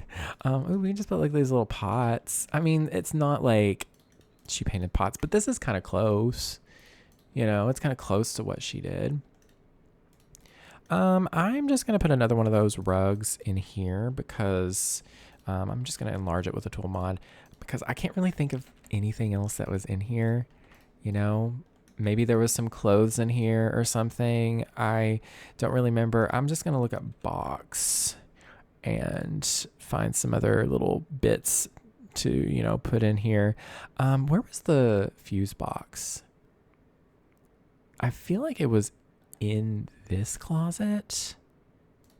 We can just put like these little pots. I mean, it's not like she painted pots, but this is kind of close. It's kind of close to what she did. I'm just going to put another one of those rugs in here because I'm just going to enlarge it with a tool mod because I can't really think of anything else that was in here. Maybe there was some clothes in here or something. I don't really remember. I'm just going to look at box and find some other little bits to, put in here. Where was the fuse box? I feel like it was in this closet.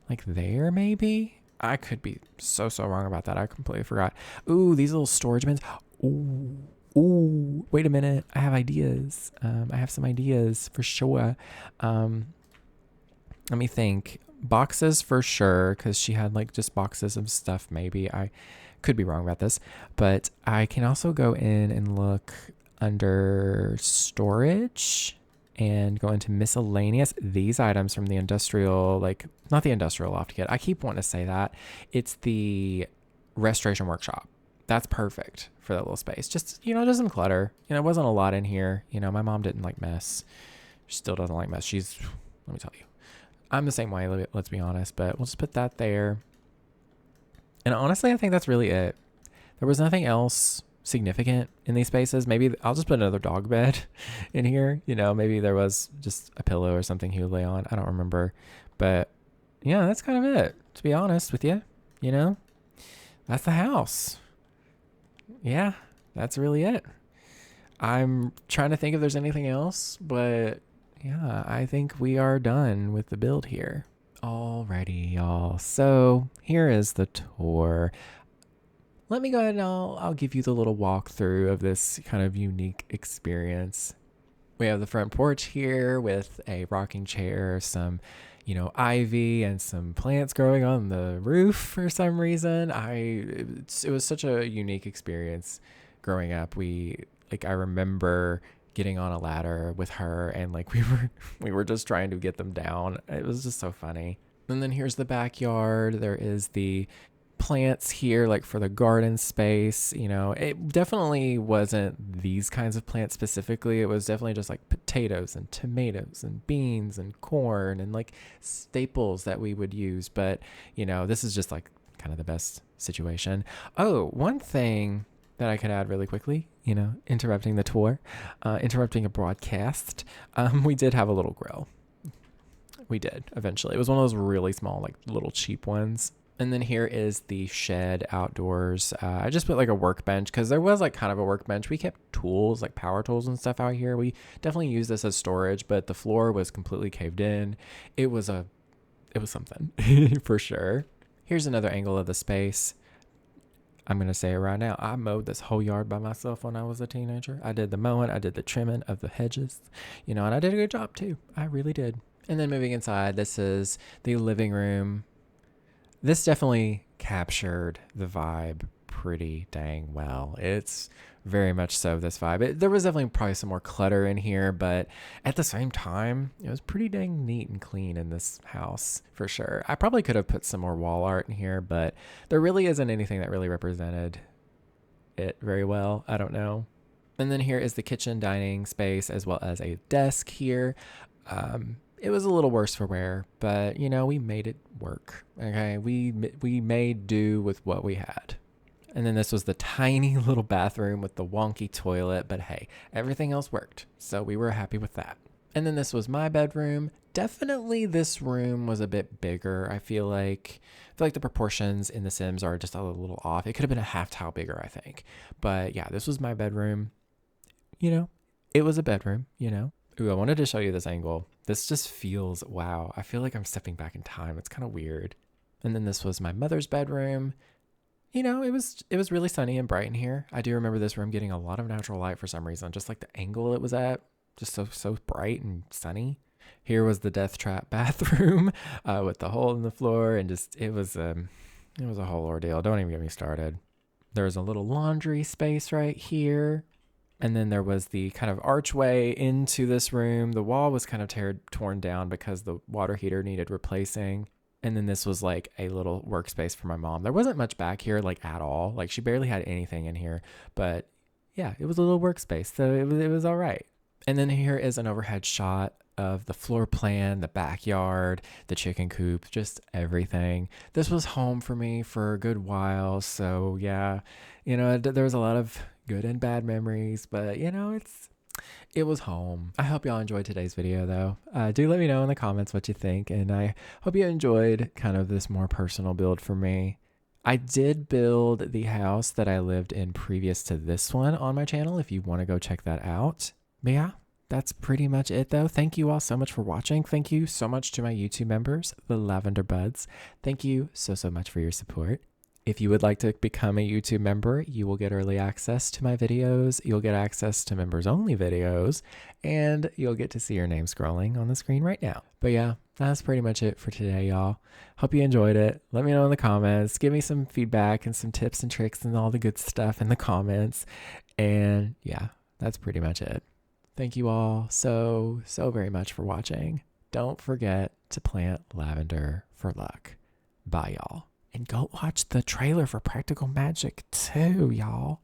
Like there, maybe? I could be so wrong about that. I completely forgot. Ooh, these little storage bins. Ooh, wait a minute. I have ideas. I have some ideas for sure. Let me think. Boxes for sure, because she had like just boxes of stuff. Maybe I could be wrong about this, but I can also go in and look under storage and go into miscellaneous. These items from the industrial, like not the industrial loft kit. I keep wanting to say that. It's the restoration workshop. That's perfect for that little space. Just, just some clutter. It wasn't a lot in here. My mom didn't like mess. She still doesn't like mess. She's Let me tell you. I'm the same way, let's be honest, but we'll just put that there. And honestly, I think that's really it. There was nothing else significant in these spaces. Maybe I'll just put another dog bed in here. Maybe there was just a pillow or something he would lay on. I don't remember. But yeah, that's kind of it, to be honest with you. That's the house. Yeah, that's really it. I'm trying to think if there's anything else, but yeah, I think we are done with the build here. Alrighty, y'all. So here is the tour. Let me go ahead and I'll give you the little walkthrough of this kind of unique experience. We have the front porch here with a rocking chair, some, ivy and some plants growing on the roof for some reason. It was such a unique experience growing up. I remember getting on a ladder with her and we were just trying to get them down. It was just so funny. And then here's the backyard. There is the plants here, for the garden space. It definitely wasn't these kinds of plants specifically. It was definitely just potatoes and tomatoes and beans and corn and staples that we would use. But, this is just kind of the best situation. Oh, one thing that I could add really quickly, interrupting the tour, interrupting a broadcast. We did have a little grill. We did eventually. It was one of those really small, little cheap ones. And then here is the shed outdoors. I just put a workbench because there was kind of a workbench. We kept tools, power tools and stuff out here. We definitely used this as storage, but the floor was completely caved in. It was something for sure. Here's another angle of the space. I'm going to say it right now. I mowed this whole yard by myself when I was a teenager. I did the mowing. I did the trimming of the hedges, and I did a good job too. I really did. And then moving inside, this is the living room. This definitely captured the vibe pretty dang well. It's very much so this vibe. There was definitely probably some more clutter in here, but at the same time, it was pretty dang neat and clean in this house for sure. I probably could have put some more wall art in here, but there really isn't anything that really represented it very well. I don't know. And then here is the kitchen dining space as well as a desk here. It was a little worse for wear, but we made it work. Okay, we made do with what we had. And then this was the tiny little bathroom with the wonky toilet, but hey, everything else worked, so we were happy with that. And then this was my bedroom. Definitely this room was a bit bigger. I feel like the proportions in The Sims are just a little off. It could have been a half tile bigger, I think. But yeah, this was my bedroom. It was a bedroom, Ooh, I wanted to show you this angle. This just feels, wow. I feel like I'm stepping back in time. It's kind of weird. And then this was my mother's bedroom. It was really sunny and bright in here. I do remember this room getting a lot of natural light for some reason, just the angle it was at, just so bright and sunny. Here was the death trap bathroom with the hole in the floor, and it was a whole ordeal. Don't even get me started. There was a little laundry space right here. And then there was the kind of archway into this room. The wall was kind of torn down because the water heater needed replacing. And then this was a little workspace for my mom. There wasn't much back here at all. She barely had anything in here. But yeah, it was a little workspace. So it was all right. And then here is an overhead shot of the floor plan, the backyard, the chicken coop, just everything. This was home for me for a good while. So yeah, there was a lot of good and bad memories, but it was home. I hope y'all enjoyed today's video though. Do let me know in the comments what you think, and I hope you enjoyed kind of this more personal build for me. I did build the house that I lived in previous to this one on my channel if you want to go check that out. But yeah, that's pretty much it though. Thank you all so much for watching. Thank you so much to my YouTube members, the Lavender Buds. Thank you so much for your support. If you would like to become a YouTube member, you will get early access to my videos, you'll get access to members only videos, and you'll get to see your name scrolling on the screen right now. But yeah, that's pretty much it for today, y'all. Hope you enjoyed it. Let me know in the comments. Give me some feedback and some tips and tricks and all the good stuff in the comments. And yeah, that's pretty much it. Thank you all so very much for watching. Don't forget to plant lavender for luck. Bye, y'all. And go watch the trailer for Practical Magic too, y'all.